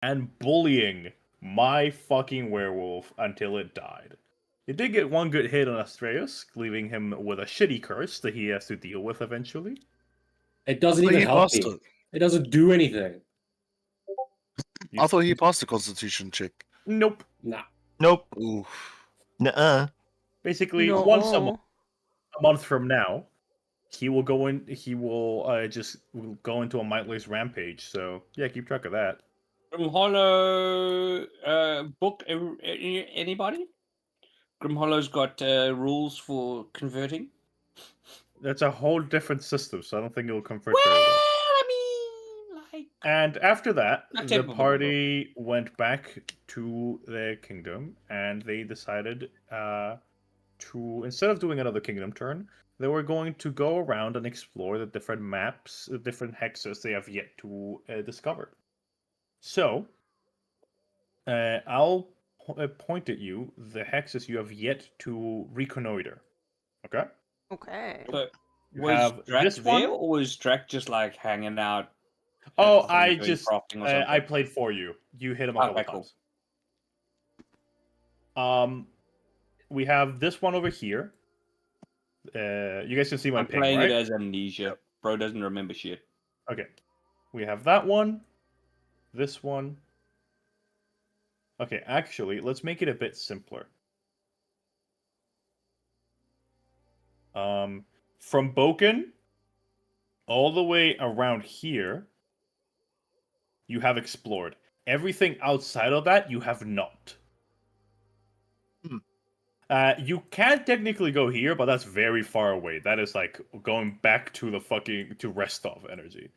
and bullying my fucking werewolf until it died. It did get one good hit on Astreus, leaving him with a shitty curse that he has to deal with eventually. It doesn't I thought even he help passed me. it. It doesn't do anything. I thought he passed the Constitution check. Nope. Nah. Nope. Ooh. Nuh-uh. Basically, No. once a month from now, he will go in. He will just go into a mindless rampage. So yeah, keep track of that. Grim Hollow book. Anybody? Grim Hollow's got rules for converting. That's a whole different system, so I don't think it will convert Well, very well. I mean, like. And after that, Not the capable, party went back to their kingdom, and they decided to, instead of doing another kingdom turn, they were going to go around and explore the different maps, the different hexes they have yet to discover. So, I'll point at you the hexes you have yet to reconnoiter. Okay? Okay. But You was have Drac this there, one. or was Drac just like hanging out? Oh, at the thing I doing just crafting or I something? played for you. You hit him a couple Okay, cool. times. We have this one over here. You guys can see my I'm ping, playing right? it as amnesia. Bro doesn't remember shit. Okay. We have that one. This one. Okay, actually, let's make it a bit simpler. From Boken all the way around here, you have explored. Everything outside of that, you have not. You can technically go here, but that's very far away. That is like going back to the to Restov energy.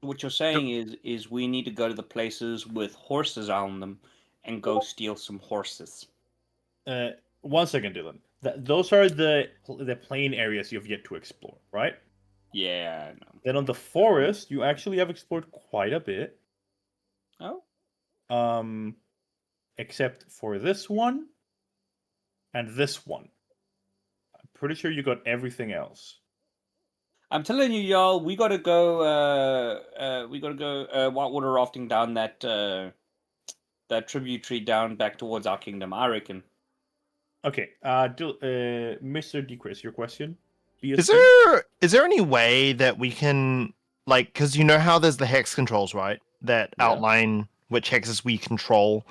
What you're saying is we need to go to the places with horses on them and go steal some horses. 1 second, Dylan. Those are the plain areas you've yet to explore, right? Yeah, I know. Then on the forest, you actually have explored quite a bit. Oh. Except for this one and this one. I'm pretty sure you got everything else. I'm telling you, y'all, we gotta go. Whitewater rafting down that tributary down back towards our kingdom. I reckon. Okay, Mr. Decris, your question? Is there any way that we can, like, because you know how there's the hex controls, right? That outline which hexes we control.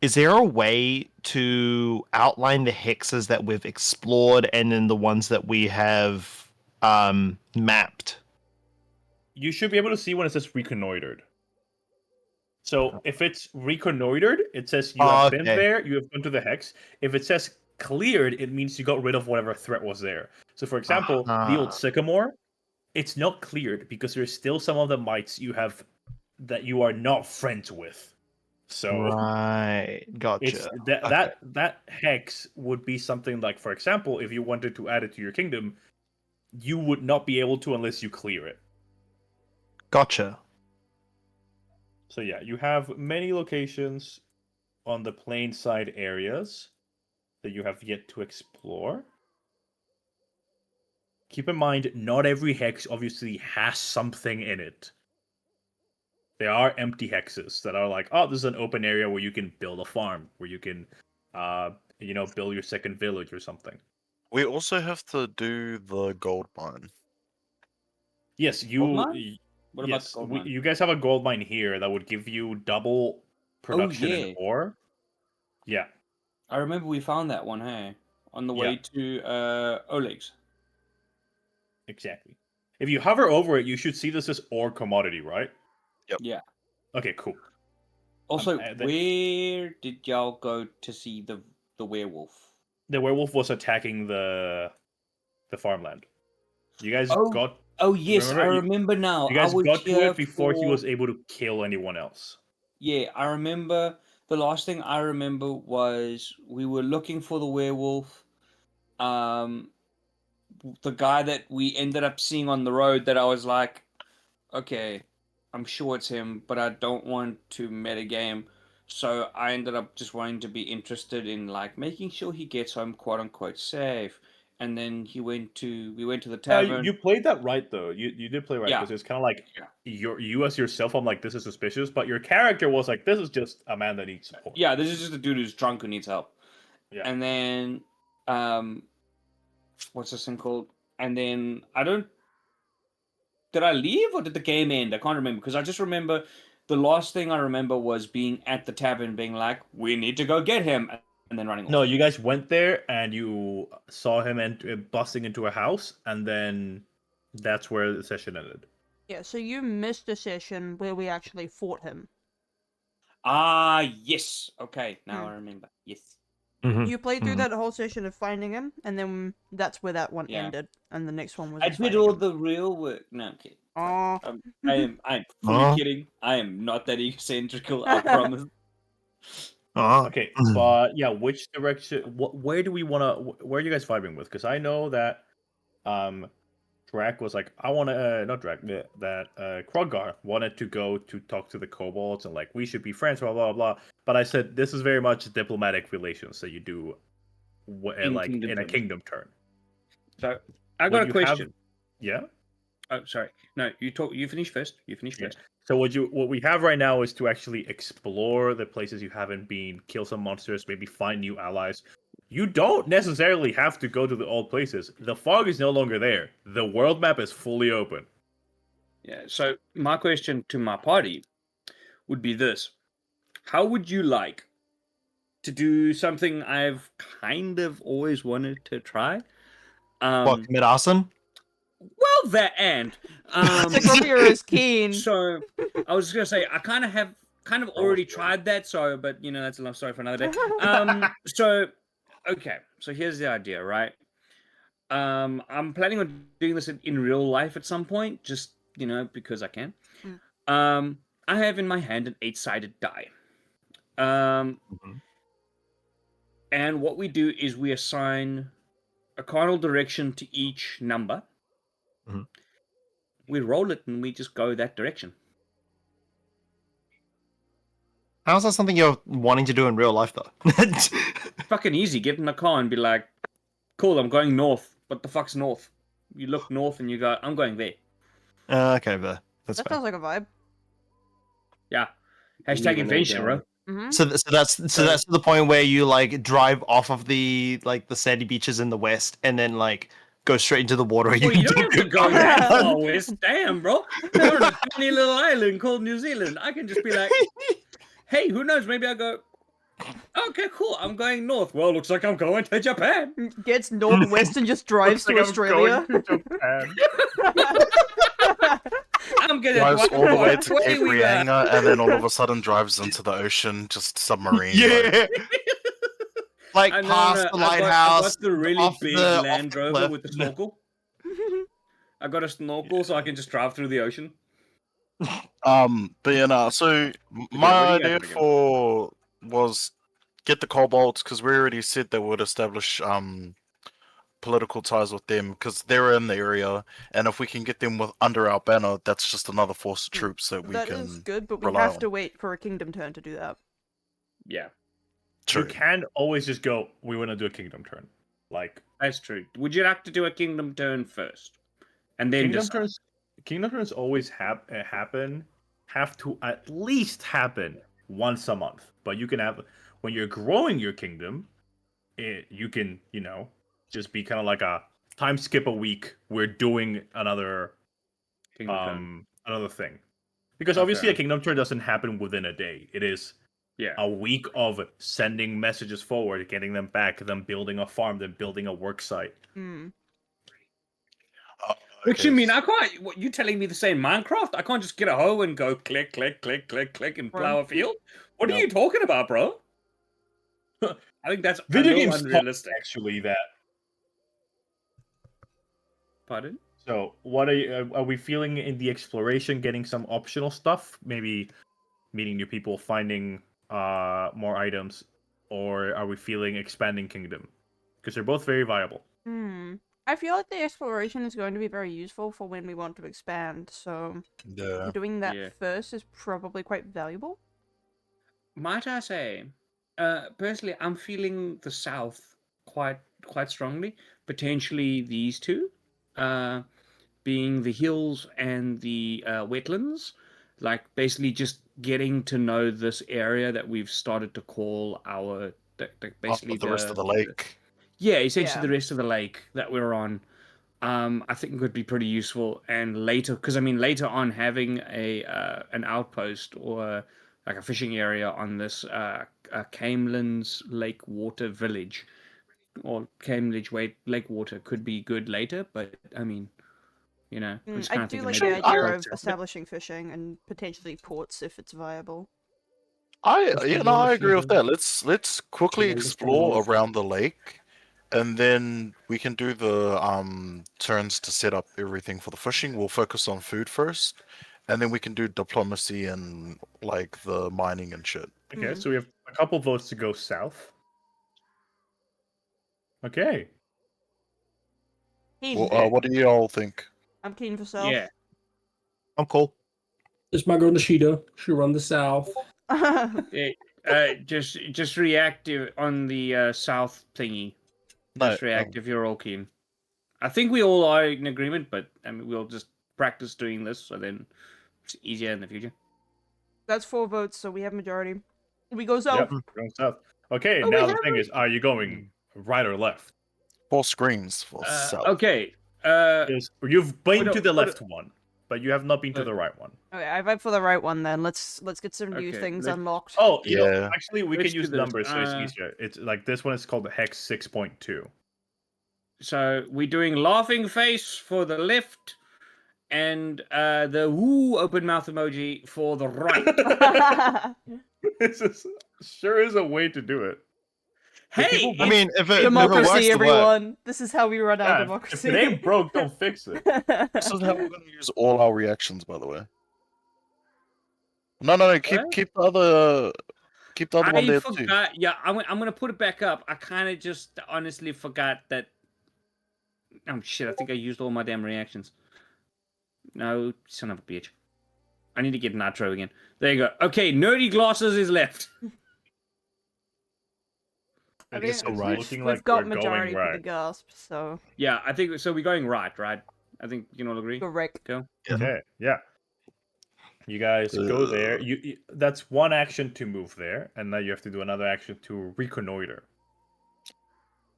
Is there a way to outline the hexes that we've explored and then the ones that we have mapped? You should be able to see when it says reconnoitered. So if it's reconnoitered, it says you have been there, you have gone to the hex. If it says cleared, it means you got rid of whatever threat was there. So for example, the old Sycamore, it's not cleared because there's still some of the mites you have that you are not friends with. So right, gotcha. It's that hex would be something like, for example, if you wanted to add it to your kingdom, you would not be able to unless you clear it. Gotcha. So yeah, you have many locations on the plain side areas that you have yet to explore. Keep in mind, not every hex obviously has something in it. There are empty hexes that are like, oh, this is an open area where you can build a farm, where you can, build your second village or something. We also have to do the gold mine. Yes, Gold mine? What about the gold mine? You guys have a gold mine here that would give you double production in ore. Yeah. I remember we found that one, hey? On the way to Oleg's. Exactly. If you hover over it, you should see this as ore commodity, right? Yep. Yeah. Okay, cool. Also, where did y'all go to see the werewolf? The werewolf was attacking the farmland. You guys got... Oh, yes, I remember now. You guys got to it before he was for... able to kill anyone else. Yeah, I remember. The last thing I remember was we were looking for the werewolf. The guy that we ended up seeing on the road that I was like, okay, I'm sure it's him, but I don't want to metagame. So I ended up just wanting to be interested in like making sure he gets home quote unquote safe. and then we went to the You tavern. played that right though. You did play right Yeah. because it's kind of like Yeah. you as yourself. I'm like, this is suspicious, but your character was like, this is just a man that needs support. Yeah, this is just a dude who's drunk who needs help. Yeah. And then, what's this thing called? And then did I leave or did the game end? I can't remember because I just remember the last thing I remember was being at the tavern, being like, "We need to go get him," and then running off. No, you guys went there and you saw him busting into a house, and then that's where the session ended. Yeah, so you missed a session where we actually fought him. Ah, yes. Okay, now I remember. Yes. You played through that whole session of finding him, and then that's where that one Yeah. ended, and the next one was. I us did fighting all him. the real work. No, I'm kidding. Aw. I'm fully kidding. I am not that egocentrical. I promise. Okay, but yeah, which direction? Where do we want to? Where are you guys vibing with? Because I know that, Drac was like, I want to not Drac that Krogar wanted to go to talk to the kobolds and like we should be friends, blah blah blah. But I said this is very much diplomatic relations that you do, like in a kingdom turn. So I got a question. Yeah. Oh, sorry. No, you talk. You finish first. You finish first. So what we have right now is to actually explore the places you haven't been, kill some monsters, maybe find new allies. You don't necessarily have to go to the old places. The fog is no longer there. The world map is fully open. Yeah. So my question to my party would be this: how would you like to do something I've kind of always wanted to try? What, commit arson? Well, that and Sigrovia is keen. So I was just gonna say I kind of already tried that. So, but you know that's a long story for another day. So okay, so here's the idea, right? I'm planning on doing this in real life at some point, just because I can. I have in my hand an 8-sided die. And what we do is we assign a cardinal direction to each number. We roll it and we just go that direction. How's that something you're wanting to do in real life, though? Fucking easy. Get in a car and be like, cool, I'm going north. What the fuck's north? You look north and you go, I'm going there. Okay, but That fair. sounds like a vibe. Yeah. Hashtag adventure, bro. So that's to the point where you like drive off of the sandy beaches in the west and then like go straight into the water. Well, you don't have to go that far west. Damn, bro. We're on a tiny little island called New Zealand. I can just be like, hey, who knows? Maybe I go, okay, cool. I'm going north. Well, looks like I'm going to Japan. Gets northwest and just drives to Australia. I'm gonna Drives all the way to where Cape we at? Reinga and then all of a sudden drives into the ocean, just submarine. Yeah. Like I know, past no, the I lighthouse. got the really off big the- Land off the Rover cliff. with the snorkel. I got a snorkel so I can just drive through the ocean. But yeah, no, so what my do you guys idea wanna was get the kobolds because we already said they would establish political ties with them because they're in the area, and if we can get them under our banner, that's just another force of troops that we That can. is good, but we rely have on. to wait for a kingdom turn to do that. Yeah, True. You can always just go, we want to do a kingdom turn. Like that's true. Would you like to do a kingdom turn first, and then kingdom turns always have to at least happen once a month. But you can have when you're growing your kingdom, you can just be kind of like a time skip a week. We're doing another another thing because obviously a kingdom turn doesn't happen within a day. It is a week of sending messages forward, getting them back, them building a farm, them building a work site. What you mean? I can't. What you telling me the same Minecraft? I can't just get a hoe and go click, click, click, click, click, and plow a field. What are you talking about, bro? I think that's Video a little games unrealistic. Actually, that. Pardon? So, what are we feeling in the exploration? Getting some optional stuff, maybe meeting new people, finding more items, or are we feeling expanding kingdom? Because they're both very viable. I feel like the exploration is going to be very useful for when we want to expand, so doing that first is probably quite valuable. Might I say, personally, I'm feeling the south quite quite strongly. Potentially these two, being the hills and the wetlands. Like basically just getting to know this area that we've started to call our basically the rest of the lake. Yeah, essentially Yeah. the rest of the lake that we're on. I think would be pretty useful. And later, because I mean, later on, having an outpost or like a fishing area on this Camelands Lake Water Village or Camelands Lake Water could be good later. But I mean, you know, I'm just I kind of do thinking like maybe the idea like of establishing fishing and potentially ports if it's viable. I agree with that. Let's quickly Tremendous explore balls. around the lake, and then we can do the turns to set up everything for the fishing. We'll focus on food first, and then we can do diplomacy and like the mining and shit. Okay, so we have a couple votes to go south. Okay. Keen. Well, what do you all think? I'm keen for self. yeah. I'm cool. This is my girl Nishida. She run the south. Just reactive on the south thingy. No, Just react if you're all keen. I think we all are in agreement, but I mean, we'll just practice doing this, so then it's easier in the future. That's 4 votes, so we have majority. We go south. Yep, we're going south. Okay, Oh, now we the have thing is, are you going right or left? 4 screens for south. Okay. Because you've been no, to the what- left one, but you have not been to the right one. Okay, I vote for the right one then. Let's get some new Okay, things let's- unlocked. Oh, you know, Yeah. actually, we Let's can do use this. numbers, so it's easier. It's like this one is called the Hex 6.2. So we're doing laughing face for the left, and the woo open mouth emoji for the right. This sure is a way to do it. Hey, I mean, if it works, Democracy, it works. everyone. This is how we run our Yeah, if democracy. it ain't broke, don't fix it. This is how we're going to use all our reactions, by the way. No. Keep the other one I there too. forgot. Yeah, I'm gonna put it back up. I kind of just honestly forgot that. Oh shit! I think I used all my damn reactions. No, son of a bitch. I need to get Nitro again. There you go. Okay, nerdy glasses is left. I mean, It's right. looking we've like got we're majority going for the right. gasp, so Yeah, I think so. We're going right. I think you can all agree. correct. Go. Okay, yeah. You guys go there. You that's one action to move there, and now you have to do another action to reconnoiter.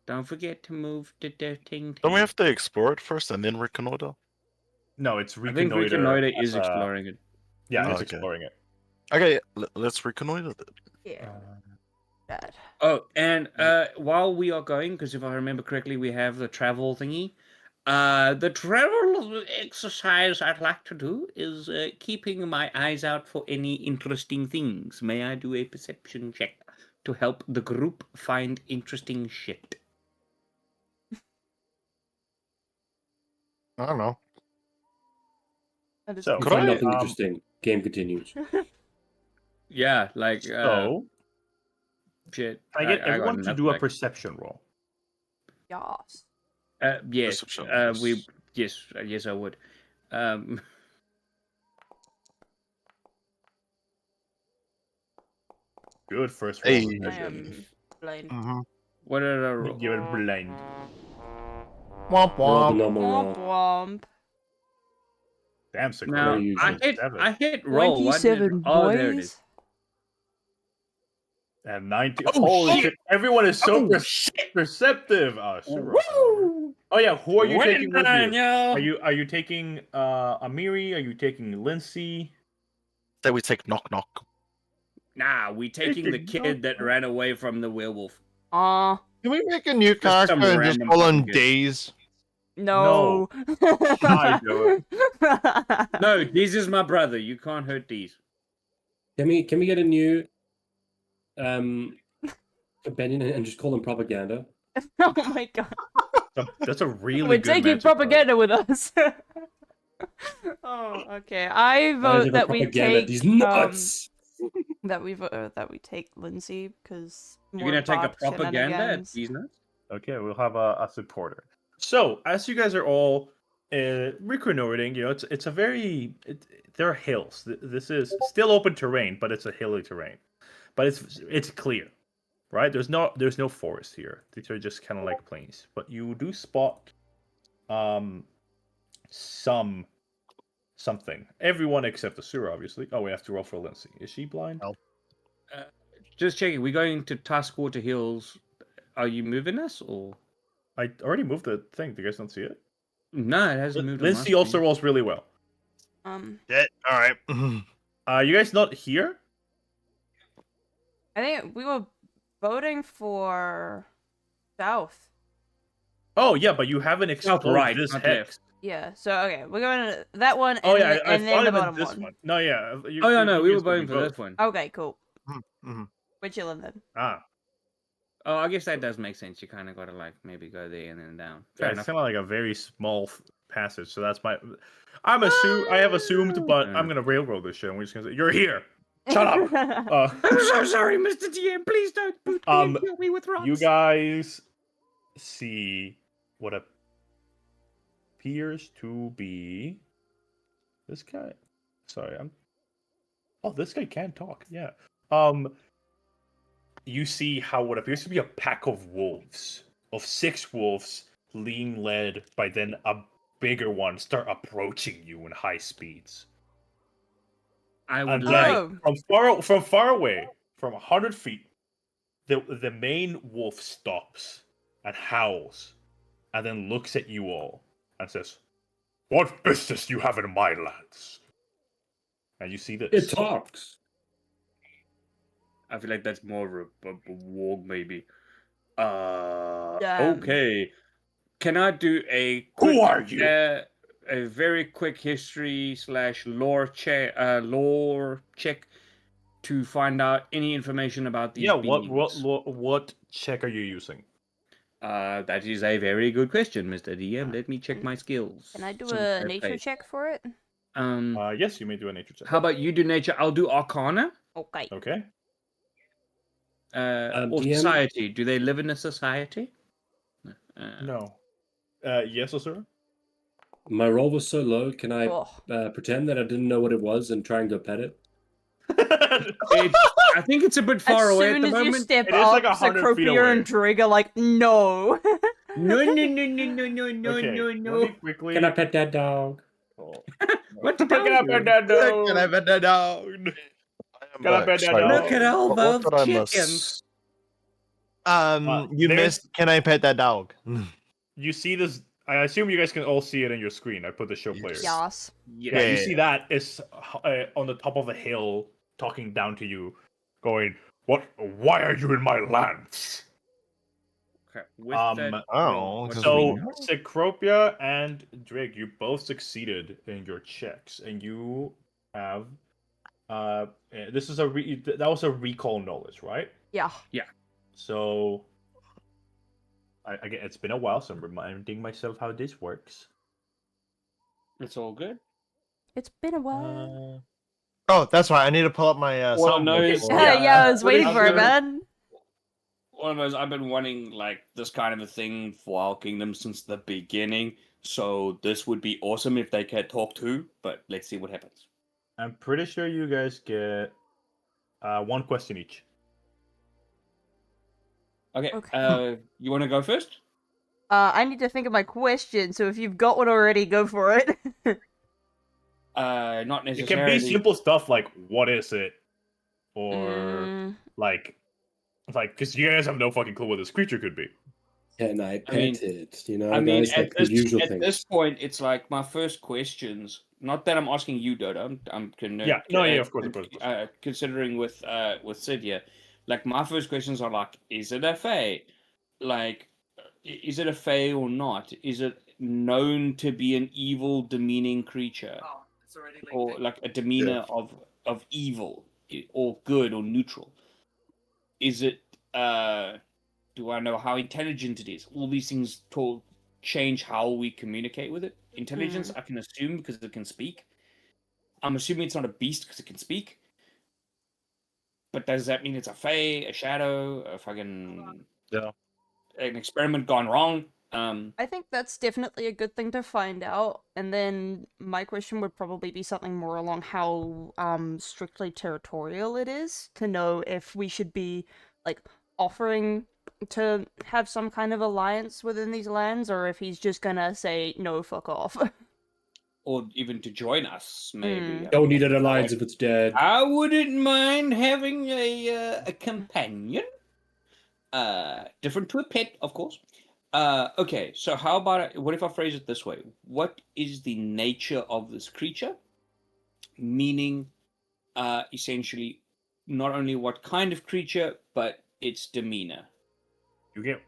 Don't forget to move the ting. Don't we have to explore it first and then reconnoiter? No, it's I think reconnoiter. reconnoiter is as a- exploring it. Yeah, Oh, it's okay. exploring it. Okay, let's reconnoiter it. Yeah. Bad. Oh, and while we are going, because if I remember correctly, we have the travel thingy. The travel exercise I'd like to do is keeping my eyes out for any interesting things. May I do a perception check to help the group find interesting shit? I don't know. That is So, You Could find I, nothing interesting. Game continues. Yeah, like so shit. I get got everyone to enough, do a like- perception roll. Yas. Yes. Perception, Yes, I would. Good first roll. Hey. I Perception. am blind. Mm-hmm. What did I roll? Give it blind. Womp Roll the womp. normal Womp roll. womp. Damn, so Now Very I usual. hit roll. Why did it- 27 Oh, there it boys. is. And 19. Oh, Holy shit. shit! Everyone is so Oh, perceptive. Oh, super awesome. Woo! Oh yeah, who are you Well taking with done, you? yo. Are you taking Amiri? Are you taking Lindsay? Then we take knock knock. Nah, we taking the Taking kid that ran away from the werewolf. Aw. Can we make a new Just character some and just random call him fucking kid. Days? No. I do No, this is my brother. You can't hurt these. Can we get a new companion and just call him propaganda? Oh my god. That's a really We're good taking magic card. propaganda with us. Oh, okay. I Why vote is it that we propaganda? take These nuts. that we take Lindsay because You're gonna take a propaganda at these nuts? Okay, we'll have a supporter. So as you guys are all reconnoitering, you know, it's a very there are hills. This is still open terrain, but it's a hilly terrain. But it's clear. right? There's no forest here. These are just kind of like plains. But you do spot something. Everyone except the sewer, obviously. Oh, we have to roll for Lindsay. Is she blind? No. Just checking. We're going to Taskwater Hills. Are you moving us or? I already moved the thing. Do you guys not see it? No, it hasn't moved. on my Lindsay also screen. rolls really well. Yeah. All right. You guys not here? I think we were voting for south. Oh yeah, but you haven't explored right, this not hex. Yeah, so okay, we're going to that one and, Oh yeah, I and then thought the it meant bottom this one. one. No, yeah. Oh yeah, no, we you were guys can voting do for both. this one. Okay, cool. Mm-hmm. We're chilling then. Ah, Oh, I guess that does make sense. You kind of got to like maybe go there and then down. yeah, Fair it's enough. kind of like a very small passage. So that's my. I have assumed, but I'm gonna railroad this shit. And we're just gonna say, "You're here." Shut up. I'm so sorry, Mr. TM. Please don't boot me and kill me with rocks. You guys see what appears to be this guy. Sorry, Oh, this guy can talk. Yeah. You see how what appears to be a pack of wolves, of 6 wolves, being led by then a bigger one, start approaching you in high speeds. I would And like. then from far away, from 100 feet, the main wolf stops and howls, and then looks at you all and says, "What business do you have in my lands?" And you see this. It talks. I feel like that's more of a warg, maybe. Damn. Okay. Can I do a Who quick, are you? a very quick history / lore check to find out any information about these Yeah, beings? what check are you using? That is a very good question, Mr. DM. Let me check my skills. Can I do Some a fair nature play. check for it? Yes, you may do a nature check. How about you do nature? I'll do Arcana. Okay. Okay. Or DM? society. Do they live in a society? No. Yes, sir. My roll was so low. Can I Oh. pretend that I didn't know what it was and try and go pet it? I think it's a bit far As away soon at the as moment. you step It is up, like 100 feet Sacropia away. and Drig are like, no. No. Okay, No. let me quickly. Can I pet that dog? Oh. What the Can I dog pet do? that dog? Can I bet that down? Can I pet that Sorry, dog? Look at all what those did I miss? chickens. You there's- missed. Can I pet that dog? You see this? I assume you guys can all see it in your screen. I put the show Yes. players. Yas. Yeah, you Yeah. see that is on the top of a hill, talking down to you, going, "What? Why are you in my lands?" Okay, with that, Oh, what because do we So, know? Cecropia and Drake, you both succeeded in your checks, and you have this is that was a recall knowledge, right? Yeah. So, again, it's been a while, so I'm reminding myself how this works. It's all good. It's been a while. Oh, that's right. I need to pull up my All I soundboard know is- for- Yeah, I was what waiting is for it, your- man. One of those, I've been wanting like this kind of a thing for our kingdom since the beginning. So this would be awesome if they can talk too. But let's see what happens. I'm pretty sure you guys get 1 question each. Okay. Okay. You want to go first? I need to think of my question, so if you've got one already, go for it. Not It necessarily. can be simple stuff like "What is it?" or Mm, like, because you guys have no fucking clue what this creature could be. Can I pet mean- it? You know, I mean, guys, like the usual things. this point, it's like my first questions. Not that I'm asking you, Dodo. I'm Yeah, no, yeah, of course, of course. considering with Sid here, like my first questions are like, is it a fae? Like, is it a fae or not? Is it known to be an evil, demeaning creature, or like a demeanor of evil, or good or neutral? Is it? Do I know how intelligent it is? All these things change how we communicate with it. Intelligence, I can assume because it can speak. I'm assuming it's not a beast because it can speak. But does that mean it's a fae, a shadow, a fucking an experiment gone wrong? I think that's definitely a good thing to find out. And then my question would probably be something more along how strictly territorial it is, to know if we should be like offering to have some kind of alliance within these lands, or if he's just gonna say no, fuck off. Or even to join us, maybe. Don't need an alliance if it's dead. I wouldn't mind having a companion. Different to a pet, of course. Okay, so how about what if I phrase it this way? What is the nature of this creature? Meaning, essentially, not only what kind of creature, but its demeanor. You get.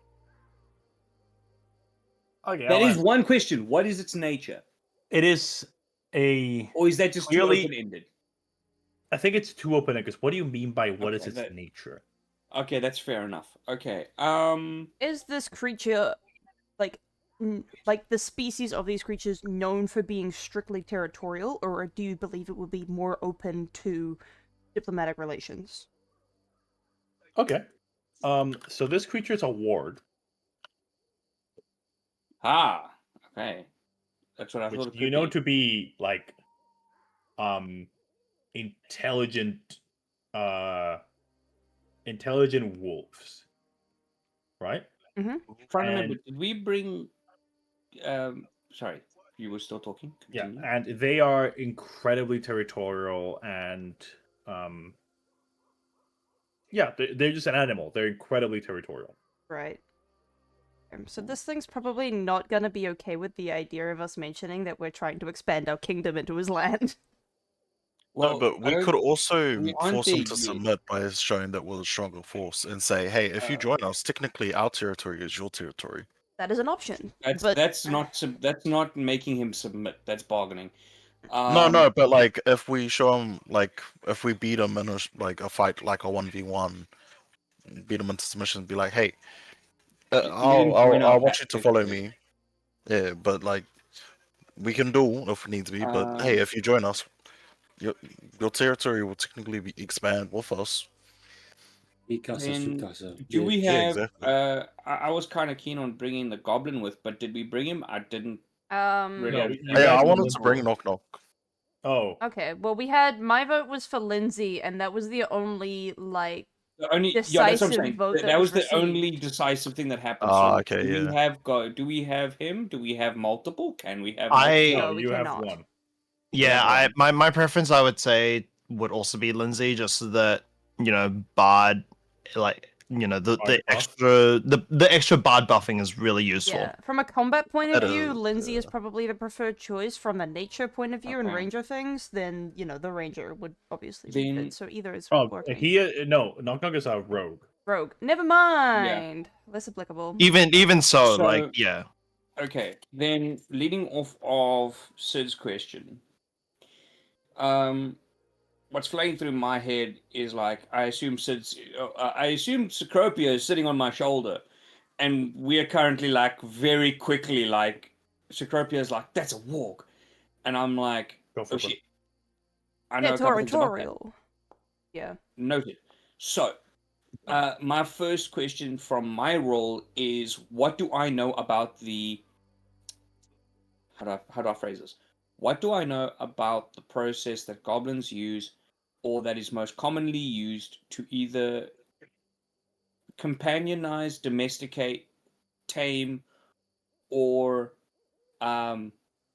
Okay. That is one question. What is its nature? It is a. Or is that just clearly too open-ended? I think it's too open-ended, because what do you mean by what is its nature? Okay, that's fair enough. Okay. Is this creature like the species of these creatures known for being strictly territorial, or do you believe it would be more open to diplomatic relations? Okay. So this creature is a ward. Ah, okay. That's what I thought it You could know be. to be like intelligent intelligent wolves. Right? Mm-hmm. Trying to remember, did we bring sorry, you were still talking? Continue. Yeah, and they are incredibly territorial and yeah, they're just an animal. They're incredibly territorial. Right. So this thing's probably not gonna be okay with the idea of us mentioning that we're trying to expand our kingdom into his land. Well, no, but we could also force him to yet. submit by showing that we're a stronger force and say, hey, if you join us, technically our territory is your territory. That is an option. That's not making him submit. That's bargaining. No, but like if we show him, like if we beat him in a fight, like a 1v1, beat him into submission, be like, hey, I want you to follow me. Yeah, but like we can duel if needs be. But hey, if you join us, your territory will technically be expand with us. Do we have? exactly. I was kind of keen on bringing the goblin with, but did we bring him? I didn't. Really. Yeah, I wanted to bring Knock Knock. Oh. Okay. Well, my vote was for Lindsay, and that was the only like decisive vote that was the received. only decisive thing that happened. Okay, Do we have him? Do we have multiple? Can we have? No, you have one. Yeah, my preference, I would say, would also be Lindsay, just so that Bard, like the extra Bard buffing is really useful. Yeah, from a combat point of view, Lindsay is probably the preferred choice. From a nature point of view and ranger things, then the ranger would obviously be fit. So either is working. Knock Knock is a rogue. Rogue. Never mind. Yeah. Less applicable. Even so, like yeah. Okay, then leading off of Sid's question, what's flying through my head is like I assume Cecropia is sitting on my shoulder, and we're currently like very quickly like Cecropia is like, that's a warg, and I'm like, oh shit. I know territorial. Yeah. Noted. So, my first question from my role is, what do I know about the? How do I phrase this? What do I know about the process that goblins use, or that is most commonly used to either companionize, domesticate, tame, or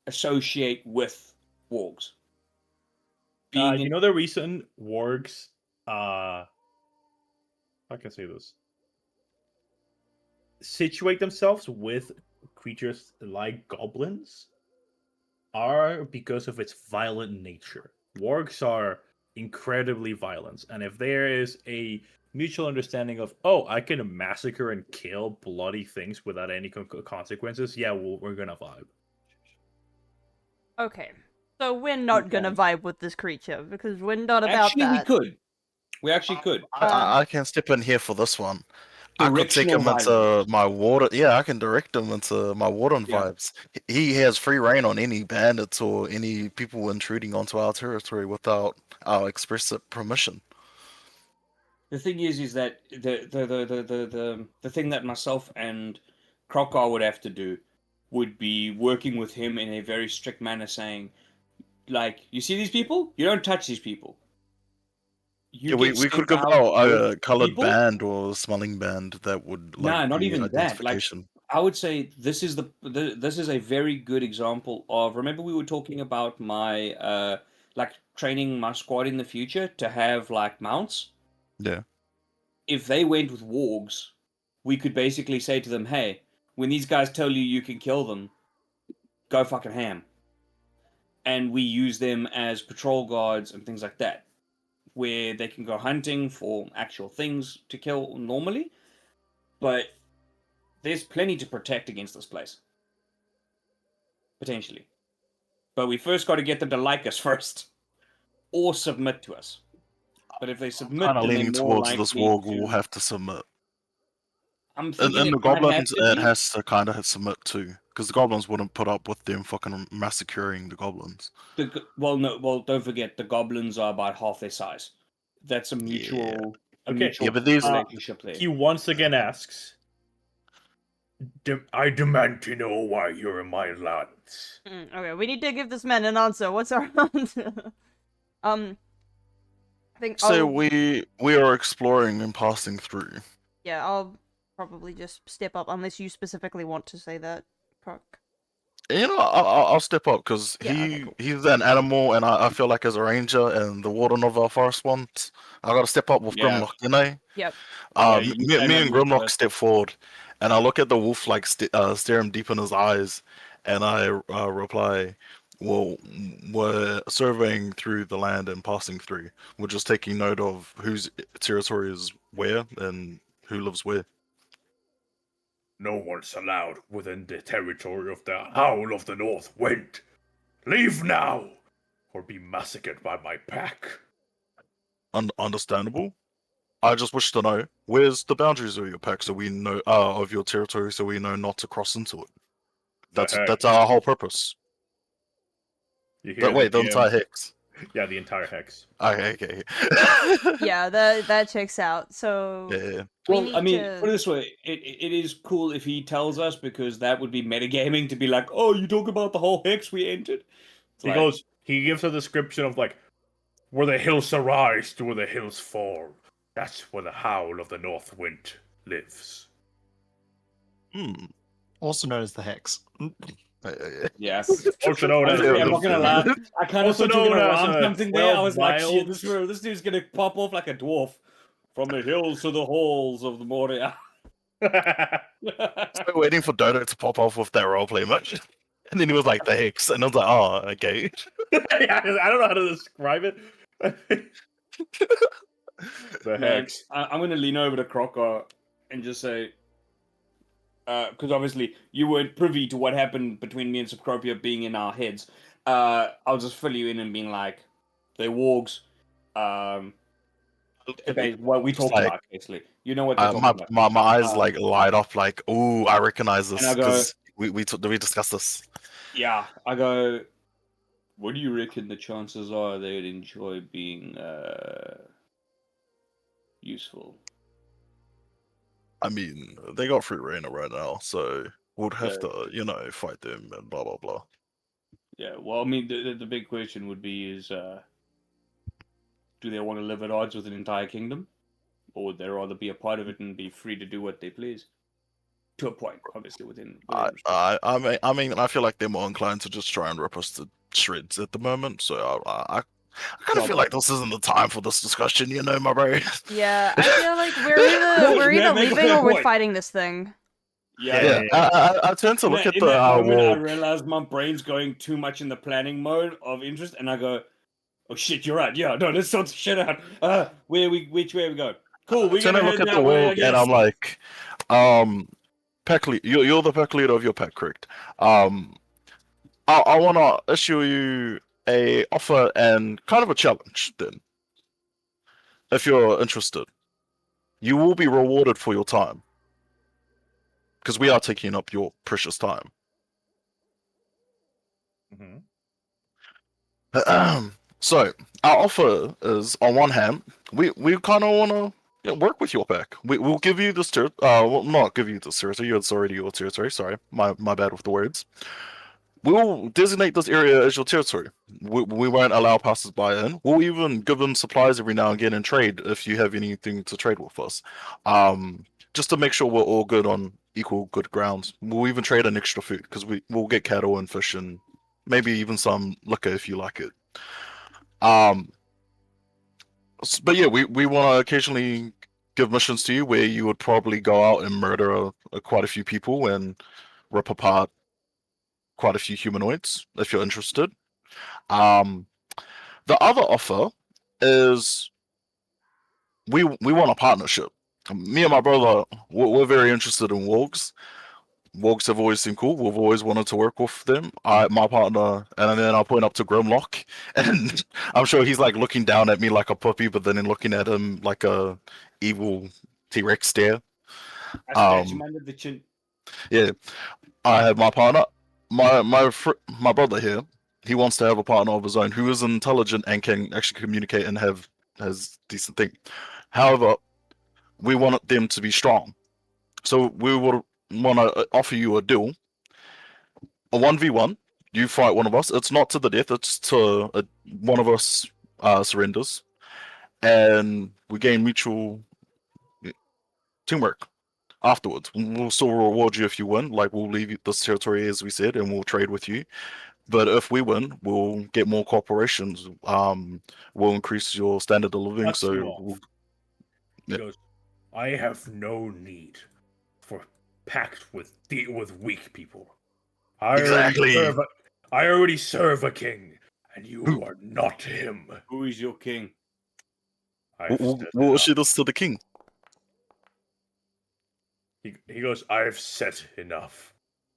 associate with wargs? The reason wargs, how can I say this? Situate themselves with creatures like goblins are because of its violent nature. Wargs are incredibly violent, and if there is a mutual understanding of, I can massacre and kill bloody things without any consequences, we're gonna vibe. Okay, so we're not gonna vibe with this creature because we're not about that. Actually, we actually could. I can step in here for this one. I could take him into my warden. Yeah, I can direct him into my warden vibes. He has free reign on any bandits or any people intruding onto our territory without our express permission. The thing is that the thing that myself and Krokar would have to do would be working with him in a very strict manner, saying, like, you see these people? You don't touch these people. you Yeah, we get could sent give out out a with colored people. band or smelling band that would like Nah, not be even that. Like, identification. I would say this is this is a very good example of. Remember, we were talking about my like training my squad in the future to have like mounts. Yeah. If they went with wargs, we could basically say to them, "Hey, when these guys tell you you can kill them, go fucking ham." And we use them as patrol guards and things like that, where they can go hunting for actual things to kill normally, but there's plenty to protect against this place. Potentially. But we first got to get them to like us first. Or submit to us. But if they submit, Kind of then they're leaning more towards this likely warg to... will have to submit. I'm thinking And it the might have goblins, to it be. has to kind of submit too, because the goblins wouldn't put up with them fucking massacring the goblins. Well, don't forget, the goblins are about half their size. That's a mutual, Okay. Yeah, but these relationship there. He once again asks, I demand to know why you're in my lands. Okay, we need to give this man an answer. What's our answer? I think so I'll, we are exploring and passing through. yeah, I'll probably just step up unless you specifically want to say that, Proc. You know, I'll step up because Yeah, okay, cool. he's an animal, and I feel like as a ranger and the warden of our forest once, I got to step up with Yeah. Grimlock, you know. Yep. You can Me stand and up next to Grimlock us. step forward, and I look at the wolf like stare him deep in his eyes, and I reply, "Well, we're surveying through the land and passing through. We're just taking note of whose territory is where and who lives where." No one's allowed within the territory of the Howl of the North Wind. Leave now, or be massacred by my pack. Understandable. I just wish to know where's the boundaries of your pack, so we know of your territory, so we know not to cross into it. That's our whole purpose. You hear Wait, the GM entire hex. Yeah, the entire hex. Okay. Yeah, that checks out. So Yeah. we Well, need I mean, to... put it this way, it is cool if he tells us, because that would be metagaming to be like, oh, you talk about the whole hex we entered? It's He like, goes. He gives a description of like where the hills arise to where the hills fall. That's where the Howl of the North Wind lives. Also known as the Hex. yes. Also known as Honestly, I'm not gonna lie. I kind of Also thought you were known gonna as, rhyme something there. I 12 was like, shit, miles. this dude's gonna pop off like a dwarf. From the hills to the halls of the Moria. So waiting for Dodo to pop off with that roleplay much. And then he was like the hex, and I was like, oh, okay. Yeah, I don't know how to describe it. The Man, hex. I'm gonna lean over to Crocker and just say, because obviously you weren't privy to what happened between me and Subcropia being in our heads. I'll just fill you in and being like, they're wargs. What we talked like, about, basically. You know what they're talking about. my eyes like light up, like, ooh, I recognize this And I go, because we discussed this. yeah, I go, what do you reckon the chances are they'd enjoy being useful? I mean, they got free reigner right now, so we'd have to, fight them and blah blah blah. Yeah, well, I mean, the big question would be is, do they want to live at odds with an entire kingdom? Or would they rather be a part of it and be free to do what they please? To a point, obviously, within I mean, I feel like they're more inclined to just try and rip us to shreds at the moment. So I kind of feel like this isn't the time for this discussion, my bro. Yeah, I feel like we're Yeah, either make a leaving fair or we're point. fighting this thing. Yeah. I tend to look at in the that moment, I wall. realized my brain's going too much in the planning mode of interest, and I go, "Oh shit, you're right. Yeah, no, let's sort the shit out. Which way are we going? Cool, we're Then gonna I look head at that the way, wall I guess." and I'm like, pack lead. You're the pack leader of your pack, correct? I want to issue you a offer and kind of a challenge. Then, if you're interested, you will be rewarded for your time because we are taking up your precious time. So our offer is, on one hand, we kind of want to work with your pack. We'll give you this territory. Well, not give you this territory. It's already your territory. Sorry, my bad with the words. We'll designate this area as your territory. We won't allow passers-by in. We'll even give them supplies every now and again and trade if you have anything to trade with us. Just to make sure we're all good on equal good grounds. We'll even trade an extra food because we'll get cattle and fish and maybe even some liquor if you like it. But yeah, we want to occasionally give missions to you where you would probably go out and murder quite a few people and rip apart quite a few humanoids if you're interested. The other offer is we want a partnership. Me and my brother, we're very interested in wargs. Wargs have always seemed cool. We've always wanted to work with them. My partner, and then I'll point up to Grimlock, and I'm sure he's like looking down at me like a puppy, but then looking at him like a evil T-Rex stare. I scratch him under the chin. Yeah, I have my partner, my brother here. He wants to have a partner of his own who is intelligent and can actually communicate and has decent thing. However, we want them to be strong, so we would want to offer you a deal. A 1v1. You fight one of us. It's not to the death. It's to one of us surrenders, and we gain mutual teamwork afterwards. We'll still reward you if you win. Like we'll leave this territory as we said, and we'll trade with you. But if we win, we'll get more corporations. We'll increase your standard of living. Cuts you So off. He yeah. goes, I have no need for pact with weak people. I Exactly. already serve a king, and you are not him. Who is your king? We'll issue this to the king. He goes, I've said enough.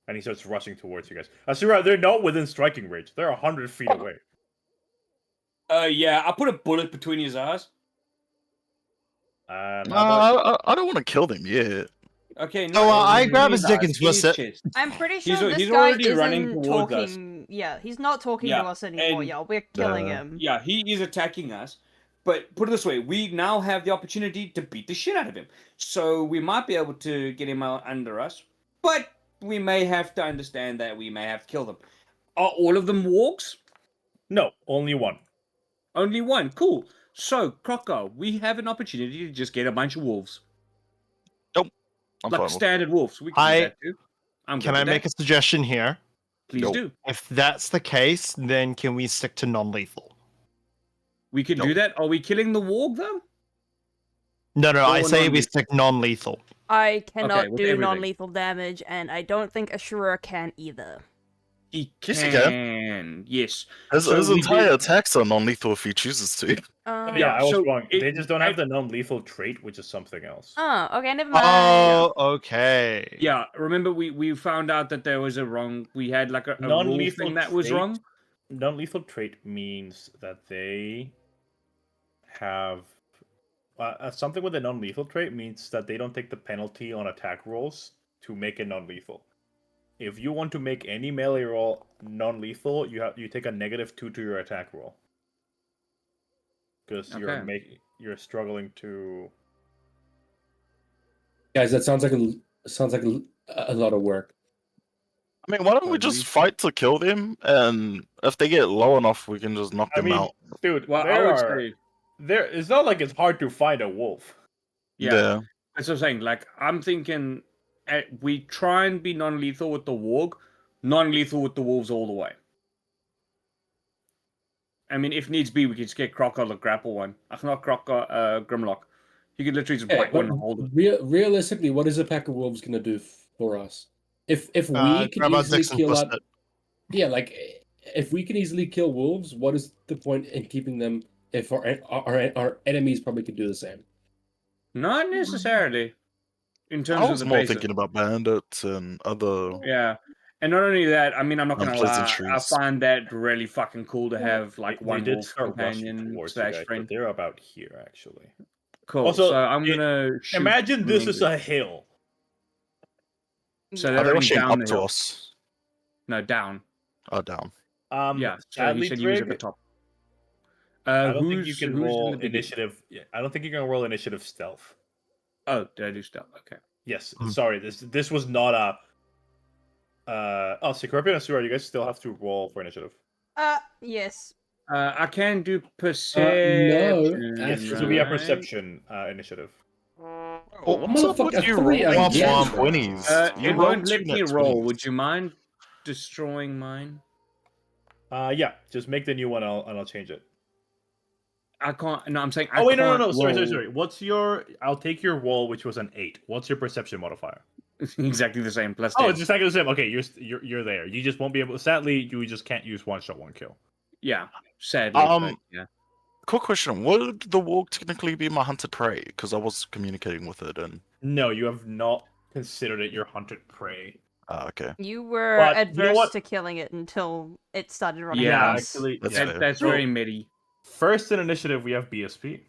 And he starts rushing towards you guys. I see, right, they're not within striking range. They're 100 feet away. Yeah, I put a bullet between his eyes. How about- I don't want to kill them yet. Okay, Oh, I grab his eyes, dick and twist it. chest. I'm pretty sure He's- this he's guy already running isn't towards us. talking. Yeah, he's not talking Yeah, to us anymore. and- Yeah, we're killing Yeah. him. Yeah, he is attacking us. But put it this way, we now have the opportunity to beat the shit out of him. So we might be able to get him out under us. But we may have to understand that we may have to kill them. Are all of them wargs? No, only one. Only one. Cool. So, Crocker, we have an opportunity to just get a bunch of wolves. I'm Like fine with standard wolves. We can do that too. Can I make a suggestion here? Please Nope. do. If that's the case, then can we stick to non-lethal? We can do that. Are we killing the warg though? No, I Or say we non-lethal? stick non-lethal. I cannot with do everything. non-lethal damage, and I don't think Ashura can either. He Yes, he can. Yes. His So we entire did- attacks are non-lethal if he chooses to. Yeah, I was so wrong. it- They just don't have the non-lethal trait, which is something else. Oh, okay, never mind. Oh, okay. Yeah, remember we found out that there was a wrong. We had like a rule Non-lethal thing that was trait- wrong. Non-lethal trait means that they have something with a non-lethal trait means that they don't take the penalty on attack rolls to make it non-lethal. If you want to make any melee roll non-lethal, you take a -2 to your attack roll because Okay. you're struggling to. Guys, that sounds like a lot of work. I mean, why don't we just fight to kill them? And if they get low enough, we can just knock I them mean, out. dude, Well, I there would are say, there. It's not like it's hard to find a wolf. yeah, that's what I'm saying. Like, I'm thinking we try and be non-lethal with the warg, non-lethal with the wolves all the way. I mean, if needs be, we can just get Crocker to grapple one. Not Crocker, Grimlock. You could literally just Okay, bite but one and hold it. realistically, what is a pack of wolves gonna do for us? If we can Grab our easily dicks and kill twist out, it. yeah, like if we can easily kill wolves, what is the point in keeping them? If our enemies probably could do the same. Not necessarily. In terms I of was the more basis. thinking about bandits and other Yeah. And not only that, I mean, I'm not gonna lie, I unpleasantries. find that really fucking cool to have like They one did wolf start rushing companion towards you slash guys, friend. but they're about here actually. Cool. Also, so I'm gonna shoot Imagine this is mainly. a hill. So Yeah. they're Are they already rushing down up the to hill. us? No, down. Oh, down. Yeah. So Sadly, he said he was at the Trig, top. I don't think you can who's in roll the beginning? initiative. Yeah, I don't think you can roll initiative stealth. Oh, did I do stealth? Okay. Yes, Hmm. sorry. This was not a. Scorpion and Sura, you guys still have to roll for initiative. Yes. I can do perception. Yes, this will be a perception initiative. Oh, I'm what's gonna up fuck with a you 3 rolling again. 20s? You It rolled won't let two me nat roll. 20s. Would you mind destroying mine? Yeah, just make the new one and I'll change it. I can't. No, I'm saying I Oh wait, can't no. Sorry. roll. What's your? I'll take your roll, which was an 8. What's your perception modifier? Exactly the same. Plus Oh, 10. it's exactly the same. Okay, you're there. You just won't be able. Sadly, you just can't use one shot, one kill. Yeah, sadly. But yeah. Quick question: would the wolf technically be my hunted prey? Because I was communicating with it, and No, you have not considered it your hunted prey. okay, You were But you know adverse what? to killing it until it started running Yeah, around. Actually, That's yeah. fair. That's So, very midi. First in initiative, we have BSP.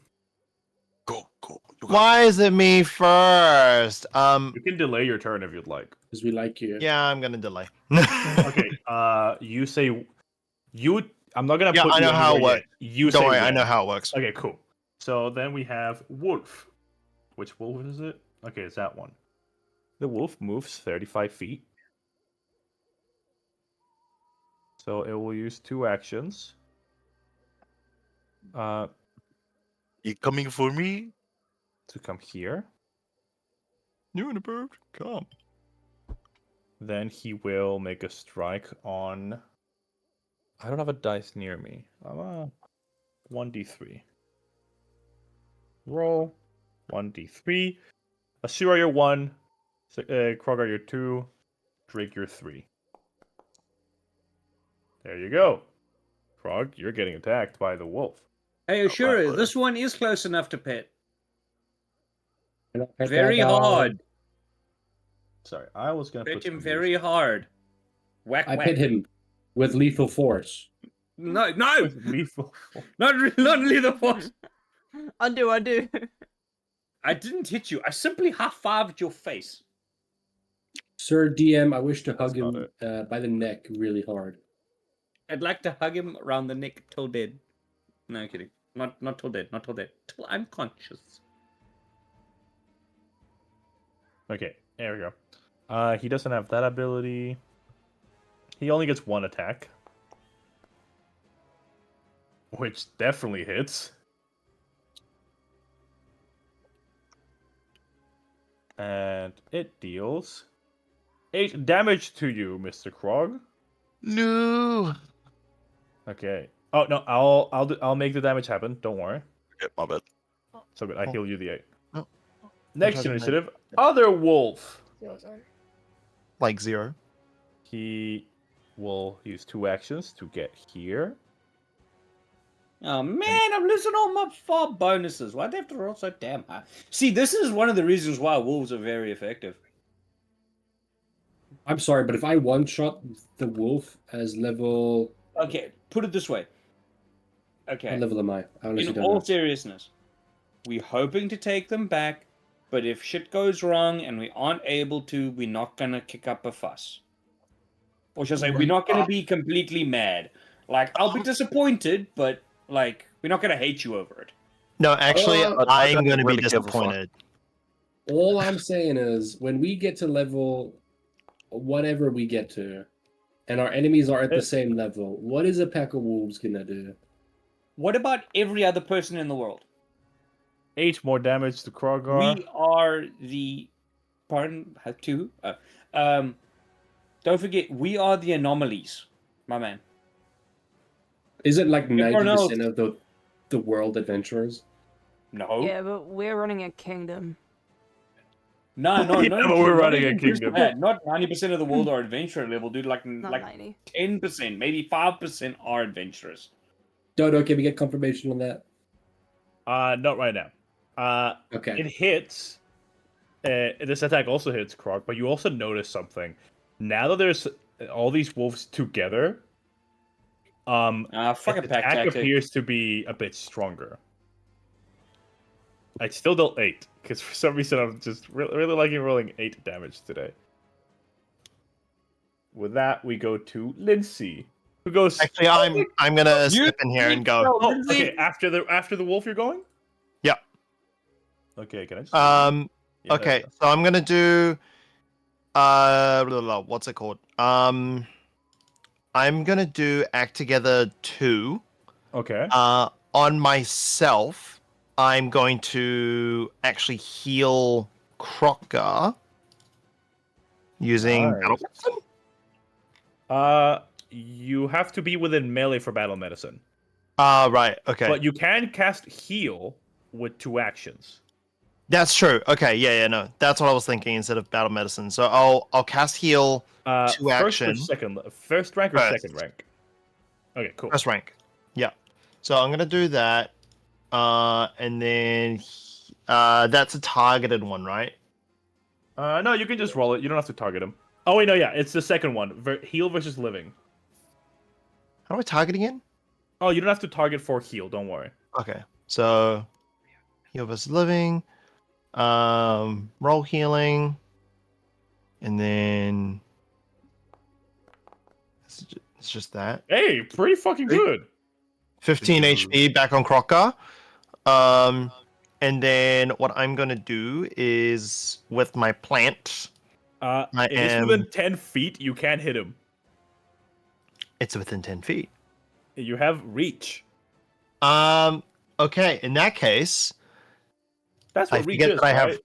go. You got Why is it me first? You can delay your turn if you'd like. Because we like you. Yeah, I'm gonna delay. Okay. You say you. I'm not gonna Yeah, put I you know how it anywhere works. yet. You Don't say worry, I when. know how it works. Okay, cool. So then we have Wolf. Which wolf is it? Okay, it's that one. The wolf moves 35 feet. So it will use 2 actions. you coming for me? To come here. You and a bird, come. Then he will make a strike on. I don't have a dice near me. 1d3. Roll 1d3. Asura, you're 1. Kroger, you're 2. Drake, you're 3. There you go. Krog, you're getting attacked by the wolf. Hey, sure, buddy. this one is close enough to pet. Can I pet Very that dog? hard. Sorry, I was gonna Pet put him some very music. hard. Whack, I whack. pet him with lethal force. No, With lethal. not lethal force. Undo. I didn't hit you. I simply high-fived your face. Sir DM, I wish to That's hug not him by the neck really hard. I'd like to hug him around the neck till dead. No, I'm kidding. Not till dead. Not till dead. Till I'm conscious. Okay, there we go. He doesn't have that ability. He only gets 1 attack. Which definitely hits. And it deals 8 damage to you, Mr. Krog. No. Okay. Oh no, I'll make the damage happen. Don't worry. Okay, my bad. So good. I heal you the 8. No. Next talking about- initiative, other wolf. Like 0. He will use 2 actions to get here. Oh man, I'm losing all my 4 bonuses. Why'd they have to roll so damn high? See, this is one of the reasons why wolves are very effective. I'm sorry, but if I one-shot the wolf as level... Okay, put it this way. Okay. What level am I? I honestly In don't all know. seriousness, we're hoping to take them back, but if shit goes wrong and we aren't able to, we're not gonna kick up a fuss. Or should I say, we're not gonna be completely mad. Like, I'll be disappointed, but, like, we're not gonna hate you over it. No, actually, Oh, I I'm don't going to be really give a fuck. disappointed. All I'm saying is, when we get to level whatever we get to, and our enemies are at the same level, what is a pack of wolves gonna do? What about every other person in the world? 8 more damage to Krogar. We are the... Pardon? 2? Don't forget, we are the anomalies, my man. Is it like Everyone 90% of the world adventurers? No. Yeah, but we're running a kingdom. No, Yeah, but we're not running a even just kingdom. that. Not 90% of the world are adventurer level, dude. Like Not 90. 10%, maybe 5% are adventurers. Dodo, can we get confirmation on that? Not right now. Okay. It hits. This attack also hits Krog, but you also notice something. Now that there's all these wolves together, Fucking its pack attack tactic. appears to be a bit stronger. I still dealt 8 because for some reason I'm just really liking rolling 8 damage today. With that, we go to Lindsay, who goes. Actually, I'm going to step in here and go. Oh, okay. After the wolf, you're going. Yep. Okay. Can I just? Okay, so I'm going to do what's it called? I'm gonna do Act Together 2. Okay. On myself, I'm going to actually heal Crocker using Battle Medicine. You have to be within melee for battle medicine. Right. Okay. But you can cast heal with 2 actions. That's true. Okay. Yeah. No. That's what I was thinking instead of Battle Medicine. So I'll cast heal 2 First action. or second? First rank or First. second rank? Okay, cool. First rank. Yeah. So I'm gonna do that. And then that's a targeted one, right? No, you can just roll it. You don't have to target him. Oh wait, no, yeah, it's the second one. Heal versus living. How do I target again? Oh, you don't have to target for heal. Don't worry. Okay. So heal versus living. Roll healing. And then it's just that. Hey, pretty fucking good. 15 HP back on Crocker. And then what I'm gonna do is with my plant. If it's within 10 feet, you can't hit him. It's within 10 feet. You have reach. Okay. In that case, That's what reach forget is, that I right? have.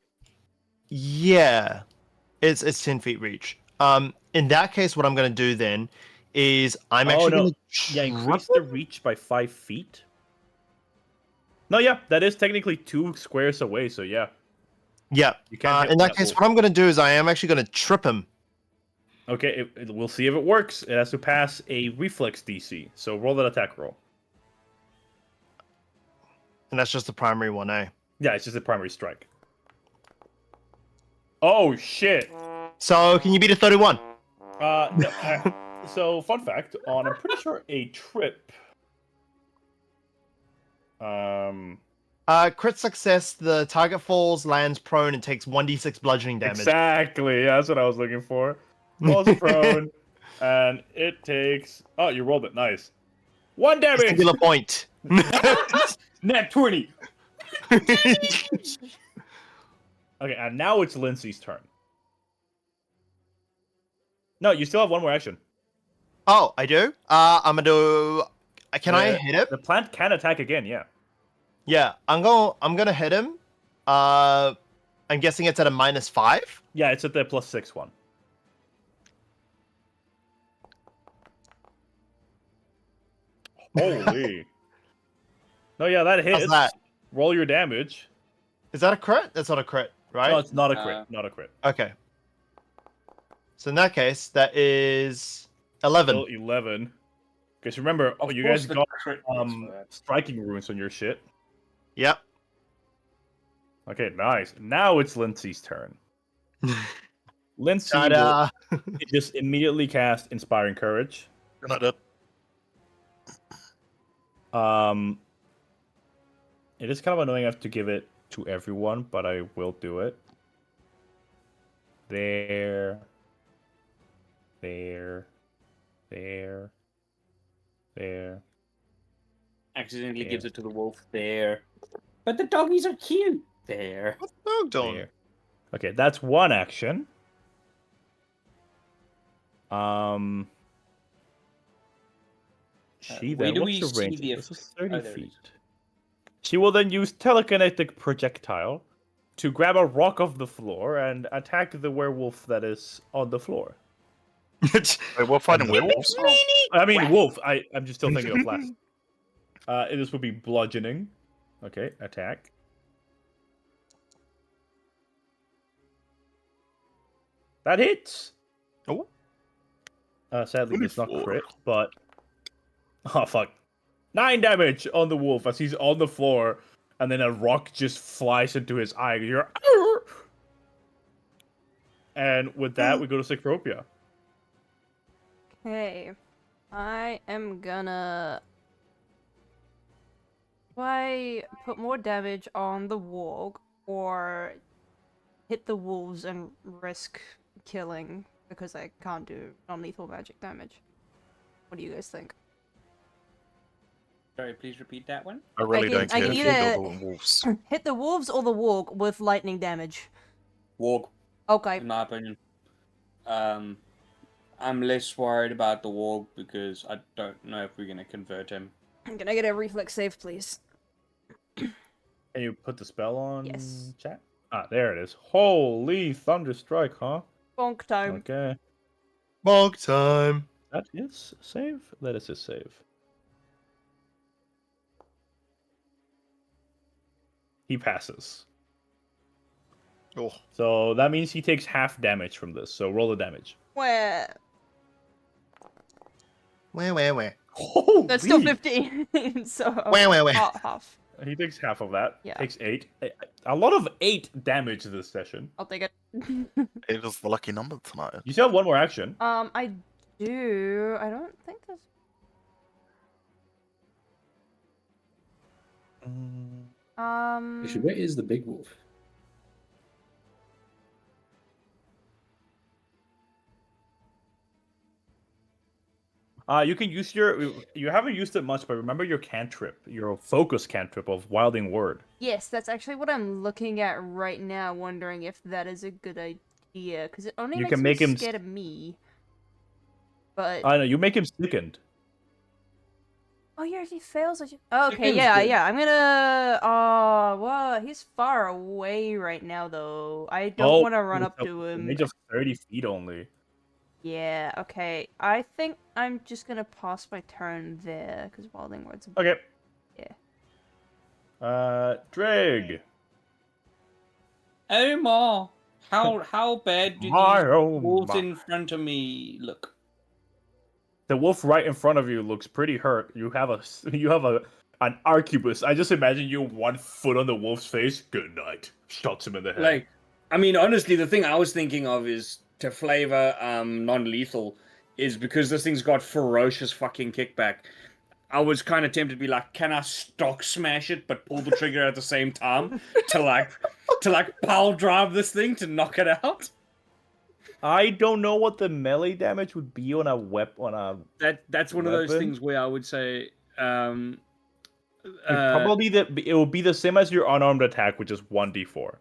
Yeah, it's 10 feet reach. In that case, what I'm gonna do then is I'm actually gonna increase the reach by 5 feet. No, yeah, that is technically 2 squares away. So yeah. Yeah. You can't In that case, what I'm gonna do is I am actually gonna trip him. Okay, we'll see if it works. It has to pass a reflex DC. So roll that attack roll. And that's just the primary one, eh? Yeah, it's just a primary strike. Oh shit! So can you beat a 31? No, so fun fact on I'm pretty sure a trip. Crit success. The target falls, lands prone, and takes 1d6 bludgeoning damage. Exactly, that's what I was looking for. Falls prone, and it takes. Oh, you rolled it. Nice. 1 damage. Singular point. Nat 20. Okay, and now it's Lindsay's turn. No, you still have 1 more action. Oh, I do. I'm gonna do. Can I hit him? The plant can attack again. Yeah. Yeah, I'm gonna hit him. I'm guessing it's at a -5. Yeah, it's at the +6 one. Holy. No, yeah, that hits. How's that? Roll your damage. Is that a crit? That's not a crit, right? No, it's not a crit. Not a crit. Okay. So in that case, that is 11. Still 11. Because remember, Of you course guys the got crit was for that. striking runes on your shit. Yep. Okay, nice. Now it's Lindsay's turn. Lindsay will Ta-da. just immediately cast Inspiring Courage. You're not dead. It is kind of annoying I have to give it to everyone, but I will do it. There. Accidentally There. gives it to the wolf. There. But the doggies are cute. There. What's the dog doing? There. Okay, that's 1 action. She where then do what's we the see range? the This is effect? 30 Oh, there it feet. is. She will then use telekinetic projectile to grab a rock off the floor and attack the werewolf that is on the floor. Wait, we're fighting werewolves? I mean, wolf. I'm just still thinking of last. This would be bludgeoning. Okay, attack. That hits. Oh. Sadly, it's not 24. crit, but oh fuck, 9 damage on the wolf as he's on the floor, and then a rock just flies into his eye. You're, and with that, we go to Cycropia. Okay. I am gonna... Do I put more damage on the warg, or hit the wolves and risk killing because I can't do non-lethal magic damage? What do you guys think? Sorry, please repeat that one. I really can- don't I care can if you either- kill the wolves. Hit the wolves or the warg with lightning damage. Warg, Okay. in my opinion. I'm less worried about the warg because I don't know if we're gonna convert him. Can I get a reflex save, please? Can you put the spell on Yes. chat? Ah, there it is. Holy Thunderstrike, huh? Bonk time. Okay. Bonk time. That is a save? That is a save. He passes. Oh. So that means he takes half damage from this. So roll the damage. Where? Where? Holy! That's still 15. So Where? half. He takes half of that. Yeah. Takes 8. A lot of 8 damage this session. I'll take it. It is the lucky number tonight. You still have one more action. I do. I don't think that's. Actually, where is the big wolf? You can use your. You haven't used it much, but remember your cantrip, your focus cantrip of Wilding Word. Yes, that's actually what I'm looking at right now, wondering if that is a good idea, because it only You makes can make him him scared of me. But I know you make him sickened. oh yeah, if he fails, okay, Sickened's yeah, good. yeah. I'm gonna. Oh, well, he's far away right now, though. I don't want to run up to A him. range of 30 feet only. Yeah, okay. I think I'm just gonna pass my turn there, because Wilding Word's. Okay. Yeah. Dreg. Omar, how bad do My, these oh wolves my. in front of me look? The wolf right in front of you looks pretty hurt. You have an arquebus. I just imagine you 1 foot on the wolf's face. Good night. Shots him in the head. Like, I mean, honestly, the thing I was thinking of is to flavor non-lethal is because this thing's got ferocious fucking kickback. I was kind of tempted to be like, can I stock smash it but pull the trigger at the same time to like power drive this thing to knock it out? I don't know what the melee damage would be on a That's one of those Weapon? things where I would say it will be the same as your unarmed attack, which is 1d4.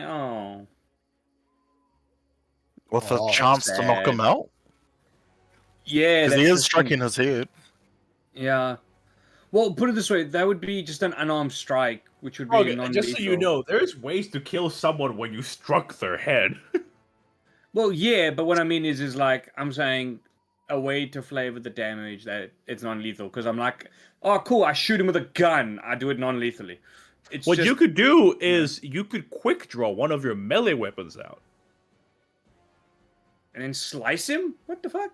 oh. With Oh, a that's chance to knock him sad. out? Yeah, Because he that's is the striking thing. his head. Yeah. Well, put it this way, that would be just an unarmed strike, which would be Okay, non-lethal. just so you know, there's ways to kill someone when you struck their head. Well, yeah, but what I mean is like I'm saying a way to flavor the damage that it's non-lethal because I'm like, oh, cool, I shoot him with a gun, I do it non-lethally. It's What just, you could do is you could quick draw one of your melee weapons out. and then slice him. What the fuck?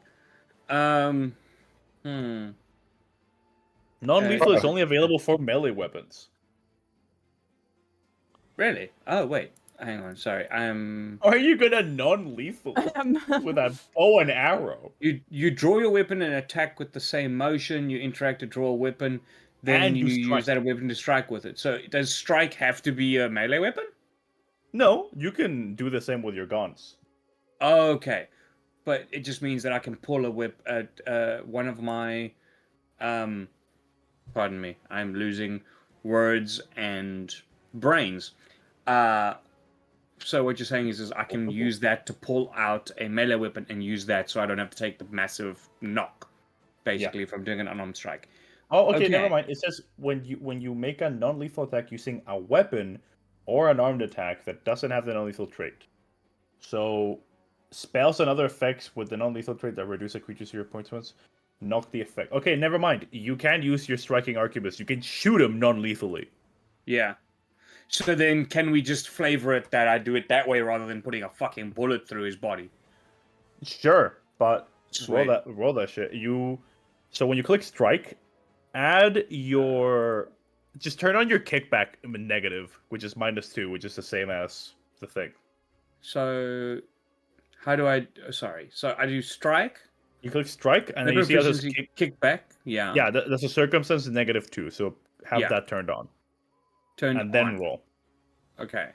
Non-lethal is only available for melee weapons. Really? Oh wait, hang on. Sorry, Are you gonna non-lethal with a bow and arrow? You draw your weapon and attack with the same motion. You interact to draw a weapon, then And you you strike. use that weapon to strike with it. So does strike have to be a melee weapon? No, you can do the same with your guns. Okay, but it just means that I can pull a whip at one of my, pardon me, I'm losing words and brains. So what you're saying is I can use that to pull out a melee weapon and use that, so I don't have to take the massive knock, basically, if I'm doing an unarmed strike. Oh, okay, Okay. never mind. It says when you make a non-lethal attack using a weapon or an armed attack that doesn't have the non-lethal trait. So spells and other effects with the non-lethal trait that reduce a creature's hero points once knock the effect. Okay, never mind. You can use your striking arquebus. You can shoot him non-lethally. Yeah. So then, can we just flavor it that I do it that way rather than putting a fucking bullet through his body? Sure, but Sweet. roll that shit. So when you click strike, add your just turn on your kickback negative, which is -2, which is the same as the thing. So, how do I? Sorry. So I do strike. You click strike, and then you see how this Proficiency kickback. Yeah. yeah, that's a circumstance -2. So have Yeah. that turned on, Turned and then on. roll. Okay.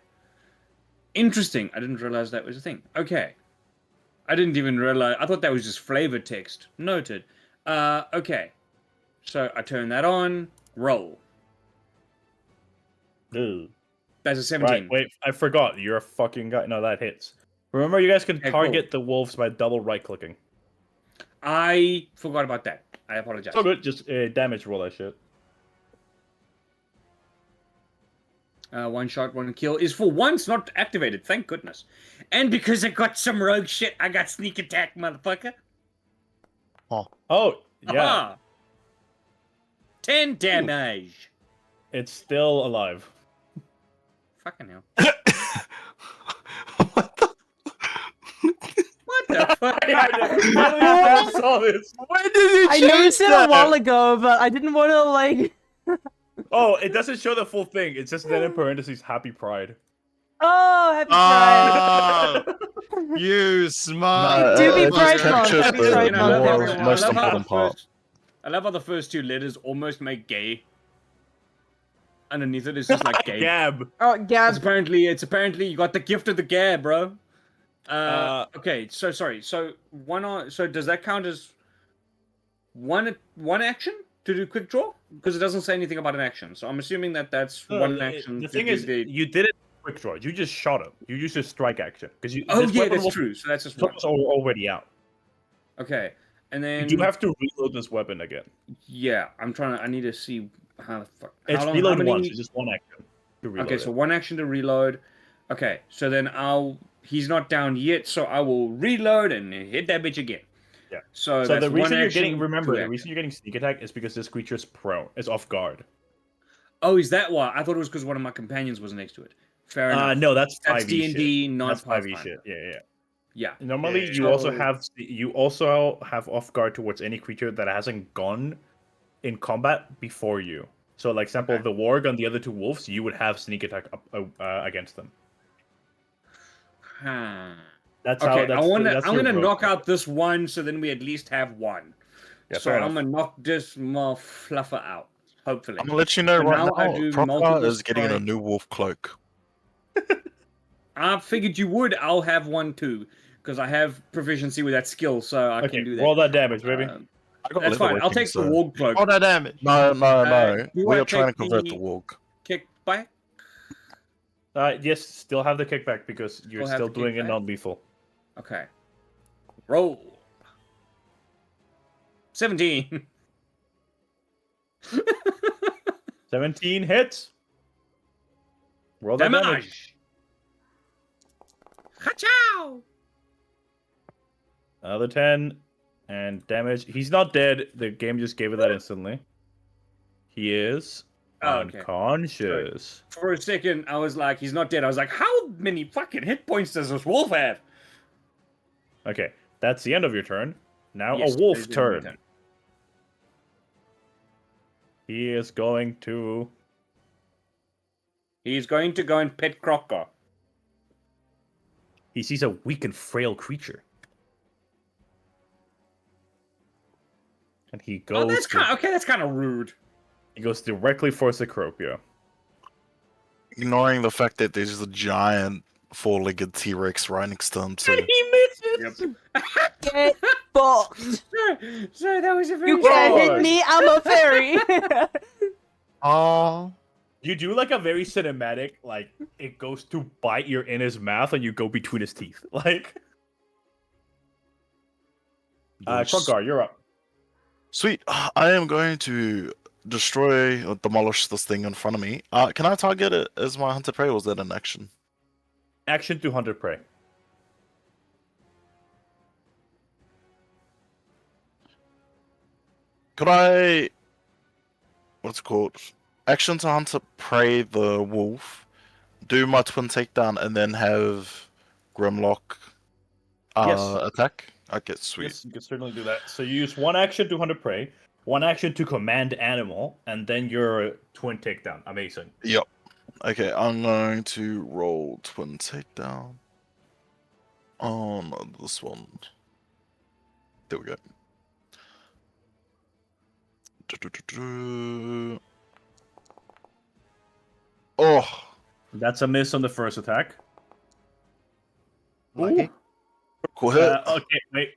Interesting. I didn't realize that was a thing. Okay. I didn't even realize. I thought that was just flavor text. Noted. Okay. So I turn that on. Roll. Ugh. That's a 17. Right, wait, I forgot. You're a fucking guy. No, that hits. Remember, you guys can Okay, cool. target the wolves by double right-clicking. I forgot about that. I apologize. So good, just damage roll that shit. One shot, one kill is for once not activated. Thank goodness. And because I got some rogue shit, I got sneak attack, motherfucker. Oh, yeah. Aha! 10 damage. It's still alive. Fucking hell. What the? What the fuck? I saw this. When did you I change noticed it that? a while ago, but I didn't want to like. Oh, it doesn't show the full thing. It's just then in parentheses, Happy Pride. Oh, happy pride! Oh, you smart. Do be it just Pride Month, captures happy the Pride Month, more- everyone. most I love how important part. I love how the first 2 letters almost make gay. Underneath it is just like gay. Gab. Oh, Gab. It's apparently you got the gift of the gab, bro. Okay, so sorry. So so does that count as one action to do quick draw? Because it doesn't say anything about an action. So I'm assuming that that's one action. The to thing do is, you did it quick draw. You just shot him. You used your strike action because you. Oh this yeah, weapon that's was- true. So that's just one. was already out. Okay, and then You do have to reload this weapon again. yeah, I need to see how the fuck. It's how long, reload how many... once. It's just one action to reload. Okay, so it. one action to reload. Okay, so then he's not down yet, so I will reload and hit that bitch again. Yeah. So So that's the reason one you're action, getting remember two the action. reason you're getting sneak attack is because this creature's prone. It's off guard. Oh, is that why? I thought it was because one of my companions was next to it. Fair enough. No, that's That's 5e D&D, shit. not That's 5e Pathfinder. shit. Yeah. Yeah. Normally, Yeah. you also have off guard towards any creature that hasn't gone in combat before you. So, like example, Okay. the warg on the other 2 wolves, you would have sneak attack against them. Huh. That's Okay, how. That's I'm your gonna rogue knock method. out this one, so then we at least have one. Yeah, so fair I'm enough. gonna knock this more fluffer out. Hopefully. I'm gonna let you know So right now I now, do Proper multiple is getting a strike. new wolf cloak. I figured you would. I'll have one too, because I have proficiency with that skill, so I Okay, can do that. roll that damage, baby. I got That's fine. I'll leatherworking, take the so- warg cloak. Oh, no damage. No. do We I are trying to take convert the- the warg. Kick back. Yes, still have the kickback because you're Still have still the doing it kickback? non-lethal. Okay. Roll. 17. 17 hits. Roll that damage. Damage. Hachow! Another 10 and damage. He's not dead. The game just gave it that instantly. He is Oh, okay. unconscious. For a second, I was like, he's not dead. I was like, how many fucking hit points does this wolf have? Okay, that's the end of your turn. Now Yes, a wolf that is the end of my turn. He is going to. He's going to go and pet Crocker. He sees a weak and frail creature. And he goes. Oh, that's kind of, okay. That's kind of rude. He goes directly for Cecropia. Ignoring the fact that there's a giant 4-legged T-Rex right next to him, too. He misses. Get fucked. Sorry, that was a very. You can't Lord. hit me. I'm a fairy. Oh. You do like a very cinematic, like it goes to bite you in his mouth and you go between his teeth. Like, Krogar, you're up. Sweet. I am going to destroy or demolish this thing in front of me. Can I target it as my hunter prey, or is that an action? Action to hunter prey. Could I... What's it called? Action to hunter prey the wolf, do my twin takedown, and then have Grimlock Yes. attack? Okay, sweet. Yes, you can certainly do that. So you use one action to hunter prey, one action to command animal, and then your twin takedown. Amazing. Yep. Okay, I'm going to roll twin takedown on this one. There we go. Oh, That's a miss on the first attack. Lucky. cool hit. Okay, wait.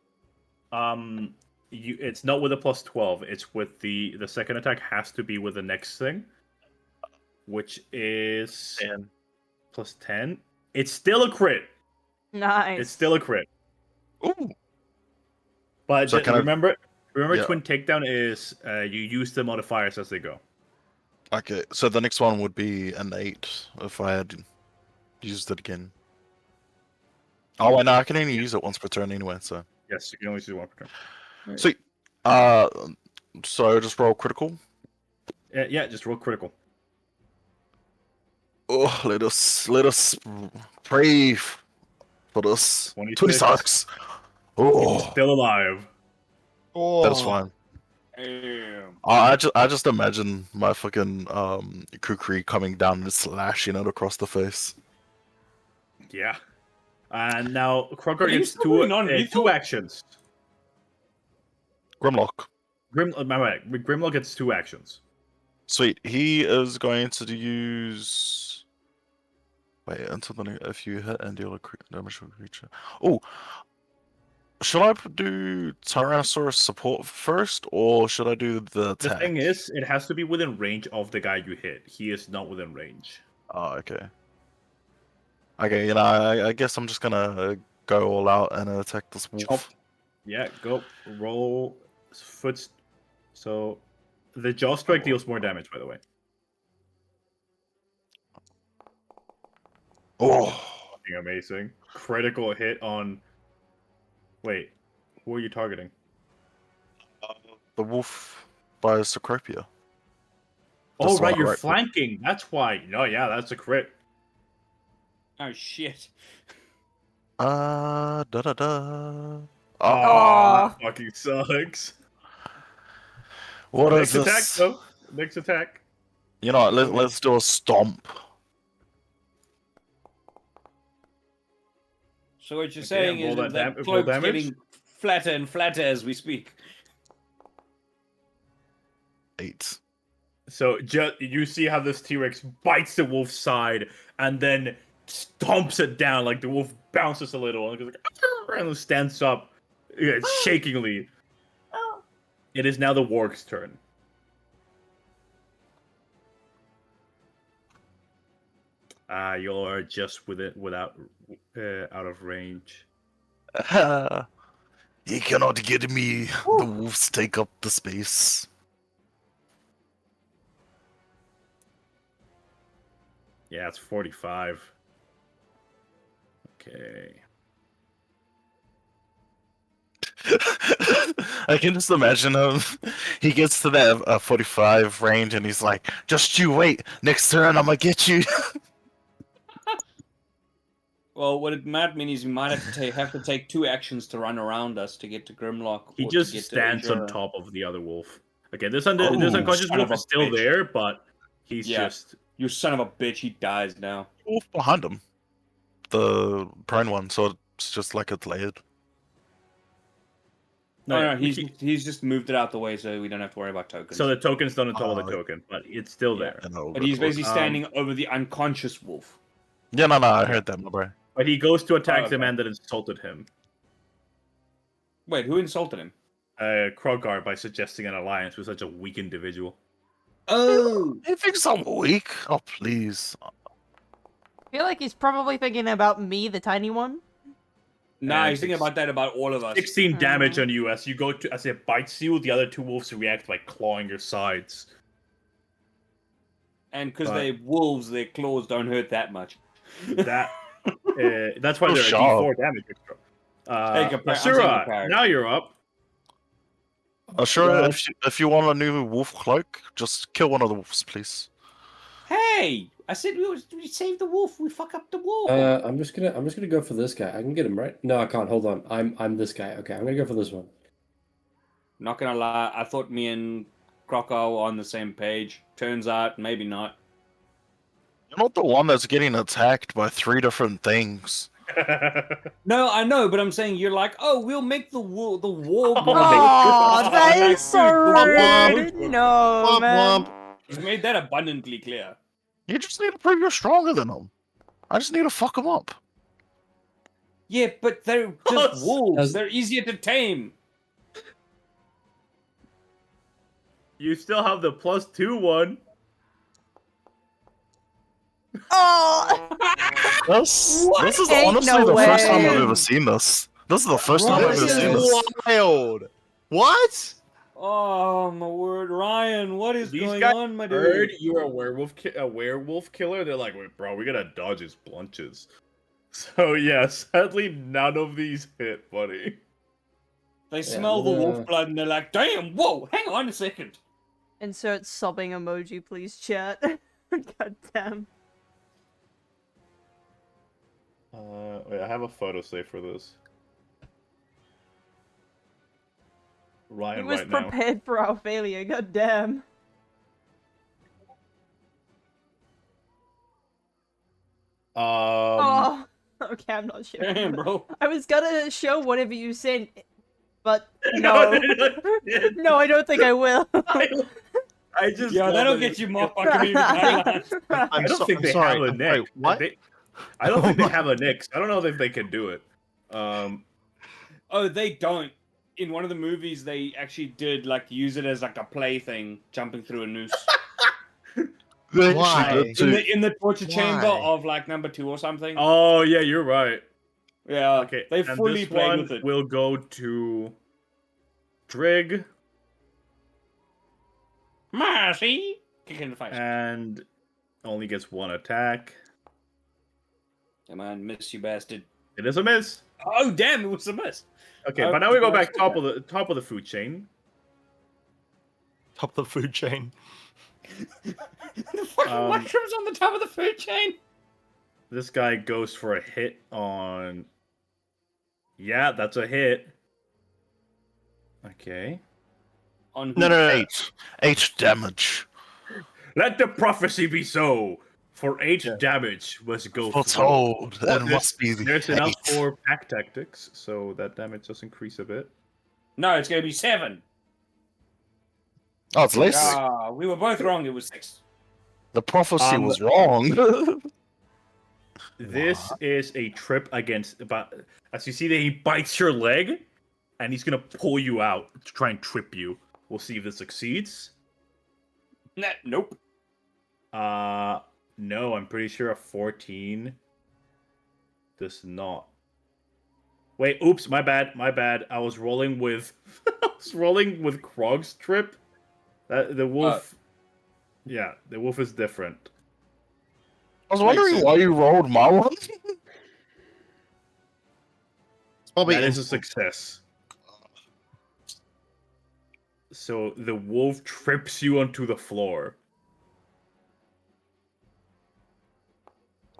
It's not with a +12. It's with the second attack has to be with the next thing, which is plus 10. It's still a crit. Nice. It's still a crit. Ooh. But So can I- remember, Yeah. twin takedown is you use the modifiers as they go. Okay, so the next one would be an 8 if I had used it again. Oh, wait, no, I can only use it once per turn anyway, so. Yes, you can only use one per turn. Sweet. So just roll critical. Yeah, just roll critical. Oh, let us pray for this. 26. 26. Oh, Still alive. Oh, that is fine. Damn. I just imagine my fucking kukri coming down and slashing it across the face. Yeah. And now Crocker Are you gets still two going on lethal? two actions. Grimlock. Grimlock gets 2 actions. Sweet. He is going to use. Wait until if you hit and deal a damage to a creature. Oh, should I do Tyrannosaurus support first, or should I do the attack? The thing is, it has to be within range of the guy you hit. He is not within range. Oh, okay. Okay, I guess I'm just gonna go all out and attack this wolf. Chop. Yeah, go roll foot. So the jaw strike deals more damage, by the way. Oh, Fucking amazing. Critical hit on. Wait, who are you targeting? the wolf by Cecropia. Oh, Just right, on you're right. flanking. That's why. No, yeah, that's a crit. Oh shit. Da da da. Oh, Aw. that fucking sucks. What is Next attack, this? though. Next attack. You know what? Let's do a stomp. So what you're Okay, saying roll is that that roll cloak's damage. getting flatter and flatter as we speak. 8. So you see how this T-Rex bites the wolf's side and then stomps it down. Like the wolf bounces a little and goes like, and stands up, shakingly. It is now the warg's turn. You're just out of range. He cannot get me. The wolves take up the space. Yeah, it's 45. Okay. I can just imagine him. He gets to that 45 range and he's like, just you wait. Next turn, I'm gonna get you. Well, what it might mean is we might have to take 2 actions to run around us to get to Grimlock. He or just to get to stands on Asia. top of the other wolf. Okay, this Oh, unconscious son wolf of a is still bitch. there, but he's Yeah. just... You son of a bitch, he dies now. Wolf behind him. The prone one, so it's just like a delayed. No, he's just moved it out the way so we don't have to worry about tokens. So the token's not on top of the Oh, token, but it's still yeah. there. But he's basically Um, standing over the unconscious wolf. Yeah, no, I heard that, my bro. But he goes to attack Oh, the okay. man that insulted him, Wait, who insulted him? Krogar, by suggesting an alliance with such a weak individual. Oh! He thinks I'm weak. Oh, please. I feel like he's probably thinking about me, the tiny one. Nah, And he's thinking about that about all of us. 16 damage on you as you go to, as it bites you. The other 2 wolves react by clawing your sides. And because But- they're wolves, their claws don't hurt that much. That that's why Oh, they're a sharp. D4 damage extra. I'm taking Asura, a parry. now you're up. Sure, Well- if you want a new wolf cloak, just kill one of the wolves, please. Hey! I said we saved the wolf. We fuck up the wolf. I'm just gonna go for this guy. I can get him, right? No, I can't. Hold on. I'm this guy. Okay, I'm gonna go for this one. Not gonna lie, I thought me and Croco were on the same page. Turns out, maybe not. You're not the one that's getting attacked by 3 different things. No, I know, but I'm saying you're like, oh, we'll make the war. Oh, that is so rude. No, Womp man. womp. He's made that abundantly clear. You just need to prove you're stronger than them. I just need to fuck them up. Yeah, but they're just Oh, wolves. They're easier to tame. You still have the +2 one. Oh. This is Ain't honestly no the first time I've way. ever seen this. This is the first time I've Ryan ever seen this. Wild. What? Oh my word, Ryan! What is These going guys on, my heard dude? you're a werewolf killer. They're like, wait, bro, we gotta dodge his blunches. So yeah, sadly none of these hit, buddy. They smell the wolf blood and they're like, "Damn! Whoa! Hang on a second." Insert sobbing emoji, please, chat. God damn. Wait, I have a photo saved for this. He Ryan was right now. prepared for our failure, god damn. Oh, okay, I'm not sure. Damn, bro. I was gonna show whatever you sent, but no. No, I don't think I will. I just Yeah, love that'll that get you- you marked by community guidelines. I don't think they sorry. have a neck. Wait, what? I don't think they have a neck. I don't know if they can do it. Oh, they don't. In one of the movies, they actually did like use it as like a plaything, jumping through a noose. They Why? actually did too. In the torture chamber Why? of like number 2 or something. Oh yeah, you're right. Yeah, Okay, they and fully this played one with it. will go to Drig Marcy, kick in the face. and only gets one attack. Come on, miss you bastard. It is a miss. Oh damn, it was a miss. Okay, Oh, but now we go back bastard. top of the food chain. Top of the food chain. The fucking mushrooms on the top of the food chain. This guy goes for a hit on. Yeah, that's a hit. Okay. On who? No. 8 damage. Let the prophecy be so. For 8 damage must go through. Foretold. Well, It must be the There's enough 8. for pack tactics, so that damage does increase a bit. No, it's gonna be 7. Oh, it's less. Ah, we were both wrong. It was 6. The prophecy was wrong. This is a trip against. But as you see, that he bites your leg, and he's gonna pull you out to try and trip you. We'll see if this succeeds. Nope. No, I'm pretty sure a 14 does not. Wait, oops, my bad. I was rolling with Krog's trip. The wolf. Yeah, the wolf is different. I was wondering why you rolled my one. It's probably That is a success. So the wolf trips you onto the floor.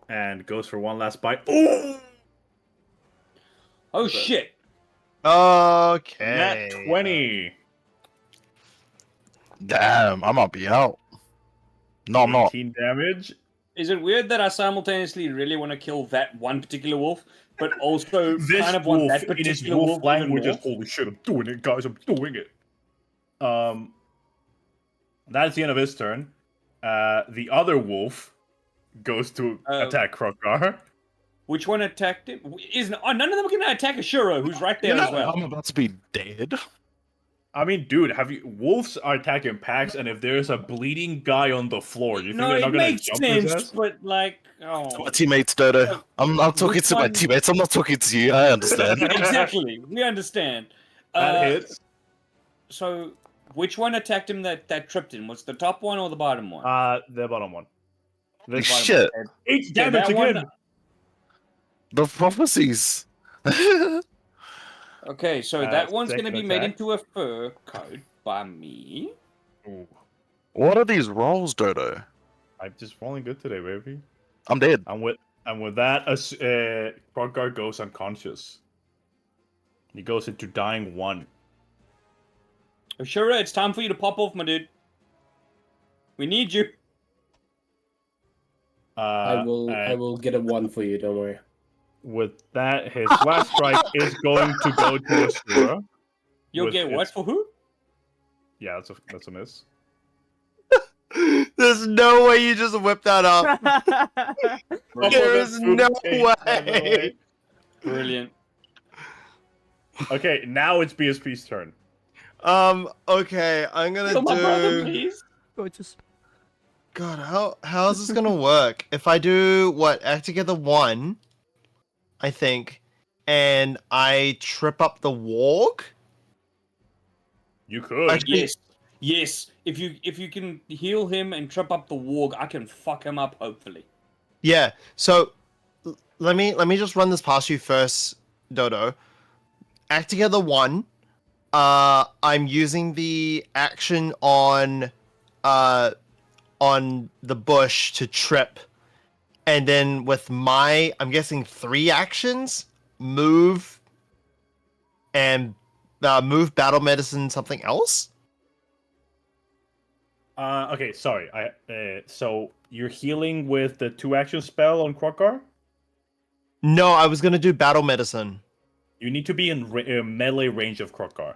And goes for one last bite. Ooh! Oh shit. Okay. Nat 20. Damn, I might be out. No, I'm not. 18 damage. Is it weird that I simultaneously really want to kill that one particular wolf, but also This kind of want wolf, that in his particular wolf wolf language, is even more? holy shit, I'm doing it, guys, I'm doing it. That's the end of his turn. The other wolf goes to attack Krokar. Which one attacked him? None of them are going to attack Ashuro, who's right there as well. I'm about to be dead. I mean, dude, wolves are attacking packs, and if there's a bleeding guy on the floor, you think they're not it gonna makes jump his sense, ass? but like, My teammates, Dodo. I'm talking Which to my one- teammates. I'm not talking to you. I understand. exactly. We understand. That hits. So, which one attacked him that tripped him? Was it the top one or the bottom one? The bottom one. Holy shit. 8 Okay, damage that one- again. The prophecies. Okay, so that one's going to second be made attack. into a fur coat by me. Ooh, What are these rolls, Dodo? I'm just rolling good today, baby. I'm dead. And with that, Krokar goes unconscious. He goes into dying 1. Ashura, it's time for you to pop off, my dude. We need you. I And will get a 1 for you. Don't worry. with that, his last strike is going to go to Asura. You'll With get what its- for who? Yeah, that's a miss. There's no way you just whipped that up. There is no way. Brilliant. Okay, now it's BSP's turn. Okay, I'm gonna Kill my brother, do. please. Gorgeous. God, how is this gonna work? If I do what? Act together 1, I think, and I trip up the warg. You could. Actually- Yes. If you can heal him and trip up the warg, I can fuck him up. Hopefully. Yeah. So let me just run this past you first, Dodo. Act together 1. I'm using the action on the bush to trip, and then with my, I'm guessing 3 actions, move and move battle medicine something else. Okay, sorry. So you're healing with the 2-action spell on Krokar? No, I was gonna do battle medicine. You need to be in melee range of Krokar.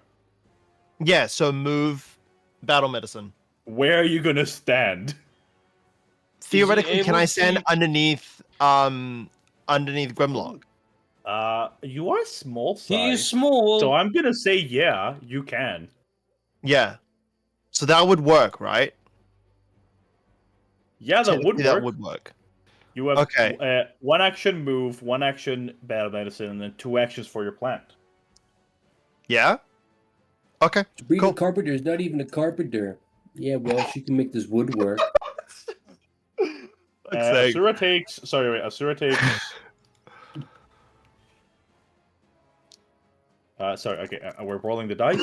Yeah, so move battle medicine. Where are you gonna stand? Theoretically, can able I stand to- underneath Grimlock? You are small size. He is small. So I'm gonna say yeah, you can. Yeah. So that would work, right? Yeah, that would Technically, work. That would work. You have Okay. 1 action move, 1 action battle medicine, and then 2 actions for your plant. Yeah. Okay. Sabrina Cool. Carpenter is not even a carpenter. Yeah, well, she can make this wood work. Asura takes. Sorry, wait. Asura takes. Sorry. Okay, we're rolling the dice.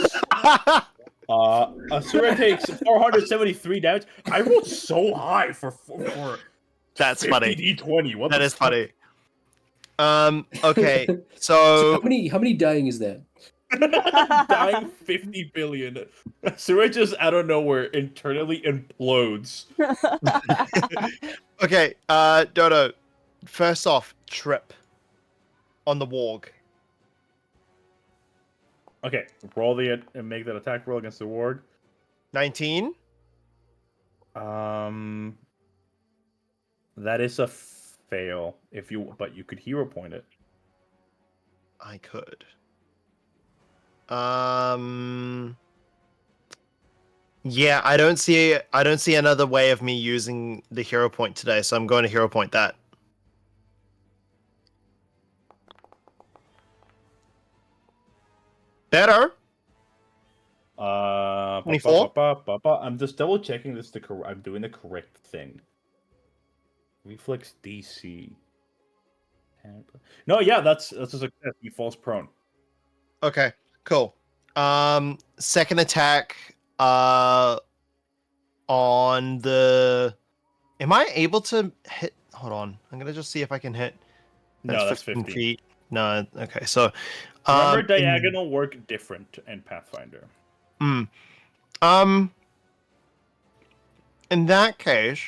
Asura takes 473 damage. I rolled so high for That's 50 funny. D20. What That the is fuck? funny. Okay. So So how many dying is that? Dying 50 billion. Asura just out of nowhere internally implodes. okay. Dodo. First off, trip on the warg. Okay, roll the and make that attack roll against the ward. 19. That is a fail. But you could hero point it. I could. Yeah, I don't see another way of me using the hero point today, so I'm going to hero point that. Better. 24? I'm just double checking this. I'm doing the correct thing. Reflex DC. No, yeah, that's a success. He falls prone. Okay, cool. Second attack on the, am I able to hit? Hold on. I'm going to just see if I can hit. No, that's 15. feet. No, okay. So Remember, diagonal work different in Pathfinder. in that case,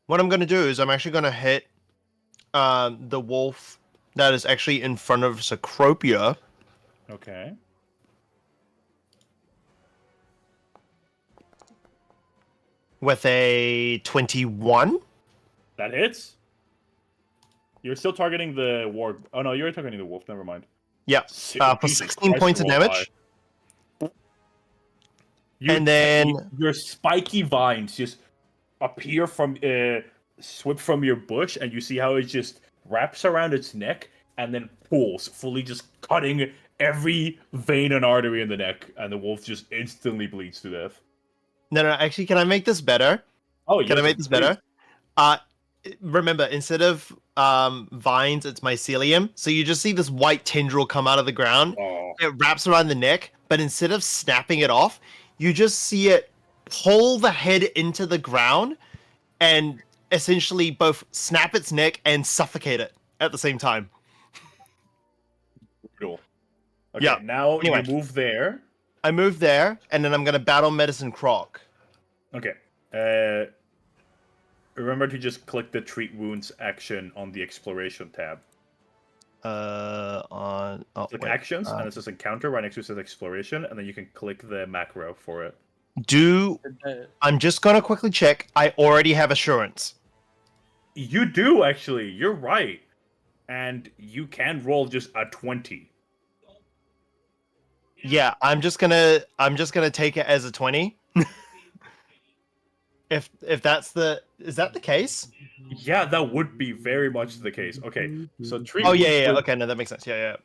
what I'm going to do is I'm actually going to hit the wolf that is actually in front of Cecropia. Okay. With a 21. That hits. You're still targeting the ward. Oh no, you're targeting the wolf. Never mind. Yeah, for Jesus 16 Christ, points of roll damage. high. And then- your spiky vines just appear from swip from your bush, and you see how it just wraps around its neck and then pulls, fully just cutting every vein and artery in the neck, and the wolf just instantly bleeds to death. No, actually, can I make this better? Oh, Can I make this better? Remember, instead of vines, it's mycelium. So you just see this white tendril come out of the ground. Oh. It wraps around the neck, but instead of snapping it off, you just see it pull the head into the ground and essentially both snap its neck and suffocate it at the same time. Brutal. Okay, Yeah. now Anyway. you move there. I move there, and then I'm going to battle medicine croc. Okay. Remember to just click the treat wounds action on the exploration tab. Click actions, and it says encounter. Right next to it says exploration, and then you can click the macro for it. I'm just going to quickly check. I already have assurance. You do actually. You're right, and you can roll just a 20. Yeah, I'm just gonna take it as a 20. If that's is that the case? Yeah, that would be very much the case. Okay, so 3 Oh wounds yeah. per- Okay, no, that makes sense. Yeah.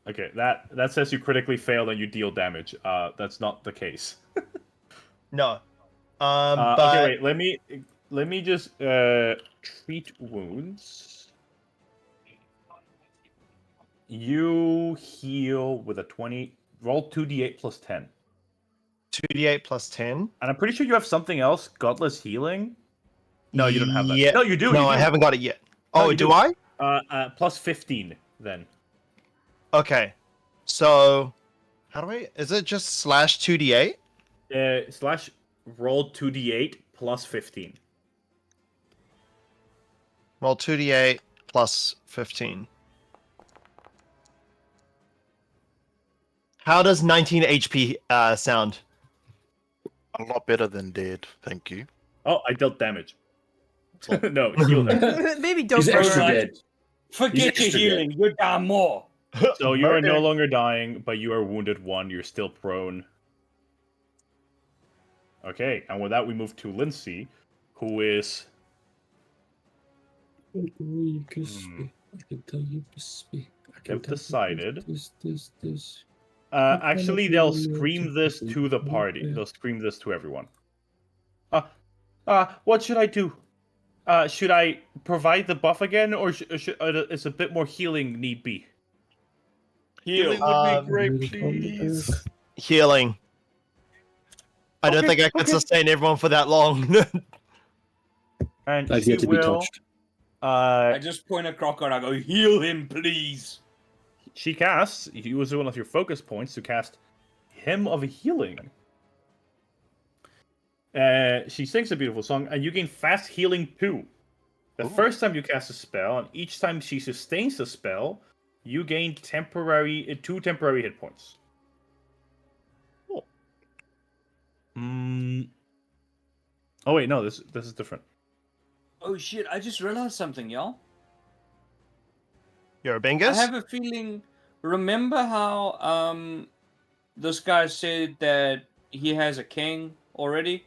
Okay, that says you critically fail and you deal damage. That's not the case. No. Okay, But wait. Let me just treat wounds. You heal with a 20. Roll 2d8 plus 10. 2d8 plus 10. And I'm pretty sure you have something else. Godless healing. No, you don't have that. Yeah. No, you do. No, you do. I haven't got it yet. No, Oh, you do do. I? Plus 15 then. Okay. So, how do I? Is it just slash 2d8? Slash roll 2d8 plus 15. Roll 2d8 plus 15. How does 19 HP sound? A lot better than dead. Thank you. Oh, I dealt damage. No, heal them. Maybe don't He's go extra right. dead. Forget your extra healing. You're down more. So you are no Murder. longer dying, but you are wounded 1. You're still prone. Okay, and with that we move to Lindsay, who is... I can tell you to speak. They've decided. This. Actually, they'll scream this to the party. They'll scream this to everyone. What should I do? Should I provide the buff again, or is a bit more healing need be? Healing would be great, please. Healing. I don't Okay, think I can okay. sustain everyone for that long. And I've she yet to be will. touched. I just point at Crocker and I go, heal him, please. She casts. You use one of your focus points to cast Hymn of Healing. She sings a beautiful song, and you gain fast healing 2. The first time you cast a spell, and each time she sustains the spell, you gain 2 temporary hit points. Cool. Oh wait, no, this is different. Oh shit, I just realized something, y'all. You're a I bingus? have a feeling. Remember how this guy said that he has a king already?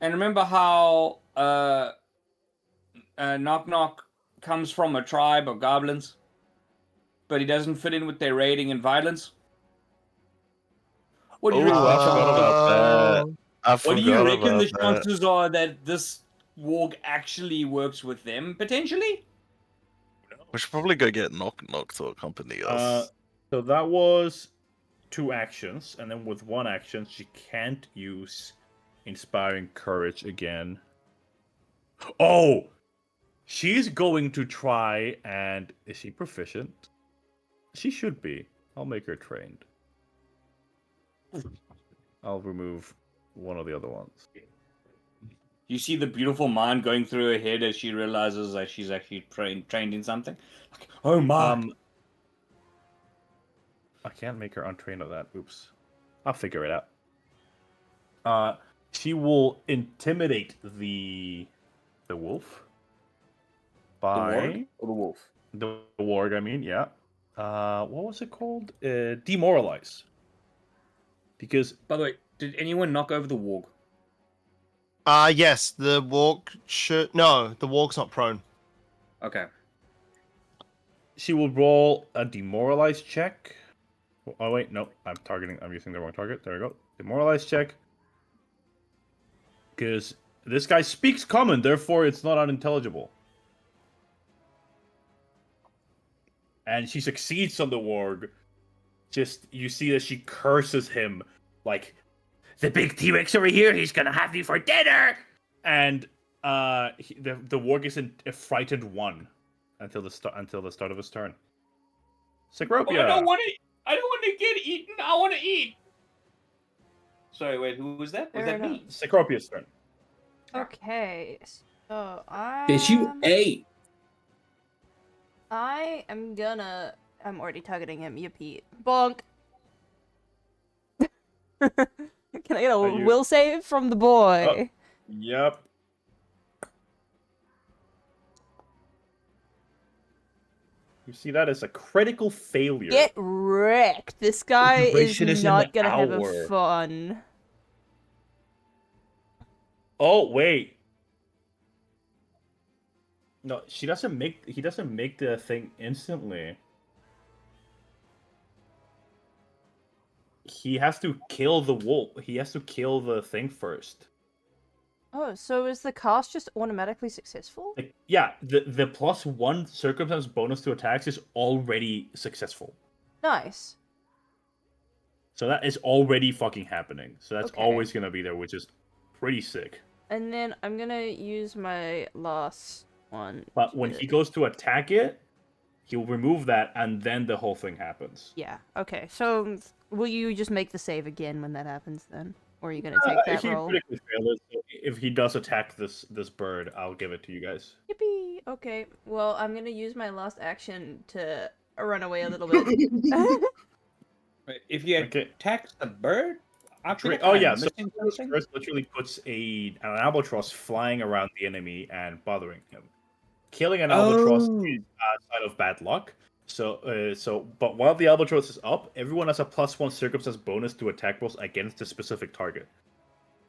And remember how Knock Knock comes from a tribe of goblins, but he doesn't fit in with their raiding and violence? What do you reckon? I forgot about that. I What do you forgot reckon the about that. chances are that this warg actually works with them, potentially? We should probably go get Knock Knock to accompany us. So that was 2 actions, and then with 1 action, she can't use Inspiring Courage again. Oh! She's going to try and... Is she proficient? She should be. I'll make her trained. I'll remove one of the other ones. You see the beautiful mind going through her head as she realizes that she's actually trained in something? Like, oh my! I can't make her untrained on that. Oops. I'll figure it out. She will intimidate the wolf by The warg or the wolf? the warg. I mean, yeah. What was it called? Demoralize. Because By the way, did anyone knock over the warg? Yes, the walk should... No, the walk's not prone. Okay. she will roll a demoralize check. Oh wait, no, I'm using the wrong target. There we go. Demoralize check. Because this guy speaks common, therefore it's not unintelligible. And she succeeds on the warg. Just, you see that she curses him, like, the big T-Rex over here, he's gonna have you for dinner! And the warg is a frightened 1 until the start of his turn. Cecropia! I don't want to get eaten, I want to eat! Sorry, wait, who was that? Was Fair that me? Cecropia's turn. Okay, so Bitch, you ate. I am gonna... I'm already targeting him, you Pete. Bonk! Can I get a will save from the boy? Yep. You see that as a critical failure. Get wrecked! This guy Duration is is an not gonna have hour. a fun. Oh wait. No, she doesn't make. He doesn't make the thing instantly. He has to kill the wolf. He has to kill the thing first. Oh, so is the cast just automatically successful? Like, yeah, the +1 circumstance bonus to attacks is already successful. Nice. So that is already fucking happening. So that's Okay. always gonna be there, which is pretty sick. And then I'm gonna use my last one. But when he goes to attack it, he'll remove that, and then the whole thing happens. Yeah, okay. So, will you just make the save again when that happens, then? Or are you gonna take that He roll? critically failed it, so if he does attack this bird, I'll give it to you guys. Yippee! Okay, well, I'm gonna use my last action to run away a little bit. If you Okay. attack the bird, I feel like Oh I'm yeah, so missing this something. curse literally puts an albatross flying around the enemy and bothering him. Killing an albatross Oh. is a sign of bad luck. But while the albatross is up, everyone has a +1 circumstance bonus to attack rolls against a specific target.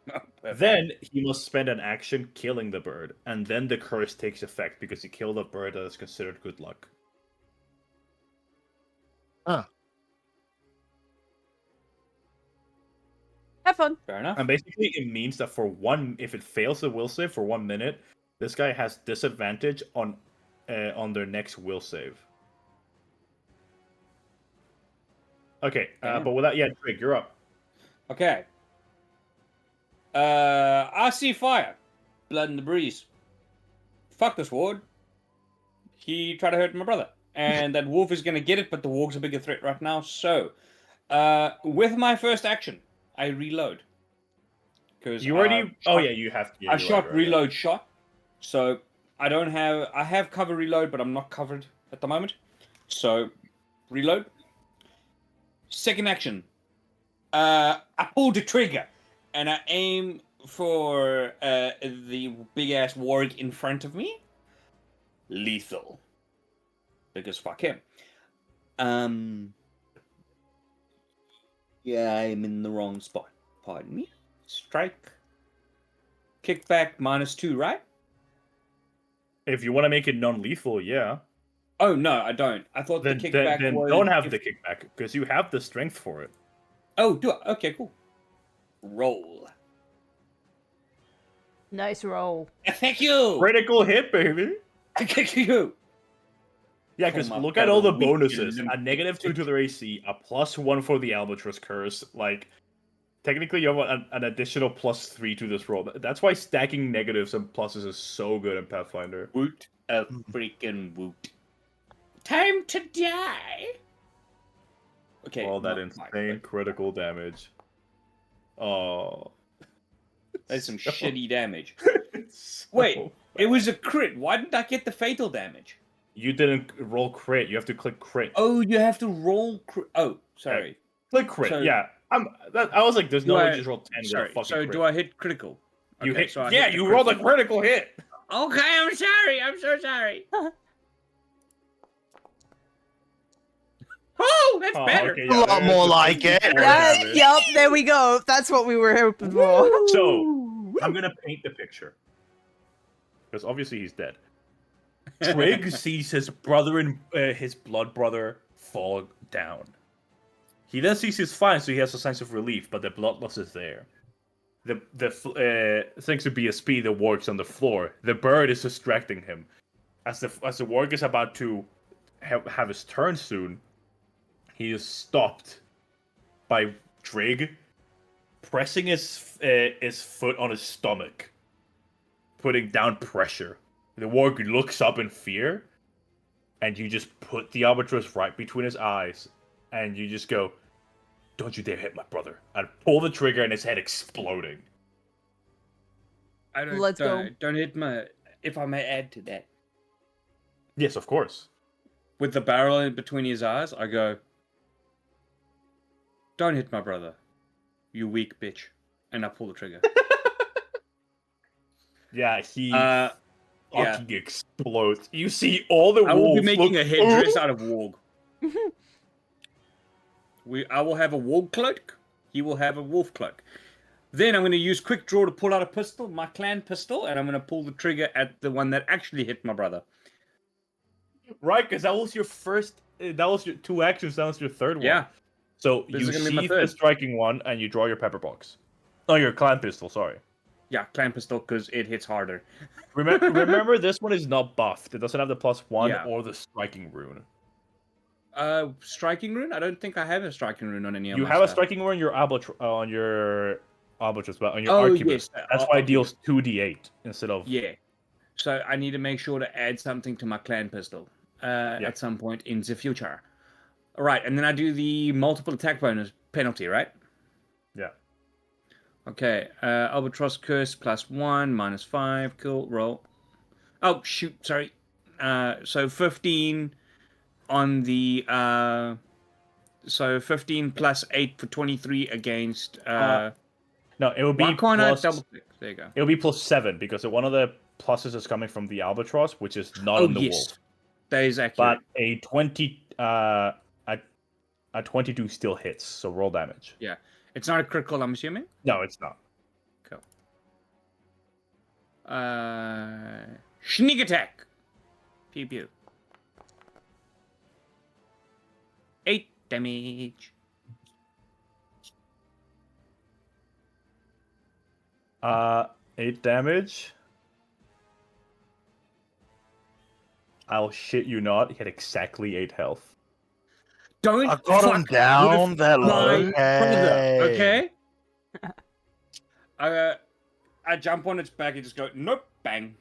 Perfect. Then he must spend an action killing the bird, and then the curse takes effect because he killed a bird that is considered good luck. Have fun. Fair enough. And basically, it means that if it fails the will save for 1 minute, this guy has disadvantage on their next will save. Okay, Damn. but with that, yeah, Trig, you're up. Okay. I see fire. Blood in the breeze. Fuck this ward. He tried to hurt my brother. And that wolf is going to get it, but the warg's a bigger threat right now. So, with my first action, I reload. Because You already. Oh yeah, you have to. Yeah, I you're shot right, reload shot. So I don't have. I have cover reload, but I'm not covered at the moment. So reload. Second action. I pull the trigger, and I aim for the big ass warg in front of me. Lethal. Because fuck him. Yeah, I'm in the wrong spot. Pardon me. Strike. Kickback -2, right? If you want to make it non-lethal, yeah. Oh no, I don't. I thought Then the kickback was. don't have the kickback because you have the strength for it. Oh, do I? Okay, cool. Roll. Nice roll. Thank you. Critical hit, baby. Thank you. Yeah, because Oh my look at God, all the we bonuses. can- A -2 to their AC, a +1 for the albatross curse. Like, technically, you have an additional +3 to this roll. That's why stacking negatives and pluses is so good in Pathfinder. Woot a freaking woot. Time to die. Okay. All that not insane quite, critical damage. Oh. but that's some So- shitty damage. so Wait, bad. it was a crit. Why didn't I get the fatal damage? You didn't roll crit. You have to click crit. Oh, you have to roll crit. Oh, sorry. Click crit. so- Yeah. I was like, there's no Do way I- to just roll 10 with a Sorry. fucking So crit. do I hit critical? You Okay, hit. so I Yeah, hit the you rolled a critical. critical hit. Okay, I'm sorry. I'm so sorry. Oh, that's Oh, better. okay, A lot there's more the like it. 54 Yeah, damage. yup, there we go. That's what we were hoping for. So, I'm gonna paint the picture. Because obviously he's dead. Trig sees his brother and his blood brother fall down. He then sees he's fine, so he has a sense of relief, but the blood loss is there. Thanks to BSP, the warg's on the floor. The bird is distracting him. As the warg is about to have his turn soon, he is stopped by Trig pressing his foot on his stomach, putting down pressure. The warg looks up in fear, and you just put the albatross right between his eyes, and you just go, "Don't you dare hit my brother!" And pull the trigger, and his head exploding. I don't, Let's go. Don't hit my. If I may add to that, Yes, of course. with the barrel in between his eyes, I go. Don't hit my brother, you weak bitch, and I pull the trigger. Yeah, he yeah. fucking explodes. You see all the I will be wolves making look- a headdress out of warg. I will have a warg cloak. He will have a wolf cloak. Then I'm going to use quick draw to pull out a pistol, my clan pistol, and I'm going to pull the trigger at the one that actually hit my brother. Right, because that was your first. That was your 2 actions. That was your third one. Yeah. So This you is gonna be my sheath third. the striking one, and you draw your pepper box. Oh, your clan pistol. Sorry. Yeah, clan pistol because it hits harder. Remember, this one is not buffed. It doesn't have the +1 Yeah. or the striking rune. Striking rune? I don't think I have a striking rune on any of You my have a stuff. striking rune on your albatross, but on your Oh, arquebus. yes, That's why it arquebus. deals 2d8 instead of. Yeah. So I need to make sure to add something to my clan pistol at some point in the future. All right, and then I do the multiple attack bonus penalty, right? Yeah. Okay. Albatross curse +1, -5. Cool. Roll. Oh shoot! Sorry. So 15 on the. So 15 +8 for 23 against. No, it would be Why can't plus. I double click? There you go. It would be +7 because one of the pluses is coming from the albatross, which is not Oh on the yes, wolf. that is accurate. But a 22 still hits, so roll damage. Yeah, it's not a critical, I'm assuming. No, it's not. Cool. Sneak attack. Pew pew. 8 damage. 8 damage. I'll shit you not. He had exactly 8 health. Don't I got him fuck down with that my low. brother, Hey. okay? I jump on its back and just go, nope, bang.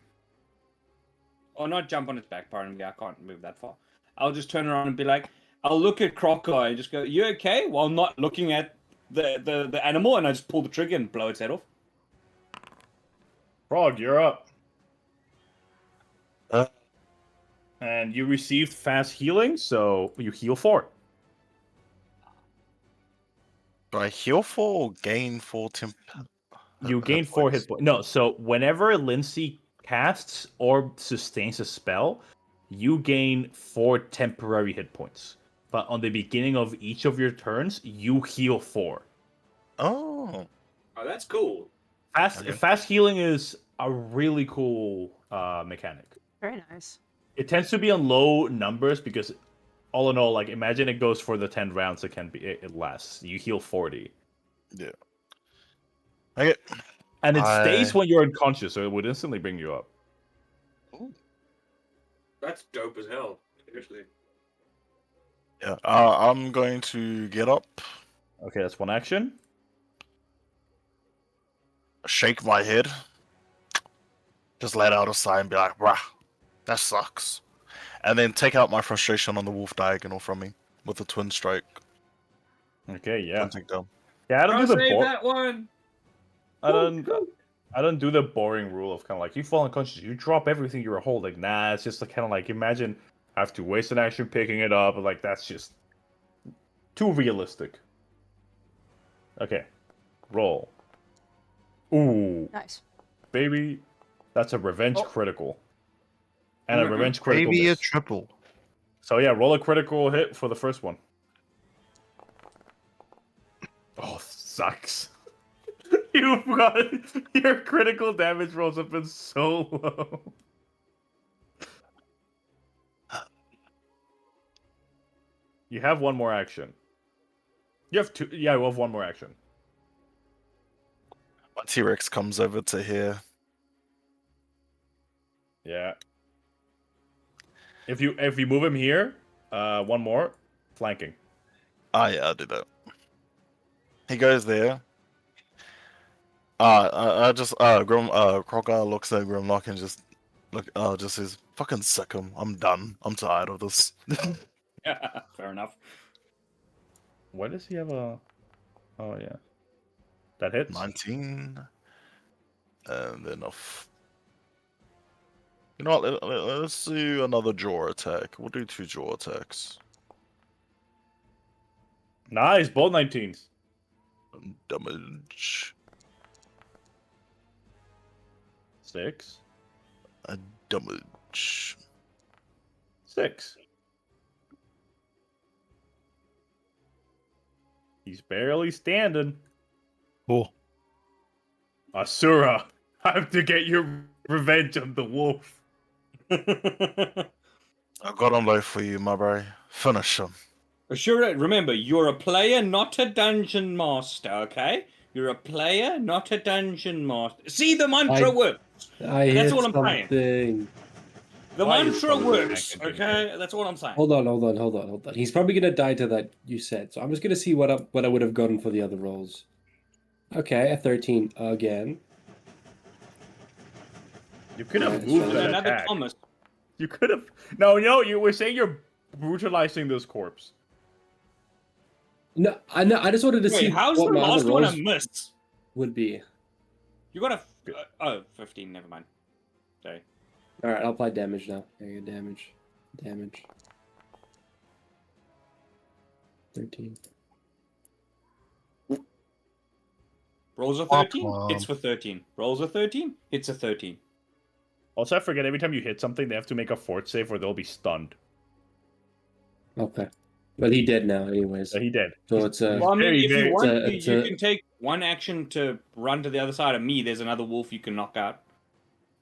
Or not jump on its back, pardon me, I can't move that far. I'll just turn around and be like, I'll look at Crocodile and just go, you okay? While not looking at the animal, and I just pull the trigger and blow its head off. Frog, you're up. Uh. And you received fast healing, so you heal 4. Do I heal 4 or gain 4 temp? You gain 4 hit points. No, so whenever Lindsay casts or sustains a spell, you gain 4 temporary hit points. But on the beginning of each of your turns, you heal 4. Oh. Oh, that's cool. Fast healing is a really cool mechanic. Very nice. It tends to be on low numbers because, all in all, like imagine it goes for the 10 rounds. It lasts. You heal 40. Yeah. Okay. And it stays when you're unconscious, so it would instantly bring you up. That's dope as hell. Seriously. Yeah. I'm going to get up, Okay, that's 1 action. shake my head, just let out a sigh and be like, "Bruh, that sucks," and then take out my frustration on the wolf diagonal from me with a twin strike. Okay, yeah. Twin takedown. Yeah, I don't do the Save that one. I don't do the boring rule of kind of like you fall unconscious, you drop everything you were holding. Nah, it's just like kind of like imagine I have to waste an action picking it up, like that's just too realistic. Okay, roll. Ooh, Nice. baby, that's a revenge Oh. critical, and a revenge critical Maybe a miss. triple. So yeah, roll a critical hit for the first one. Oh, sucks. You've got your critical damage rolls have been so low. You have 1 more action. You have 2. Yeah, you have 1 more action. My T-Rex comes over to here. Yeah. If you move him here, 1 more, flanking. Ah, yeah, I'll do that. He goes there. I just Crocodile looks at Grimlock and just just says, "Fucking sick him. I'm done. I'm tired of this." Fair enough. Why does he have a? Oh yeah, that hits. 19, and then you know what? Let's do another jaw attack. We'll do 2 jaw attacks. Nice, both 19s. Damage. 6. Damage. 6. He's barely standing. Cool. Asura, have to get your revenge on the wolf. I got him low for you, my bro. Finish him. Sure, remember, you're a player, not a dungeon master, okay? You're a player, not a dungeon master. See, the mantra works. I That's hit all I'm saying. something. The Why is mantra Brother works, Attack okay? That's all I'm saying. Hold on. He's probably gonna die to that you said. So I'm just gonna see what I would have gotten for the other rolls. Okay, a 13 again. You could have Yeah, moved so that Another attack. Thomas. You could have. No, you were saying you're brutalizing this corpse. No, I know. I just wanted to see Wait, how's what the my other last one a rolls miss? would be. You got a 15, never mind. Sorry. All right, I'll apply damage now. There you go, damage. 13. Rolls a 13, Fuck, hits for 13. Rolls a 13, hits a 13. Also, I forget every time you hit something, they have to make a fort save or they'll be stunned. Okay. Well, he dead now, anyways. So he did. So it's a. Well, I mean, very, if you very- want, it's you a- can take one action to run to the other side of me. There's another wolf you can knock out.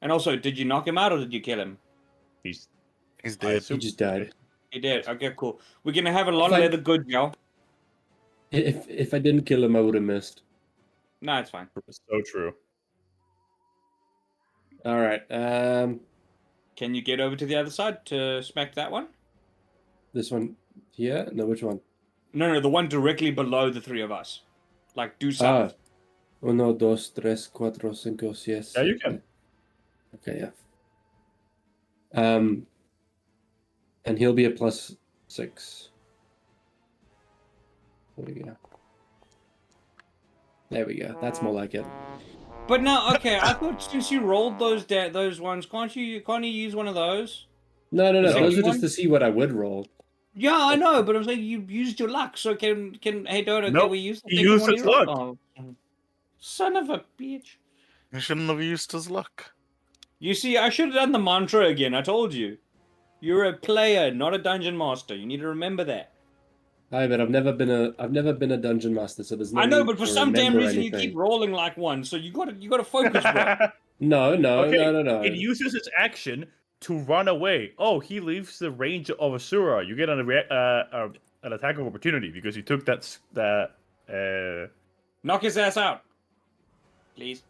And also, did you knock him out or did you kill him? He's He's I dead. assume- He just died. He did. Okay, cool. We're gonna have a lot of Fine. leather goods, y'all. If I didn't kill him, I would have missed. No, it's fine. So true. All right. Can you get over to the other side to smack that one? This one here. No, which one? No, the one directly below the three of us. Like, due south. Uno, dos, tres, cuatro, cinco, seis. Yeah, you can. Okay, yeah. And he'll be a +6. There we go. That's more like it. But no, okay. I thought since you rolled those ones, can't you use one of those? No. The Those are second just one? to see what I would roll. Yeah, I know, but I'm saying you used your luck. So can hey Dodo, Nope, can we use the he second used one his you rolled? luck. Oh, son of a bitch! He shouldn't have used his luck. You see, I should have done the mantra again. I told you. You're a player, not a dungeon master. You need to remember that. Hi, but I've never been a dungeon master, so there's no I know, need but for to some damn remember reason anything. you keep rolling like one. So you gotta focus, bro. No. Okay, it uses its action to run away. Oh, he leaves the range of Asura. You get an attack of opportunity because you took that. Knock his ass out, please.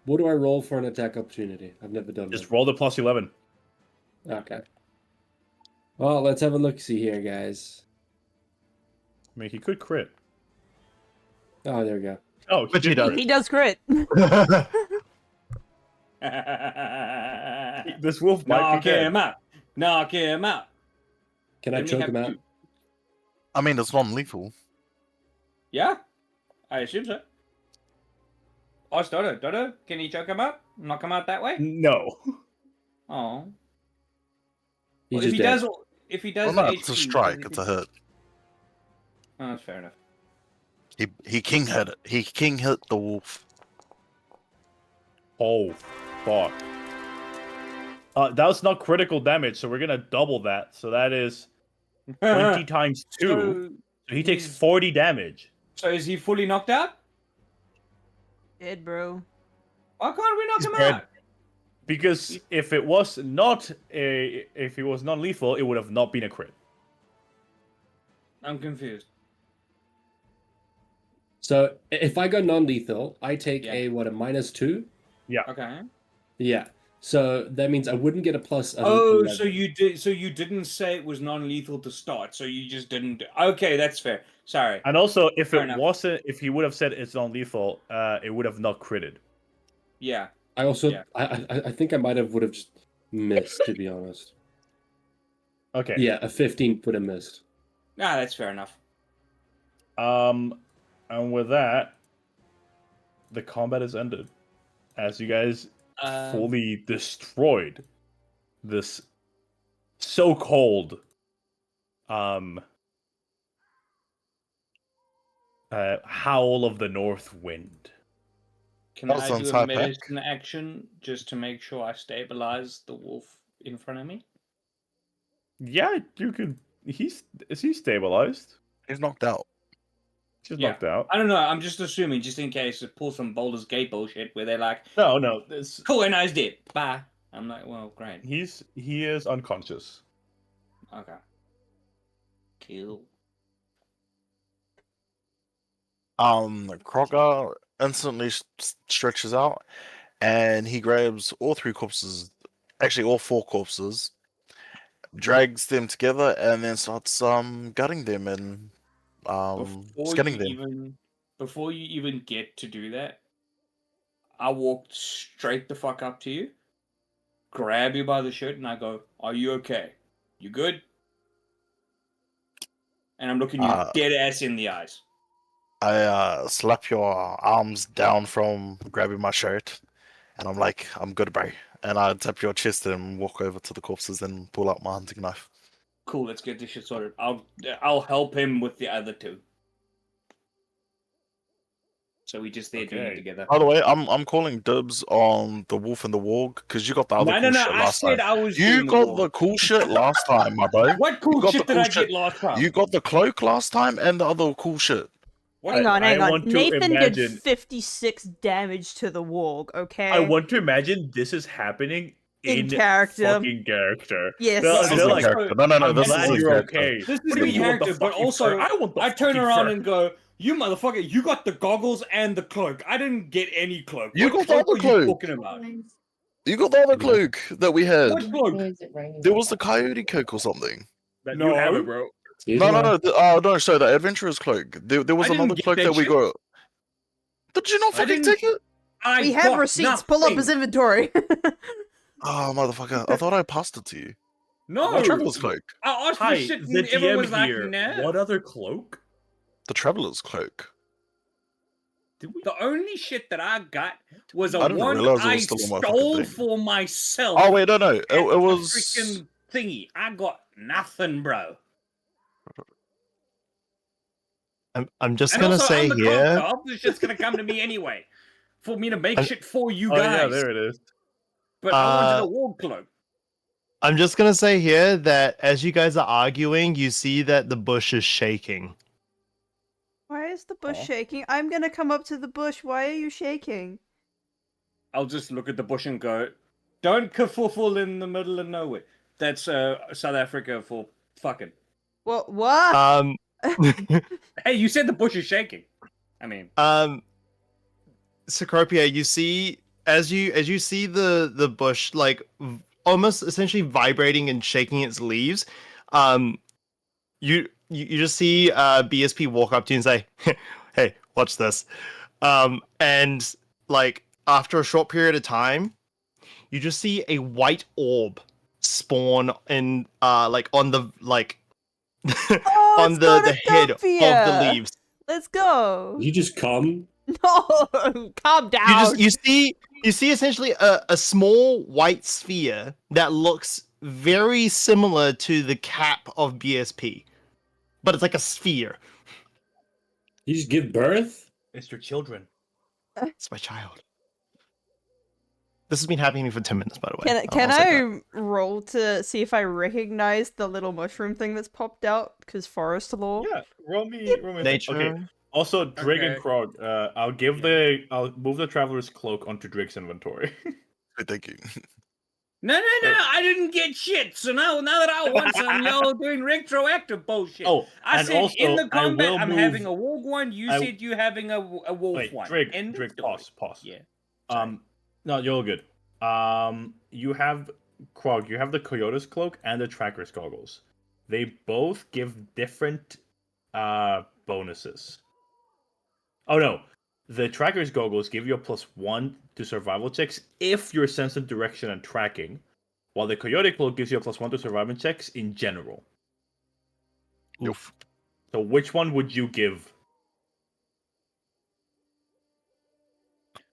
What do I roll for an attack opportunity? I've never done Just that. roll the +11. Okay. Well, let's have a look-see here, guys. I mean, he could crit. Oh, there we go. Oh, But he did does. crit. He does crit. This wolf might Knock be dead. him out. Knock him out. Can I Let me choke have him out? two. I mean, it's non-lethal. Yeah, I assume so. Ask Dodo. Dodo, can you choke him out? Knock him out that way? No. Oh. He's Well, just dead. if he Well, does no, the it's a HP, strike. does It's he- a hit. Oh, that's fair enough. He king hit it. He king hit the wolf. Oh, fuck. That was not critical damage, so we're gonna double that. So that is 20 times 2. So he takes he's- 40 damage. So is he fully knocked out? Dead, bro. Why can't we knock He's him dead. out? Because if it was non-lethal, it would have not been a crit. I'm confused. So if I go non-lethal, I take Yeah. a -2. Okay. Yeah. So that means I wouldn't get a plus. Oh, 11. so you did. So you didn't say it was non-lethal to start. So you just didn't. Okay, that's fair. Sorry. And also, if Fair it enough. wasn't, if he would have said it's non-lethal, it would have not critted. Yeah. I also, Yeah. I think I would have just missed, to be honest. Okay. Yeah, a 15 would have missed. Ah, that's fair enough. And with that, the combat is ended. As you guys fully destroyed this so-called howl of the north wind. Can That I sounds do a high tech. medicine action just to make sure I stabilize the wolf in front of me? Yeah, you could. Is he stabilized? He's knocked out. She's Yeah. knocked out. I don't know. I'm just assuming, just in case it pulls some Baldur's Gate bullshit where they're like, No, this cool, and I was dead. Bye. I'm like, well, great. he is unconscious. Okay. Cool. Kroger instantly stretches out, and he grabs all 3 corpses, actually all 4 corpses, drags them together, and then starts gutting them and skinning them. Before you even get to do that, I walked straight the fuck up to you, grab you by the shirt, and I go, "Are you okay? You good?" And I'm looking you dead ass in the eyes. I slap your arms down from grabbing my shirt, and I'm like, "I'm good, bro." And I tap your chest and walk over to the corpses and pull out my hunting knife. Cool, let's get this shit sorted. I'll help him with the other 2. So we just there doing it Okay. together. By the way, I'm calling dibs on the wolf and the warg because you got the other No, cool no, shit I last said time. I was You doing got war. the cool shit last time, my bro. What cool got shit the did cool I shit. get last time? You got the cloak last time and the other cool shit. Hang on. I want to Nathan imagine- did 56 damage to the warg, okay? I want to imagine this is happening In character. fucking character. Yes. They're, This is they're in like, character. No, I'm this is glad in you're character. okay. This What is do you in mean, you want the character, but fucking also fur? I want the I turn fucking around fur. and go, "You motherfucker! You got the goggles and the cloak. I didn't get any cloak. You What got the cloak other are you cloak. talking about? You got the other cloak that we had. What cloak? There was the coyote cloak or something. That No. you have it, bro. No. Sorry, the adventurer's cloak. There was I didn't another get cloak that that we shit. got. Did you not I fucking didn't- take it? I We have got receipts. Pull up his nothing. inventory. Oh, motherfucker! I thought I passed it to you. No, The traveler's cloak. I asked for Hi, shit, the and everyone DM was like, here. "Nah." What other cloak? The traveler's cloak. Did we? The only shit that I got was I a didn't one realize it I was still on my fucking stole thing. for myself. Oh wait, no. It at the was. freaking thingy. I got nothing, bro. I'm just And gonna also, say I'm the here. cop. This shit's gonna come to me anyway, for me to make I'm- shit for you Oh guys. yeah, there it is. But I wanted a war cloak. I'm just gonna say here that as you guys are arguing, you see that the bush is shaking. Why is the bush Aw. shaking? I'm gonna come up to the bush. Why are you shaking? I'll just look at the bush and go, "Don't kerfuffle in the middle of nowhere." That's South Africa for fucking. What? Hey, you said the bush is shaking. I mean, Cecropia, you see as you see the bush like almost essentially vibrating and shaking its leaves, you just see BSP walk up to you and say, "Hey, watch this," and like after a short period of time, you just see a white orb spawn in like on the like Oh, on it's the gonna head dump of ya. the leaves. Let's go. You just come. No, calm down. You see essentially a small white sphere that looks very similar to the cap of BSP, but it's like a sphere. You just give birth. It's your children. It's my child. This has been happening for 10 minutes, by the way. Can I'll say that. I roll to see if I recognize the little mushroom thing that's popped out? Because forest law. Yeah, roll me. Nature. Okay. Also, Drig and Okay. Krog. I'll move the traveler's cloak onto Drig's inventory. Thank you. no, I didn't get shit. So now that I want some, y'all doing retroactive bullshit. Oh, I and said also, in the I combat, will I'm move- having a warg one. You I- said you're having a wolf Wait, one. Drig, End of Drig, story. pause. Yeah. No, you're all good. You have Krog. You have the Coyote's cloak and the Tracker's goggles. They both give different bonuses. Oh no, the Tracker's goggles give you a +1 to survival checks if you're sense of direction and tracking, while the Coyote cloak gives you a +1 to survival checks in general. Oof. So which one would you give?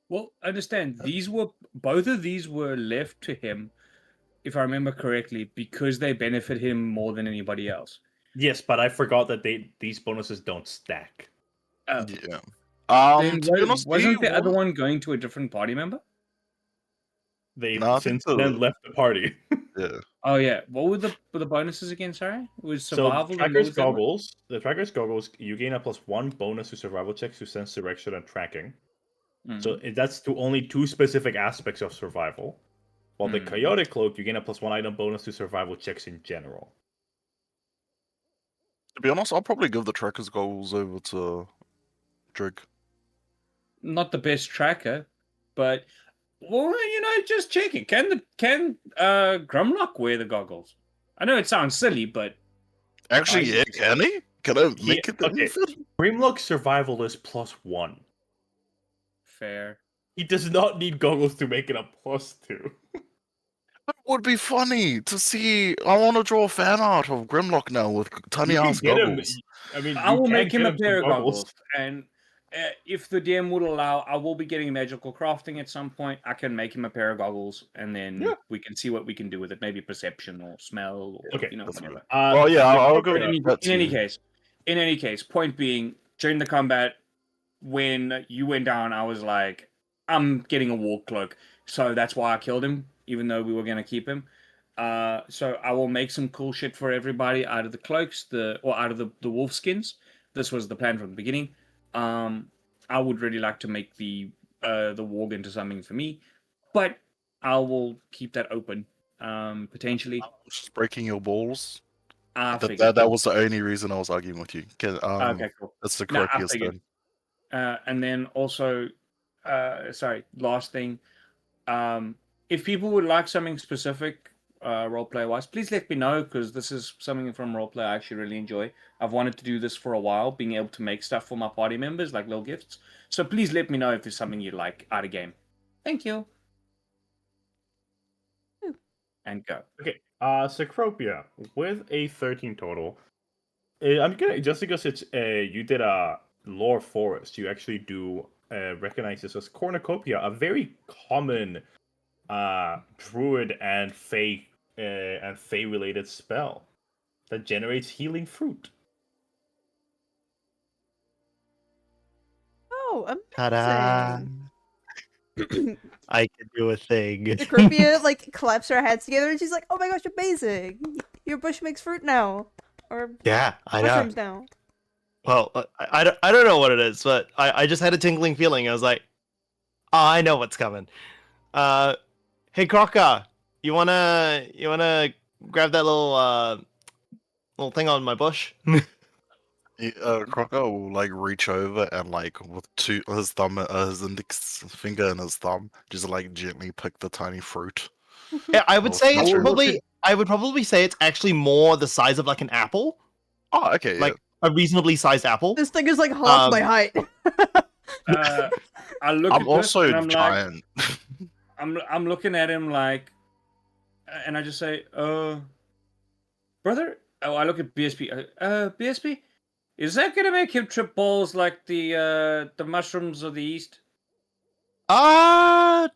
Well, understand both of these were left to him, if I remember correctly, because they benefit him more than anybody else. Yes, but I forgot that these bonuses don't stack. Oh. Yeah. Then To be honest, wasn't do the you other want- one going to a different party member? They've No, I think since then left the party. Yeah. Oh yeah. What were the bonuses again? Sorry, it was So survival. and what tracker's was the other one? goggles. The tracker's goggles. You gain a +1 bonus to survival checks to sense direction and tracking. So that's to only 2 specific aspects of survival. While the chaotic cloak, you gain a +1 item bonus to survival checks in general. To be honest, I'll probably give the tracker's goggles over to Drake. Not the best tracker, but well, just checking. Can Grumlock wear the goggles? I know it sounds silly, but Actually, yeah, can he? Can I make it okay. fit? Grimlock's survival is +1. fair. He does not need goggles to make it a +2. That would be funny to see. I want to draw fan art of Grimlock now with tiny You can ass get him. goggles. I mean, I you will can make him get a some pair of goggles, and if the DM would allow, I will be getting magical crafting at some point. I can make him a pair of goggles, and then we can see what we can do with it. Maybe perception or smell, or Okay, whatever. Well, yeah, I'll go In with that too. any case, point being, during the combat, when you went down, I was like, I'm getting a war cloak, so that's why I killed him, even though we were gonna keep him. So I will make some cool shit for everybody out of the cloaks, or out of the wolf skins. This was the plan from the beginning. I would really like to make the warg into something for me, but I will keep that open. Potentially. Just breaking your balls. I That figured. was the only reason I was arguing with you. Okay, cool. That's the Nah, correct I figured. And then also, sorry, last thing. If people would like something specific, roleplay wise, please let me know, because this is something from roleplay I actually really enjoy. I've wanted to do this for a while, being able to make stuff for my party members, like little gifts. So please let me know if there's something you like out of game. Thank you. And go. Okay, Cecropia with a 13 total. I'm gonna, just because it's you did a lore forest, you actually do recognize this as cornucopia, a very common druid and fae related spell that generates healing fruit. Oh, amazing. Ta-da! I can do a thing. Cecropia like claps her hands together and she's like, "Oh my gosh, amazing! Your bush makes fruit now, or Yeah, I know. mushrooms now." Well, I don't know what it is, but I just had a tingling feeling. I was like, oh, I know what's coming. Hey Crocker, you wanna grab that little thing on my bush? Crocker will like reach over and like with his thumb, his index finger and his thumb, just like gently pick the tiny fruit. Yeah, I would Oh, say it's mushroom. probably. I would probably say it's actually more the size of like an apple, Oh, okay. like a reasonably sized apple. This thing is like half my height. I look I'm at also this and I'm giant. like, I'm looking at him like, and I just say, brother. Oh, I look at BSP. BSP, is that gonna make him trip balls like the mushrooms of the east? I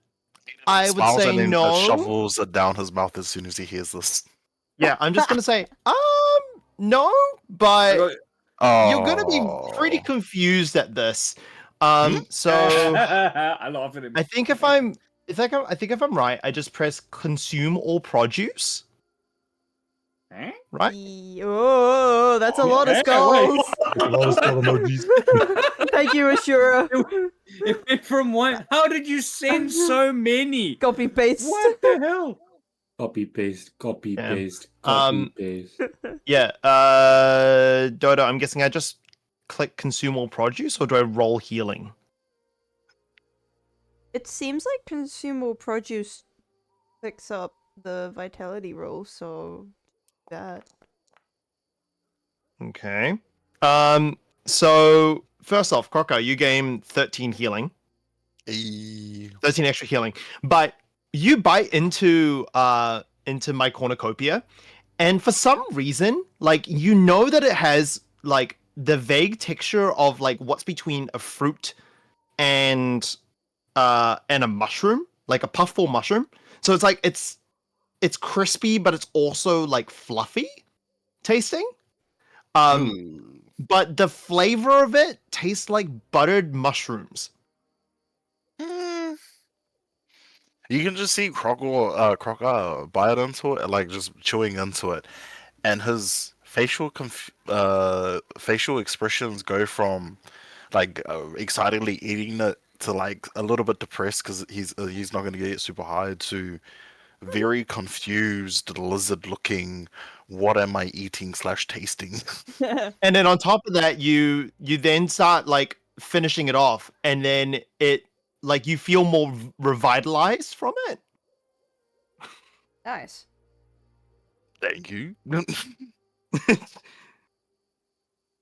would Smiles say and then no. shovels it down his mouth as soon as he hears this. Yeah, I'm just gonna say no, but you're gonna be pretty Oh. confused at this. So I laugh at him. I think if I'm right, I just press consume all produce. Eh? Right? Oh, that's a lot of skulls. Thank you, Ashura. It went from one. How did you send so many? Copy paste. What the hell? Copy paste. Copy Yeah. paste. Copy paste. Yeah. Dodo, I'm guessing I just click consume all produce, or do I roll healing? It seems like consumable produce picks up the vitality roll, so that. Okay. So first off, Crocker, you gain 13 healing. 13 extra healing. But you bite into my cornucopia, and for some reason, like, you know that it has like the vague texture of like what's between a fruit and a mushroom, like a puffball mushroom. So it's like it's crispy, but it's also like fluffy tasting. But the flavor of it tastes like buttered mushrooms. You can just see Crocker bite into it, like just chewing into it, and his facial expressions go from like excitedly eating it to like a little bit depressed because he's not going to get super high to very confused lizard looking. What am I eating / tasting? And then on top of that, you then start like finishing it off, and then it like you feel more revitalized from it. Nice. Thank you.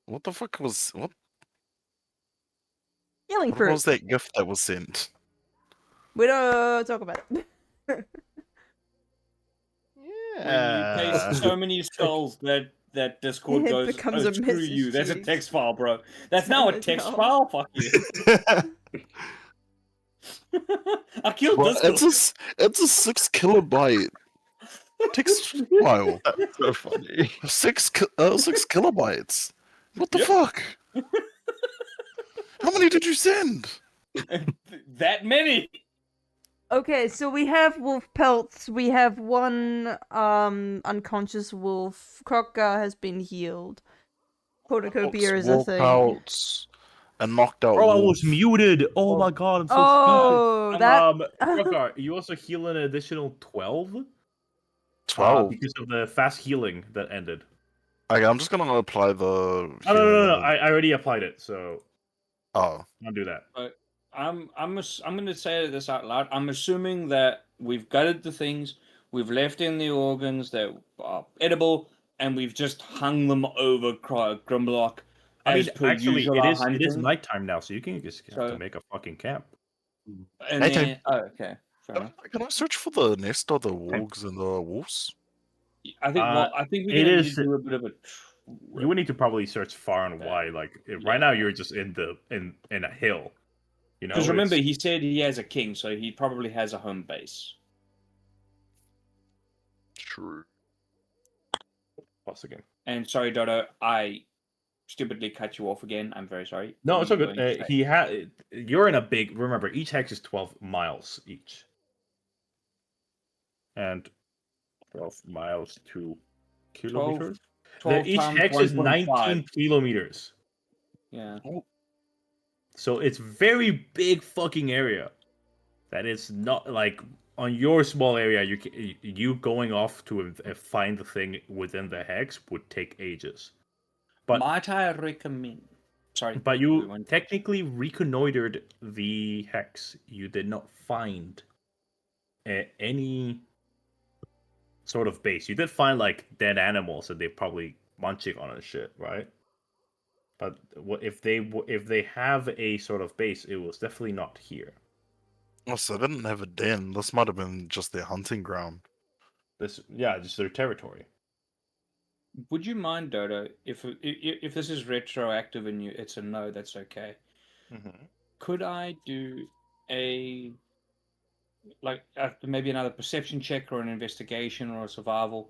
What the fuck was Healing what fruit. was that gift that was sent? We don't talk about it. When you paste so many skulls that Discord It goes, becomes oh, a screw message you. That's a queue. text file, bro. That's now a Send it text down. file. Fuck you. I killed Bro, Discord. it's a 6 kilobyte text file. That's so funny. 6 kilobytes. What the Yep. fuck? How many did you send? That many. Okay, so we have wolf pelts. We have one unconscious wolf. Crocker has been healed. Cornucopia is a Wolf thing. pelts, a knocked out Bro, I wolf. was muted. Oh my god, I'm so Oh, that. stupid. Crocker, you also heal an additional 12? 12. Because of the fast healing that ended. Okay, I'm just gonna apply the. No. healing. I already applied it, so Oh, I'll do that. I'm going to say this out loud. I'm assuming that we've gutted the things, we've left in the organs that are edible, and we've just hung them over Grimlock. I mean, As per actually, usual, it our is hunting. nighttime now, so you can just have to So- make a fucking camp. And Nighttime. then, oh, okay. Fair enough. can I search for the nest of the wargs and the wolves? I think we're it gonna is- need to do a bit of a. You would need to probably search far and wide. Like right now, you're just in a hill. You know, Because remember, it's- he said he has a king, so he probably has a home base. True. Pause again. And sorry, Dodo, I stupidly cut you off again. I'm very sorry. No, What it's were all you good. going to say? He had. You're in a big. Remember, each hex is 12 miles each, and 12 miles to kilometers. 12 Each times hex is 1.5. 19 kilometers. Yeah. So it's very big fucking area. That is not like on your small area. You going off to find the thing within the hex would take ages. But Might I recommend? Sorry. but you everyone. technically reconnoitered the hex. You did not find any sort of base. You did find like dead animals that they're probably munching on and shit, right? But if they have a sort of base, it was definitely not here. Oh, so they didn't have a den. This might have been just their hunting ground. Just their territory. Would you mind, Dodo, if this is retroactive and it's a no, that's okay. Mm-hmm. Could I do maybe another perception check or an investigation or a survival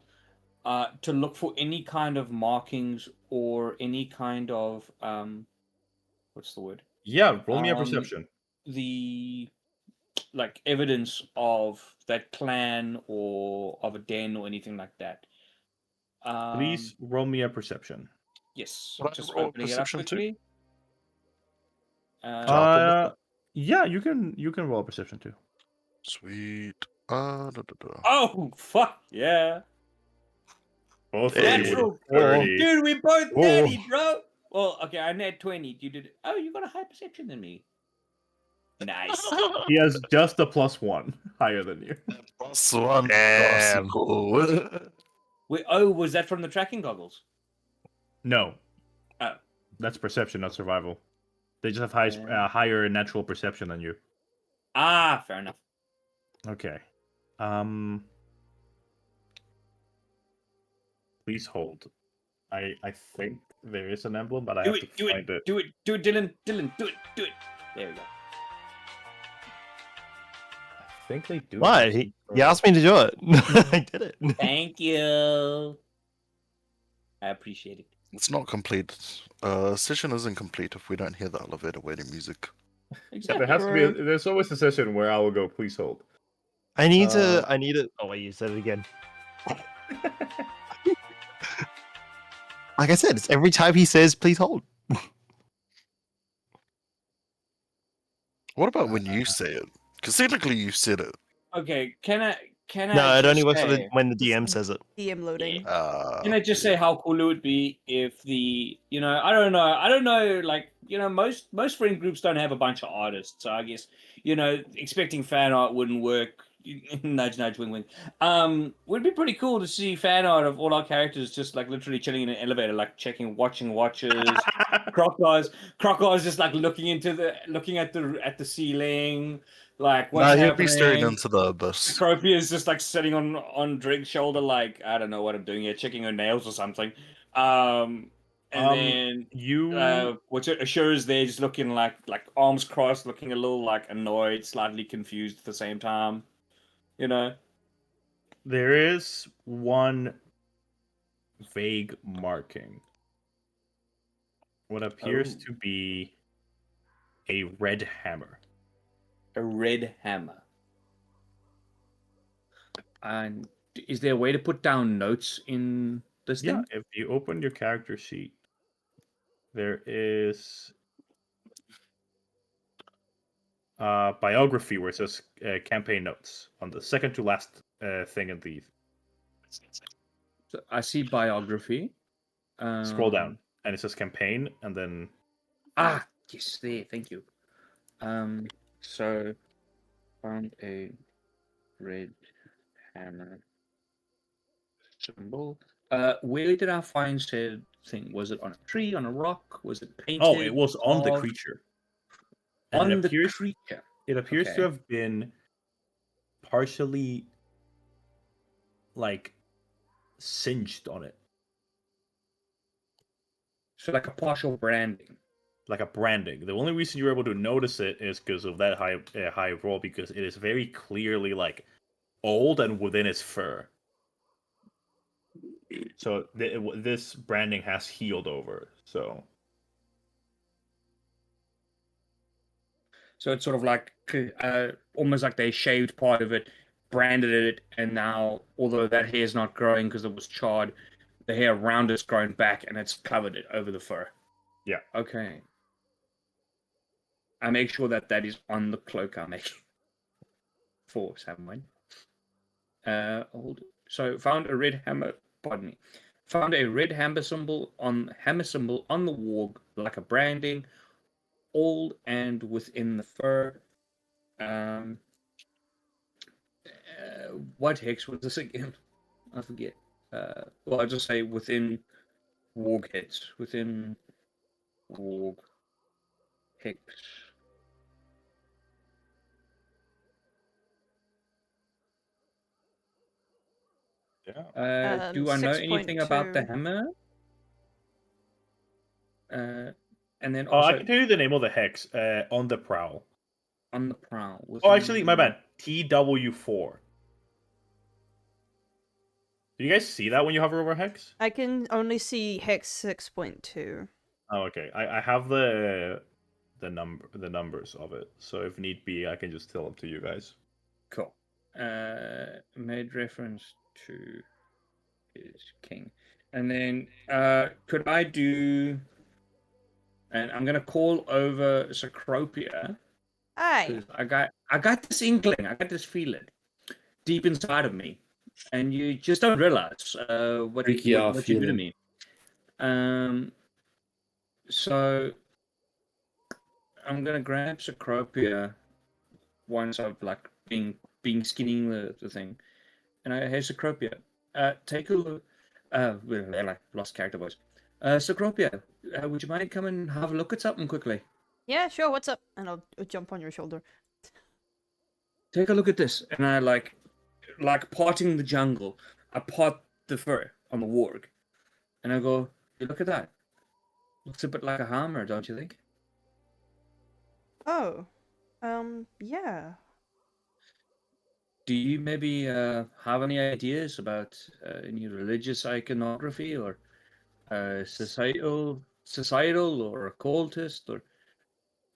to look for any kind of markings or any kind of what's the word? Yeah, roll me a perception. The evidence of that clan or of a den or anything like that. Please roll me a perception. Yes. Would I Just roll a opening it up perception too? quickly. Yeah, you can roll a perception too. Sweet. Oh fuck yeah! Both Hey. of you Natural, with 30. dude. We both Oh. natty, bro. Well, okay, I net 20. You did. Oh, you got a higher perception than me. Nice. He has just a +1 higher than you. +1. Damn. Cool. Wait, oh, was that from the tracking goggles? No. Oh. That's perception, not survival. They just have Yeah. higher natural perception than you. Ah, fair enough. Okay. Please hold. I think there is an emblem, but I have to find it. Do it, Dylan, do it. There we go. I think they do. What? He asked me to do it. I did it. Thank you. I appreciate it. It's not complete. Session isn't complete if we don't hear the elevator waiting music. Yeah, there has to be. There's always a session where I will go. Please hold. I need to. Oh wait, you said it again. Like I said, it's every time he says, "Please hold." What about when you say it? Because technically you said it. Okay, can I No, it only just works say, when the DM says it. DM loading. can I just say how cool it would be if the, I don't know, like, most friend groups don't have a bunch of artists, so I guess, expecting fan art wouldn't work. Nudge, nudge, wing, wing. Would be pretty cool to see fan art of all our characters just like literally chilling in an elevator, like watching watches. Crocodile's just like looking at the ceiling, like what's Nah, he'd be staring happening. into the abyss. Cropia is just like sitting on Drake's shoulder, like I don't know what I'm doing here, checking her nails or something. And then what's it? Ashura's there, just looking like arms crossed, looking a little like annoyed, slightly confused at the same time. There is one vague marking. What appears to be a red hammer. A red hammer. And is there a way to put down notes in this thing? Yeah, if you open your character sheet, there is biography where it says campaign notes on the second to last thing in the. So I see biography. Scroll down, and it says campaign, and then. Yes, there. Thank you. So found a red hammer symbol. Where did I find said thing? Was it on a tree, on a rock? Was it painted? Oh, it was on the creature. And on the creature. It appears to have been partially like singed on it. So like a partial branding. Like a branding. The only reason you're able to notice it is because of that high roll, because it is very clearly like old and within its fur. So this branding has healed over. So it's sort of like almost like they shaved part of it, branded it, and now although that hair is not growing because it was charred, the hair around it's grown back and it's covered it over the fur. Yeah. Okay. I make sure that is on the cloak I make for Samwyn. So found a red hammer. Pardon me. Found a red hammer symbol on the warg, like a branding, old and within the fur. What hex was this again? I forget. Well, I'll just say within warg hex. Within warg hex. yeah. Do I know anything about the hammer? And then also, I can tell you the name of the hex. On the prowl. On the prowl. Oh, actually, my bad. TW4. Do you guys see that when you hover over hex? I can only see hex 6.2. Oh, okay. I have the numbers of it, so if need be, I can just tell them to you guys. Cool. Made reference to his king, and then could I do? And I'm gonna call over Sacropia. Aye. I got this inkling. I got this feeling deep inside of me, and you just don't realize what you do to me. So I'm gonna grab Sacropia once I've like been skinning the thing, and hey Sacropia, take a look. Well, lost character voice. Sacropia, would you mind coming and have a look at something quickly? Yeah, sure. What's up? And I'll jump on your shoulder. Take a look at this, and I like parting the jungle. I part the fur on the warg, and I go, hey, look at that. Looks a bit like a hammer, don't you think? Oh, yeah. Do you maybe have any ideas about any religious iconography or societal or occultist or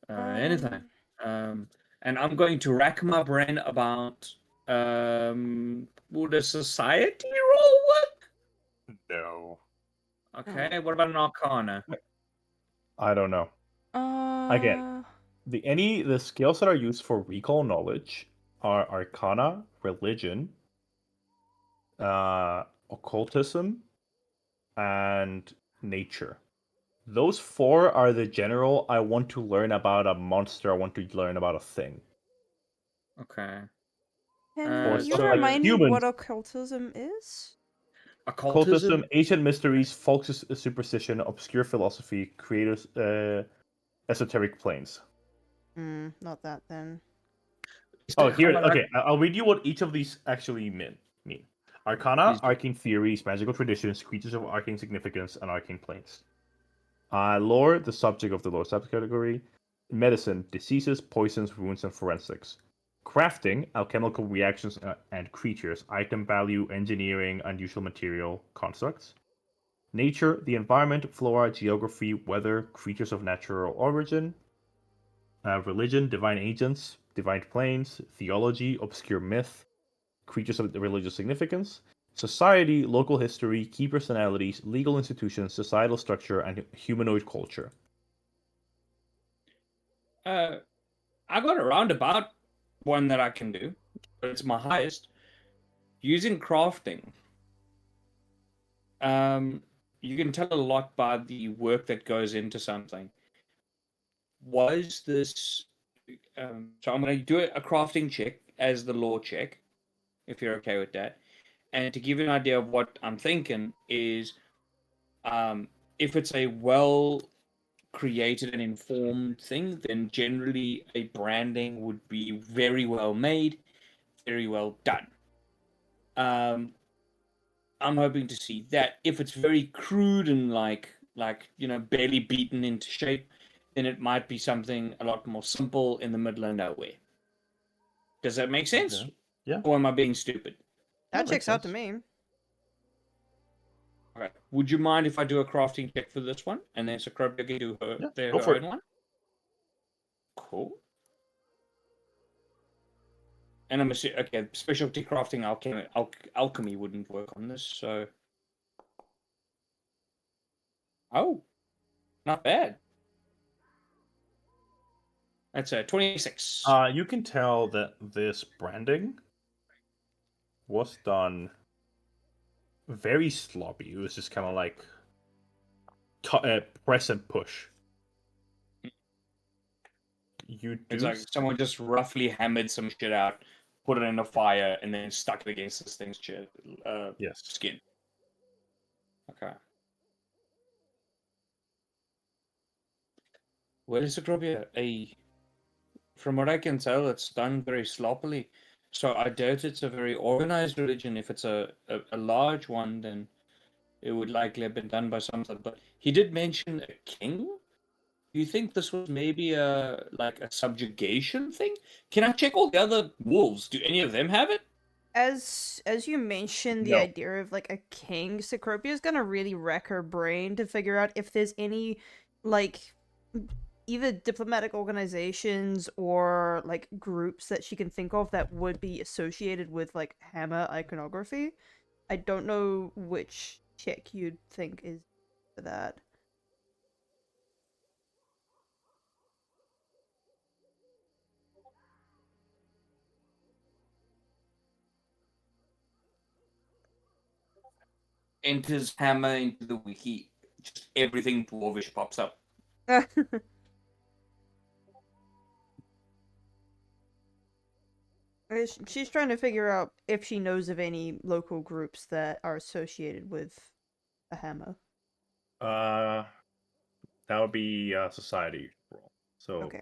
anything? And I'm going to rack my brain about Would a society roll work? No. Okay, what about an arcana? I don't know. Again, the skills that are used for recall knowledge are Arcana, Religion, Occultism, and Nature. Those four are the general. I want to learn about a monster. I want to learn about a thing. Okay. Can you so remind me humans- what occultism is? Occultism, ancient mysteries, folk superstition, obscure philosophy, creators, esoteric planes. Not that then. Oh, here. Okay, I'll read you what each of these actually mean. Arcana, Please do. arcane theories, magical traditions, creatures of arcane significance, and arcane planes. Lore, the subject of the lore subcategory. Medicine, diseases, poisons, wounds, and forensics. Crafting, alchemical reactions and creatures, item value, engineering, unusual material, constructs. Nature, the environment, flora, geography, weather, creatures of natural origin. Religion, divine agents, divine planes, theology, obscure myth, creatures of religious significance. Society, local history, key personalities, legal institutions, societal structure, and humanoid culture. I got a roundabout one that I can do, but it's my highest. Using crafting. You can tell a lot by the work that goes into something. Was this? So I'm going to do a crafting check as the law check, if you're okay with that. And to give you an idea of what I'm thinking is, if it's a well created and informed thing, then generally a branding would be very well made, very well done. I'm hoping to see that. If it's very crude and like barely beaten into shape, then it might be something a lot more simple in the middle of nowhere. Does that make sense? Okay. Yeah. Or am I being stupid? That makes checks out to sense. me. Okay. Would you mind if I do a crafting check for this one, and then Sacropia can do her go for own it. one? Cool. And I'm assuming, okay, specialty crafting alchemy wouldn't work on this, so. Oh, not bad. That's a 26. You can tell that this branding was done very sloppy. It was just kind of like press and push. It's like someone just roughly hammered some shit out, put it in a fire, and then stuck it against this thing's yes. skin. Okay. Well, it's from what I can tell, it's done very sloppily. So I doubt it's a very organized religion. If it's a large one, then it would likely have been done by something. But he did mention a king. Do you think this was maybe a subjugation thing? Can I check all the other wolves? Do any of them have it? As you mentioned the No. idea of like a king, Cecropia is gonna really wreck her brain to figure out if there's any like either diplomatic organizations or like groups that she can think of that would be associated with like hammer iconography. I don't know which check you'd think is for that. Enters hammer into the wiki. Just everything dwarvish pops up. She's trying to figure out if she knows of any local groups that are associated with a hammer. That would be society roll. So Okay.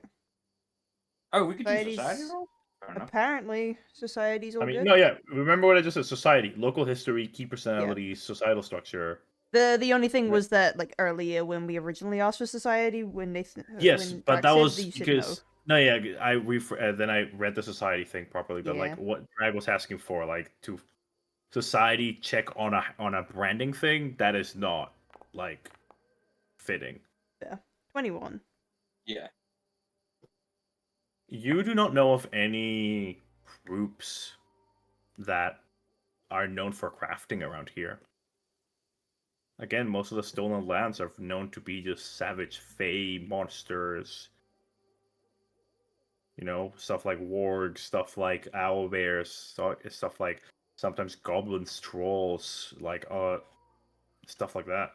Oh, we could do Society's- society roll? Fair enough. Apparently, society's all I mean, good. no, yeah. Remember what I just said: society, local history, key personalities, societal structure. The only thing was that like earlier when we originally asked for society, when Yes, when but Drax that said was you said because then I read the society thing properly. But Yeah. like what Drag was asking for, like to society check on a branding thing, that is not like fitting. Yeah, 21. Yeah. You do not know of any groups that are known for crafting around here. Again, most of the stolen lands are known to be just savage fey monsters. You know, stuff like wargs, stuff like owlbears, stuff like sometimes goblins, trolls, like stuff like that.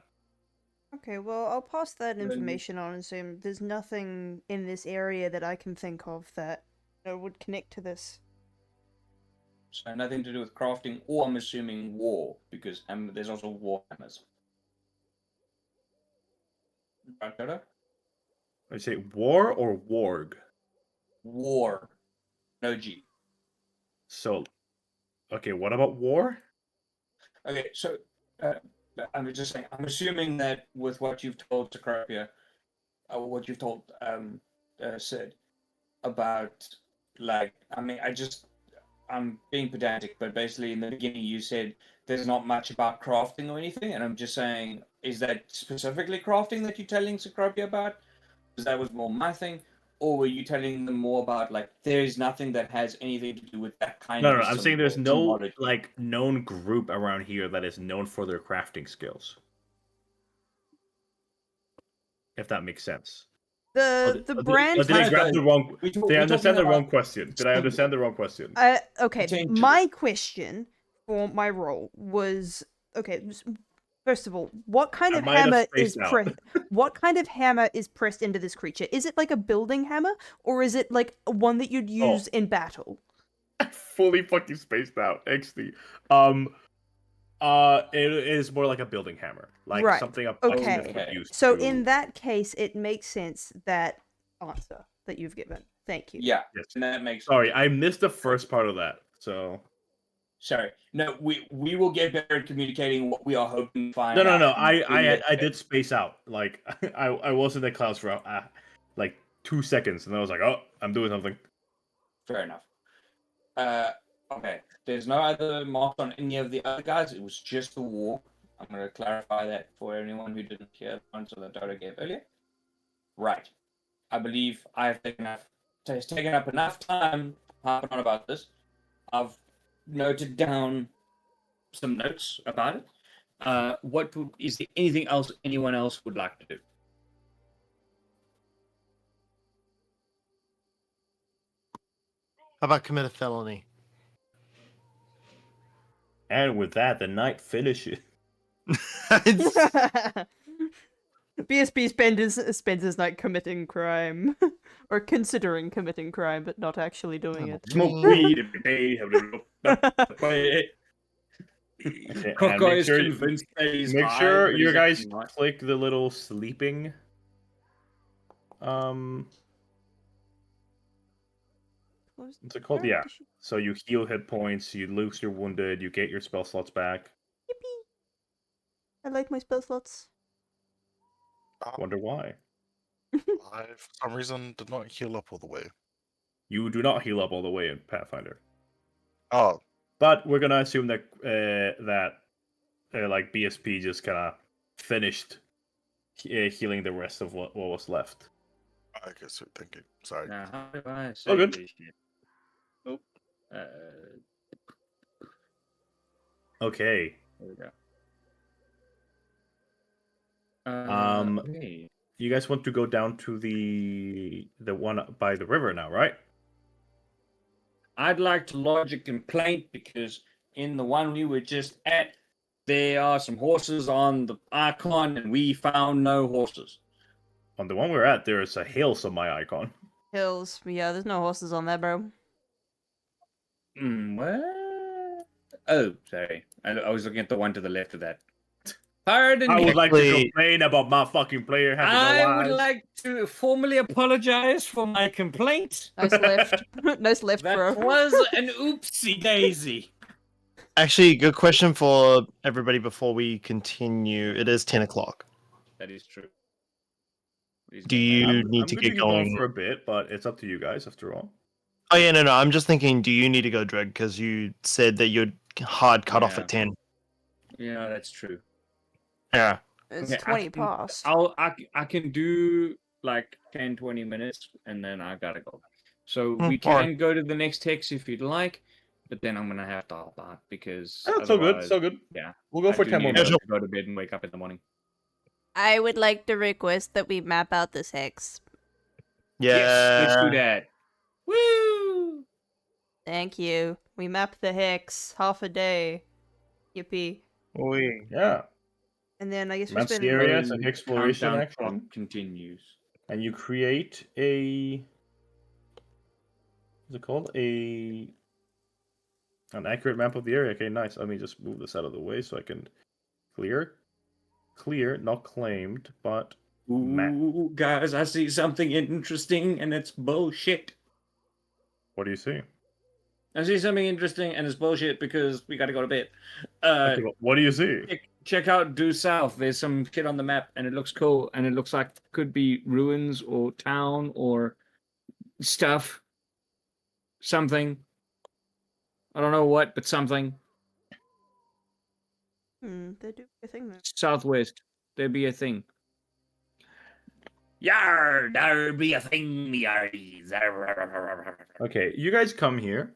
Okay, well, I'll pass that Then- information on and assume there's nothing in this area that I can think of that would connect to this. So nothing to do with crafting, or I'm assuming war, because there's also war hammers. Right, Dodo? I say war or warg. War. No G. So, okay, what about war? Okay, so I'm just saying, I'm assuming that with what you've told Sacropia, what you've told Sid about, like, I mean, I'm being pedantic, but basically in the beginning you said there's not much about crafting or anything, and I'm just saying, is that specifically crafting that you're telling Sacropia about? Because that was more my thing. Or were you telling them more about, like, there's nothing that has anything to do with that kind No, of... no, I'm saying there's no commodity? like known group around here that is known for their crafting skills. If that makes sense. The brand. Did I grab the wrong? Did I understand the wrong question? Did I understand the wrong question? Okay, Potentially. my question for my role was okay. First of all, what kind I of might have hammer is spaced out. what kind of hammer is pressed into this creature? Is it like a building hammer, or is it like one that you'd use in battle? I fully fucking spaced out. Actually, it is more like a building hammer, like Right, something a okay. blacksmith would use. So to... in that case, it makes sense that answer that you've given. Thank you. Yeah, Yes. and that makes Sorry, I missed the first part of that. So Sorry. No, we will get better at communicating what we are hoping to find no. out. I did space out. Like I was in the clouds for like 2 seconds, and I was like, oh, I'm doing something. Fair enough. Okay. There's no other marks on any of the other guys. It was just the war. I'm going to clarify that for anyone who didn't hear the answer that Dota gave earlier. Right. I believe I've taken up enough time harping on about this. I've noted down some notes about it. Is there anything else anyone else would like to do? How about commit a felony? And with that, the night finishes. BSB spends his night committing crime, or considering committing crime, but not actually doing it. Smoke weed every day. Have a play. Coco is Make convinced that he's high, sure but you he's guys actually not. click the little sleeping. What's it called? Yeah. So you heal hit points, you lose your wounded, you get your spell slots back. Yippee! I like my spell slots. Wonder why. I, for some reason, did not heal up all the way. You do not heal up all the way in Pathfinder. Oh, But we're gonna assume that like BSP just kind of finished healing the rest of what was left. I guess you're thinking. Sorry. Now, how do I Oh, good. this shit? Oh, Okay. there we go. Okay. You guys want to go down to the one by the river now, right? I'd like to lodge a complaint because in the one we were just at, there are some horses on the icon, and we found no horses. On the one we're at, there is a hills on my icon. Hills. Yeah, there's no horses on there, bro. What? Oh, sorry. I was looking at the one to the left of that. Pardon I me. would like to Actually- complain about my fucking player having no I would eyes. like to formally apologize for my complaint. Nice left. Nice left, That bro. was an oopsie daisy. Actually, good question for everybody before we continue. It is 10 o'clock. That is true. Do you I'm need to good get keep going going? for a bit, but it's up to you guys after all. Oh, yeah, no. I'm just thinking, do you need to go, Dreg? Because you said that you're hard cut off Yeah. at 10. Yeah, that's true. Yeah. It's Okay, 20 past. I can do like 10, 20 minutes, and then I gotta go. So we alright. can go to the next text if you'd like. but then I'm gonna have to hop out because Oh, so good, otherwise, so good. yeah, We'll go I for do 10 more need to minutes. go to bed and wake up in the morning. I would like to request that we map out this hex. Yes, let's do Yeah. that. Woo! Thank you. We map the hex. Half a day. Yippee. Yeah. And then I guess we Maps the spend... area, it's an When exploration countdown action. clock continues. And you create a... What's it called? An accurate map of the area. Okay, nice. Let me just move this out of the way so I can clear. Clear, not claimed, but map. Ooh, guys, I see something interesting, and it's bullshit. What do you see? I see something interesting, and it's bullshit because we gotta go to bed. Okay, well, what do you see? Check out due south. There's some shit on the map, and it looks cool, and it looks like it could be ruins or town or stuff. Something. I don't know what, but something. They do a thing there. Southwest. There'd be a thing. Yar, there be a thing, me eyes. Okay, you guys come here,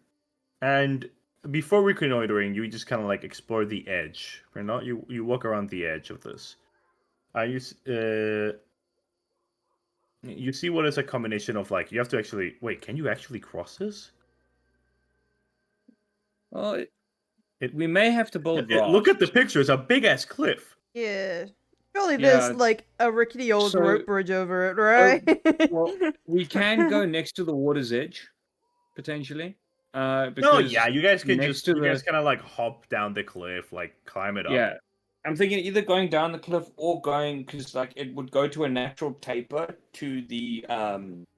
and before reconnoitering, you just kind of like explore the edge. Or not, you walk around the edge of this. You see what is a combination of like you have to actually wait. Can you actually cross this? Well, we may have to build Look at the rafts. picture. It's a big ass cliff. Yeah. Surely Yeah. there's like a rickety old So- rope bridge over it, right? Well, we can go next to the water's edge, potentially. No, Because yeah, you guys can next just to you guys the- kind of like hop down the cliff, like climb it up. Yeah, I'm thinking either going down the cliff or going because like it would go to a natural taper to the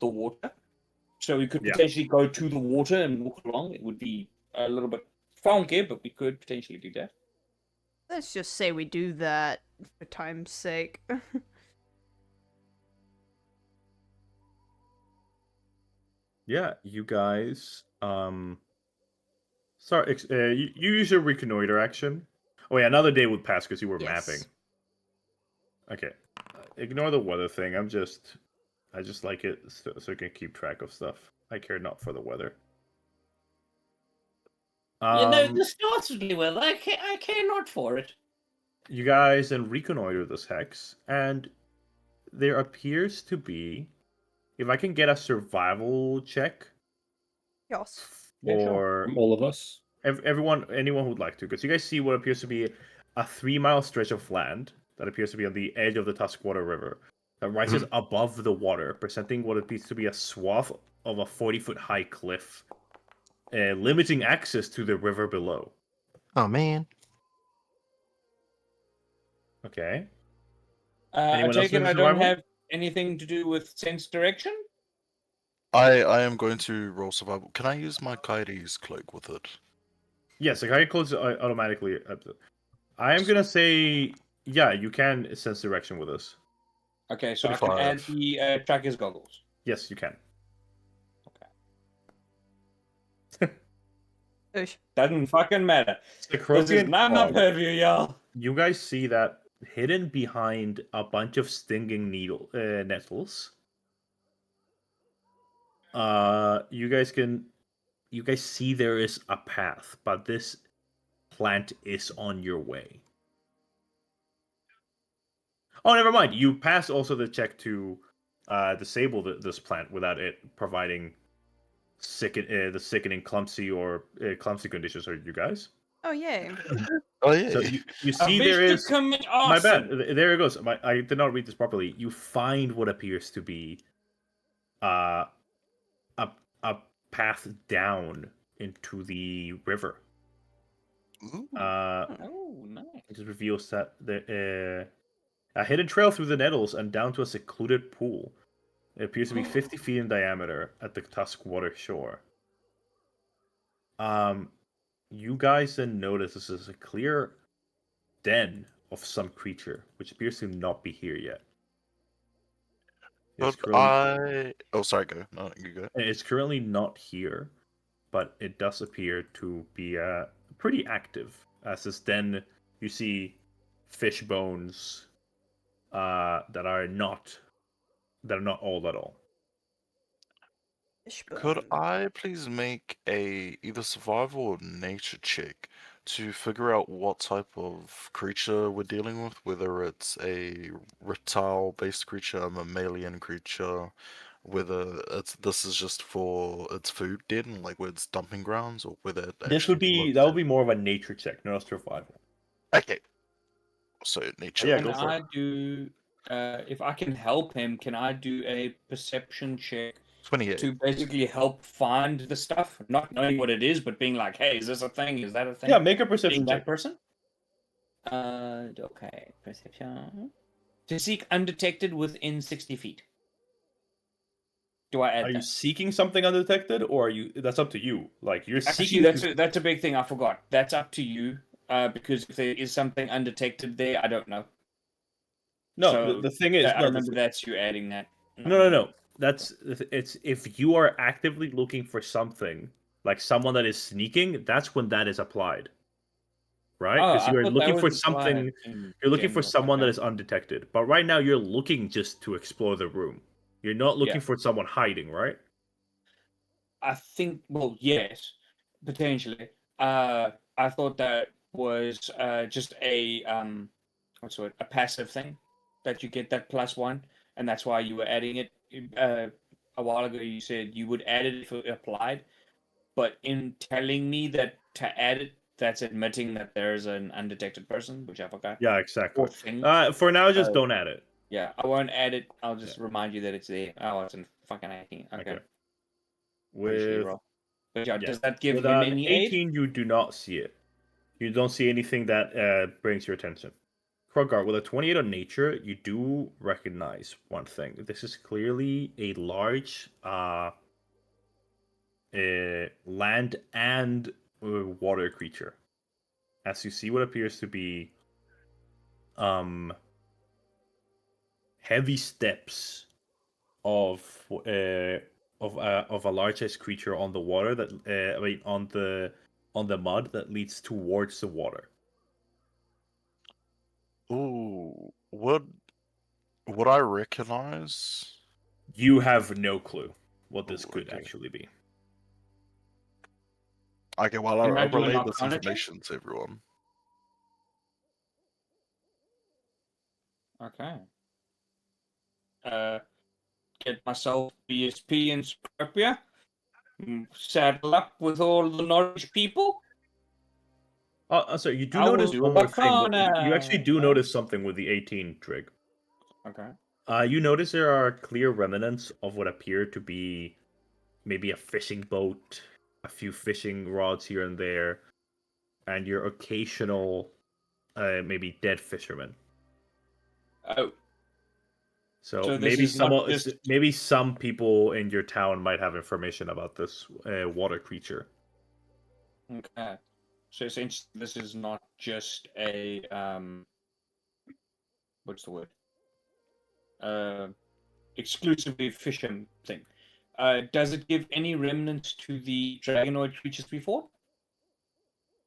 water, so we could Yeah. potentially go to the water and walk along. It would be a little bit funky, but we could potentially do that. Let's just say we do that for time's sake. Yeah, you guys. Sorry, you use your reconnoiter action. Oh yeah, another day would pass because you were Yes. mapping. Okay, ignore the weather thing. I just like it so I can keep track of stuff. I care not for the weather. the starts really well. I care not for it. You guys then reconnoiter this hex, and there appears to be, if I can get a survival check Yes. Yeah, sure. for All of us. anyone who would like to, because you guys see what appears to be a 3-mile stretch of land that appears to be on the edge of the Tuskwater River that rises above the water, presenting what appears to be a swath of a 40-foot high cliff, limiting access to the river below. Oh man. Okay. I Anyone else take it doing I don't survival? have anything to do with sense direction. I am going to roll survival. Can I use my Kyrie's cloak with it? Yes, the high closes automatically. I am gonna say, yeah, you can sense direction with us. Okay, so I can add 25. the tracker's goggles. Yes, you can. Oosh. Doesn't fucking matter. The This is Croatian not my fog. purview, y'all. You guys see that hidden behind a bunch of stinging nettles. You guys see there is a path, but this plant is on your way. Oh, never mind. You passed also the check to disable this plant without it providing the sickening clumsy conditions. Are you guys? Oh, yay. Oh yeah. So you see there is. commit My bad. arson. There it goes. I did not read this properly. You find what appears to be a path down into the river. Ooh. Oh, nice. It just reveals that a hidden trail through the nettles and down to a secluded pool. It appears to be 50 feet in diameter at the Tuskwater shore. You guys then notice this is a clear den of some creature, which appears to not be here yet. It's Oh, sorry, go. No, you go. It's currently not here, but it does appear to be pretty active. As this den, you see fish bones that are not old at all. Could I please make a either survival or nature check to figure out what type of creature we're dealing with, whether it's a reptile-based creature, a mammalian creature, whether this is just for its food den, like where it's dumping grounds, or whether it This would actually be looks that would at- be more of a nature check, not a survival. Okay. So nature. Yeah, Can go for I it. do, if I can help him, can I do a perception check 28. to basically help find the stuff? Not knowing what it is, but being like, hey, is this a thing? Is that a thing? Yeah, make a Being perception that check. person? Okay. Perception. To seek undetected within 60 feet. Do I add Are you that? seeking something undetected, or are you? That's up to you. Like you're Actually, seeking. that's a big thing I forgot. That's up to you. Because if there is something undetected there, I don't know. No, So the thing is, I no, remember that's you adding that. no. That's it's if you are actively looking for something, like someone that is sneaking, that's when that is applied, right? Oh, Because I you are thought that looking for was applied something. in You're looking for general. someone that Okay. is undetected. But right now, you're looking just to explore the room. You're not looking Yeah. for someone hiding, right? I think, well, yes, potentially. I thought that was just a what's the word? A passive thing that you get that +1, and that's why you were adding it. A while ago, you said you would add it if it applied, but in telling me that to add it, that's admitting that there's an undetected person, which I forgot, Yeah, or exactly. thing. For now, just So- don't add it. Yeah, I won't add it. I'll just remind you that it's there. Oh, it's in fucking 18. Okay. Okay. Appreciate you, With Rob. But yeah, yeah, does that give with him an any aid? 18, you do not see it. You don't see anything that brings your attention. Krogar, with a 28 on nature, you do recognize one thing. This is clearly a large land and water creature. As you see what appears to be heavy steps of a large-sized creature on the water that on the mud that leads towards the water. Ooh, would I recognize? You have no clue what this Ooh, could okay. actually be. Okay, well, Can I I do an relay this Arcana check? information to everyone. Okay. Get myself BSP and Scorpia. Saddle up with all the Norwich people. So you do I will notice do one more thing. Arcana. You actually do notice something with the 18 trig. Okay. You notice there are clear remnants of what appear to be maybe a fishing boat, a few fishing rods here and there, and your occasional maybe dead fisherman. Oh, So, So this maybe is not just- maybe some people in your town might have information about this water creature. okay. So essentially, this is not just a what's the word? Exclusively fishing thing. Does it give any remnants to the dragonoid creatures before?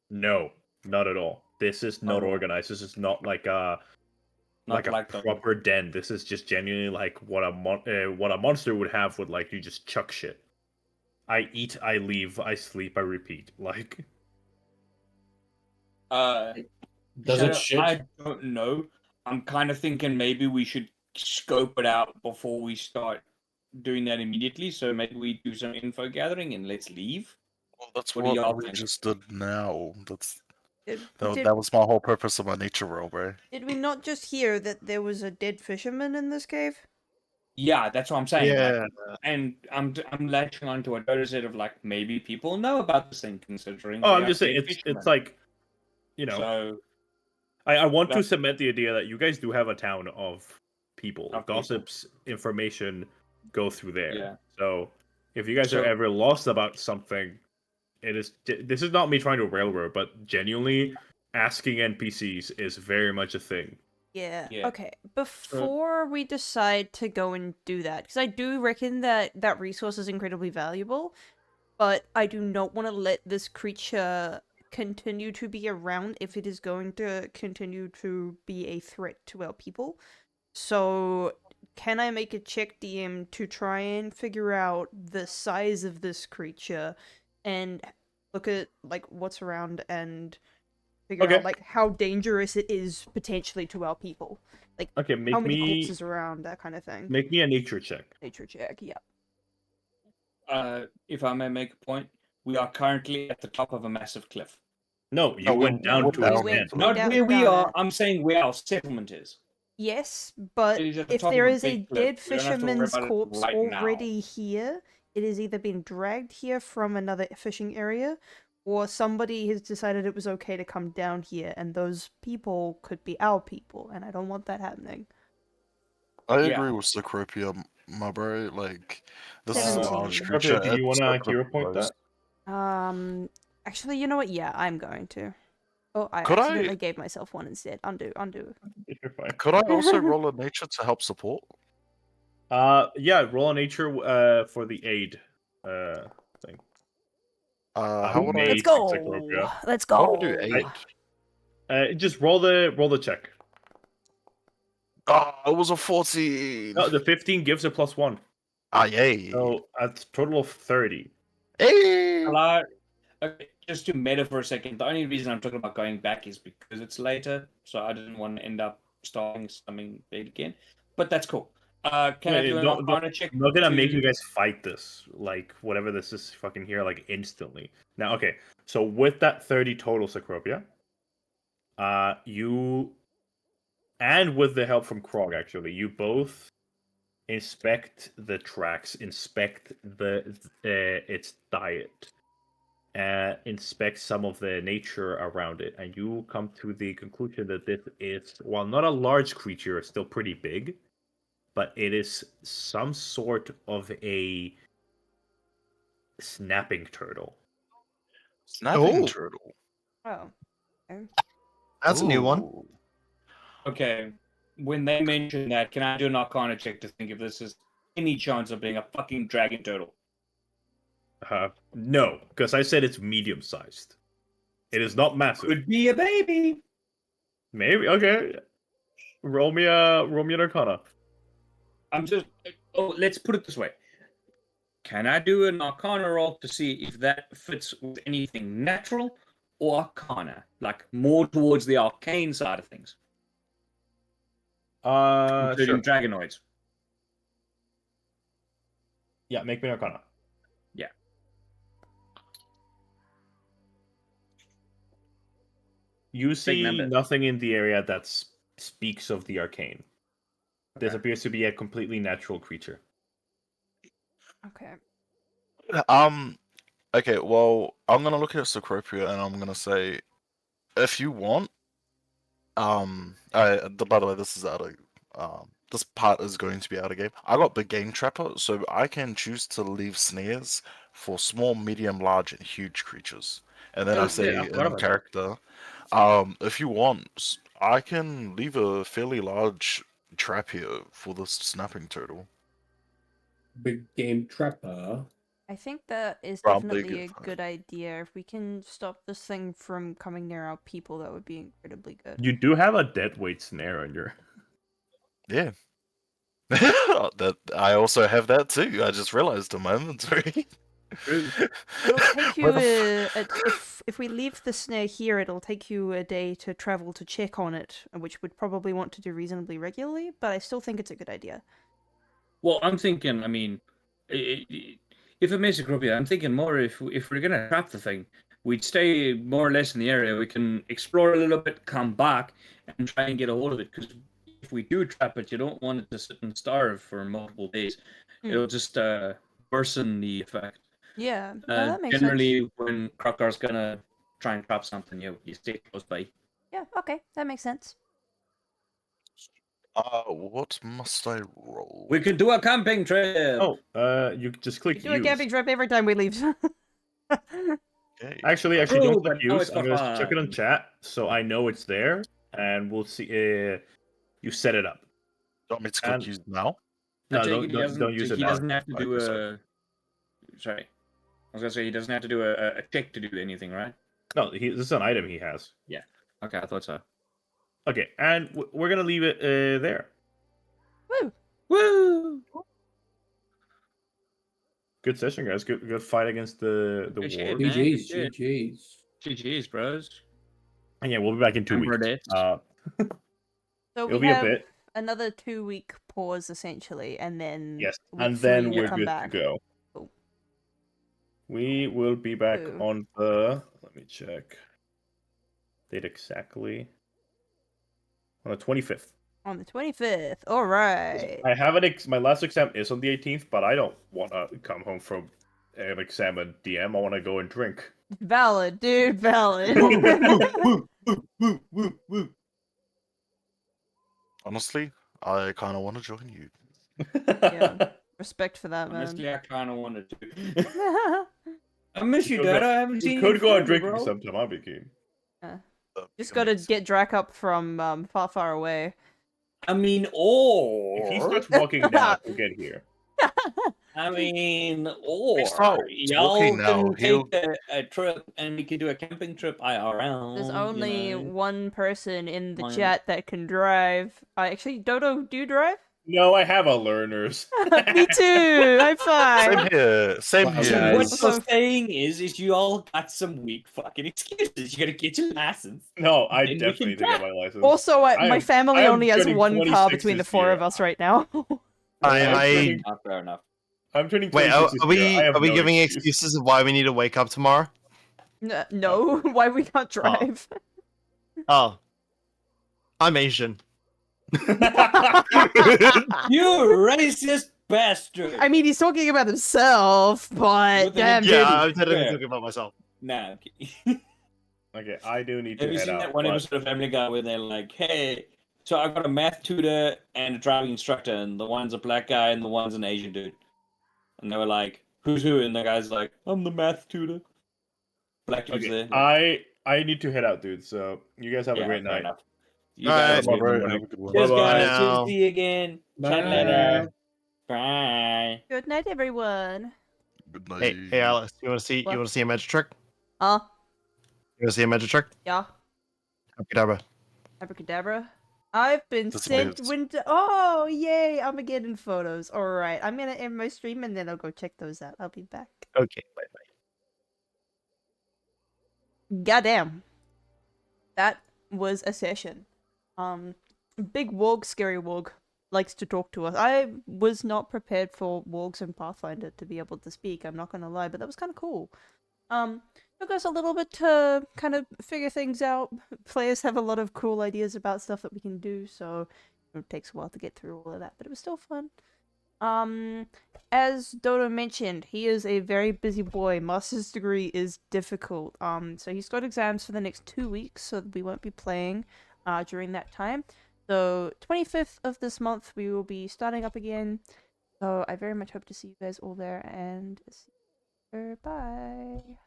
No, not at all. This is not Not at all. organized. This is not like a Not like a the- proper den. This is just genuinely like what a monster would have with like you just chuck shit. I eat, I leave, I sleep, I repeat. Like Does Shadow, it shit? I don't know. I'm kind of thinking maybe we should scope it out before we start doing that immediately. So maybe we do some info gathering and let's leave. Well, that's What do what y'all we think? just did now. That's Did, that, did, that was my whole purpose of my nature roll, bro. did we not just hear that there was a dead fisherman in this cave? Yeah, that's what I'm saying. Yeah. Like, and I'm latching onto what Dota said of like maybe people know about this thing considering. oh, they I'm are just saying dead it's fishermen. like you know. So I want to that- cement the idea that you guys do have a town of people. Of people. Gossips, information go through there. Yeah. So if you guys are So- ever lost about something, this is not me trying to railroad, but genuinely asking NPCs is very much a thing. Yeah. Yeah. Okay. Before we decide to go and do that, because I do reckon that that resource is incredibly valuable, but I do not want to let this creature continue to be around if it is going to continue to be a threat to our people. So, can I make a check, DM, to try and figure out the size of this creature and look at like what's around and figure Okay. out like how dangerous it is potentially to our people? Like Okay, how many corpses around, that kind of thing. make me a nature check. Nature check, yeah. If I may make a point, we are currently at the top of a massive cliff. No, you No, we went down went to down. its We end. went Not down- where we down are. it. I'm saying where our settlement is. Yes, but It is at the if top there of a is a big cliff. dead We don't have to worry fisherman's about it corpse right now. already here, it has either been dragged here from another fishing area, or somebody has decided it was okay to come down here, and those people could be our people, and I don't want that happening. I Yeah. agree with Sacropia, my bro. Like, this is a 17. large Okay, creature. do you it's wanna not gonna hero point close. that? Actually, you know what? Yeah, I'm going to. Oh, I Could I- accidentally gave myself one instead. Undo. You're fine. Could I also roll a nature to help support? Yeah, roll a nature for the aid thing. How would I? Let's Mage go. Encyclopedia. Let's How go. would I do aid? Just roll the check. Oh, it was a 14. No, the 15 gives a +1. Ah, yay. So that's total of 30. Hey. Hello. Okay, just to meta for a second. The only reason I'm talking about going back is because it's later, so I didn't want to end up starting something big again. But that's cool. Can I do an Arcana check? I'm not gonna make to- you guys fight this, like whatever this is fucking here, like instantly. Now, okay, so with that 30 total, Sacropia, you and with the help from Krog, actually, you both inspect the tracks, inspect its diet, inspect some of the nature around it, and you come to the conclusion that this is, while not a large creature, it's still pretty big, but it is some sort of a snapping turtle. Snapping Ooh. turtle. Oh. That's a new one. Ooh. Okay. When they mention that, can I do an Arcana check to think if this is any chance of being a fucking dragon turtle? No, because I said it's medium sized. It is not massive. Could be a baby. Maybe okay. Roll me an Arcana. I'm just. Oh, let's put it this way. Can I do an Arcana roll to see if that fits with anything natural or Arcana, like more towards the arcane side of things, including Sure. dragonoids? Yeah, make me an Arcana. Yeah. You see number. nothing in the area that speaks of the arcane. This Okay. appears to be a completely natural creature. Okay. Okay, well, I'm gonna look at Sacropia and I'm gonna say, if you want, by the way, this is out of, this part is going to be out of game. I got the Game Trapper, so I can choose to leave snares for small, medium, large, and huge creatures. And then Oh, I say yeah, I forgot in about that. character, if you want, I can leave a fairly large trap here for this snapping turtle. Big game trapper. I think that is Probably definitely a good. good idea. If we can stop this thing from coming near our people, that would be incredibly good. You do have a deadweight snare on your. Yeah. That I also have that too. I just realized in my inventory. It'll take you Where the if we leave the snare here, it'll take you a day to travel to check on it, which would probably want to do reasonably regularly. But I still think it's a good idea. Well, I'm thinking. I mean, if it makes a group, I'm thinking more if we're gonna trap the thing, we'd stay more or less in the area. We can explore a little bit, come back, and try and get a hold of it. Because if we do trap it, you don't want it to sit and starve for multiple days. It'll just worsen the effect. Yeah, no, that makes Generally, sense. when Krokar's gonna try and trap something, you stay close by. Yeah, okay, that makes sense. What must I roll? We could do a camping trip. Oh, you just We click do a use. camping trip every time we leave. Okay. Actually, True, don't click but now use. it's I'm gonna got check it on fun. chat so I know it's there, and we'll see. You set it up. Do you want me to click And- use now? No, I take it don't use it he now. doesn't have to Okay, do sorry. a. Sorry, I was gonna say he doesn't have to do a check to do anything, right? No, this is an item he has. Okay, I thought so. Okay, and we're gonna leave it there. Woo! Woo! Good session, guys. Good fight against the Good shit, ward. man. GG's, shit. GG's. GG's, bros. And yeah, we'll be back in 2 And weeks. Burdetts. So It'll we be a have bit. another 2-week pause essentially, and then Yes, week and then 3 we'll we're come good back. to go. Cool. We will be back Ooh. on the. Let me check. Date exactly. On the 25th. On the 25th. All right. I have my last exam is on the 18th, but I don't want to come home from an exam and DM. I want to go and drink. Valid, dude. Valid. Honestly, I kind of want to join you. Yeah. Respect for that, man. Honestly, I kind of wanted to. I miss you, could Dad. go- I haven't We seen you. could in go and forever, drink bro. sometime. I'll be keen. Just gotta get Drac up from far, far away. I mean, If he starts walking now to get here. I mean, or start y'all talking now, can he'll- take a trip and we can do a camping trip IRL. There's you only know. one person in the Mine- chat that can drive. Actually, Dodo, do you drive? No, I have a learner's. Me too. High Same five. here. Same Wow, here. So guys. what Also- you're saying is you all got some weak fucking excuses. You gotta get your license. No, I Then we definitely can need to get my license. Also, I my am- family I am only has turning one car 26 between the this 4 year. of us right now. I'm Fair enough. turning 26 Wait, are this year. I have we no giving excuse. excuses of why we need to wake up tomorrow? No, why we can't drive? Oh, I'm Asian. You racist bastard! I mean, he's talking about himself, but With an damn, Yeah, Yeah, dude. I'm technically fair. talking about myself. Nah, I'm kidding. Okay, I do need to Have you head seen out. that one but- episode of Family Guy where they're like, "Hey, so I got a math tutor and a driving instructor, and the one's a black guy and the one's an Asian dude." And they were like, "Who's who?" And the guy's like, "I'm the math tutor." Black dude's Okay, there. I need to head out, dude. So you guys have a great fair night. enough. You All guys, right. Bye, bro. Morning. Have a good one. cheers, Bye-bye. guys. Good Now. to see you again. Chat Bye. later. Bye. Good night, everyone. Good night. Hey, Alice, you want to see? What? You want to see a magic trick? Huh? You want to see a magic trick? Yeah. Abracadabra. Abracadabra. I've been That's sent weird. winter. Oh, yay! Armageddon photos. All right, I'm gonna end my stream and then I'll go check those out. I'll be back. Okay, bye bye. Goddamn. That was a session. Big Warg, scary Warg, likes to talk to us. I was not prepared for Wargs and Pathfinder to be able to speak, I'm not gonna lie, but that was kinda cool. Took us a little bit to kind of figure things out. Players have a lot of cool ideas about stuff that we can do, so it takes a while to get through all of that, but it was still fun. As Dodo mentioned, he is a very busy boy. Master's degree is difficult. So he's got exams for the next 2 weeks, so we won't be playing during that time. So 25th of this month, we will be starting up again. So I very much hope to see you guys all there, and see you later. Bye.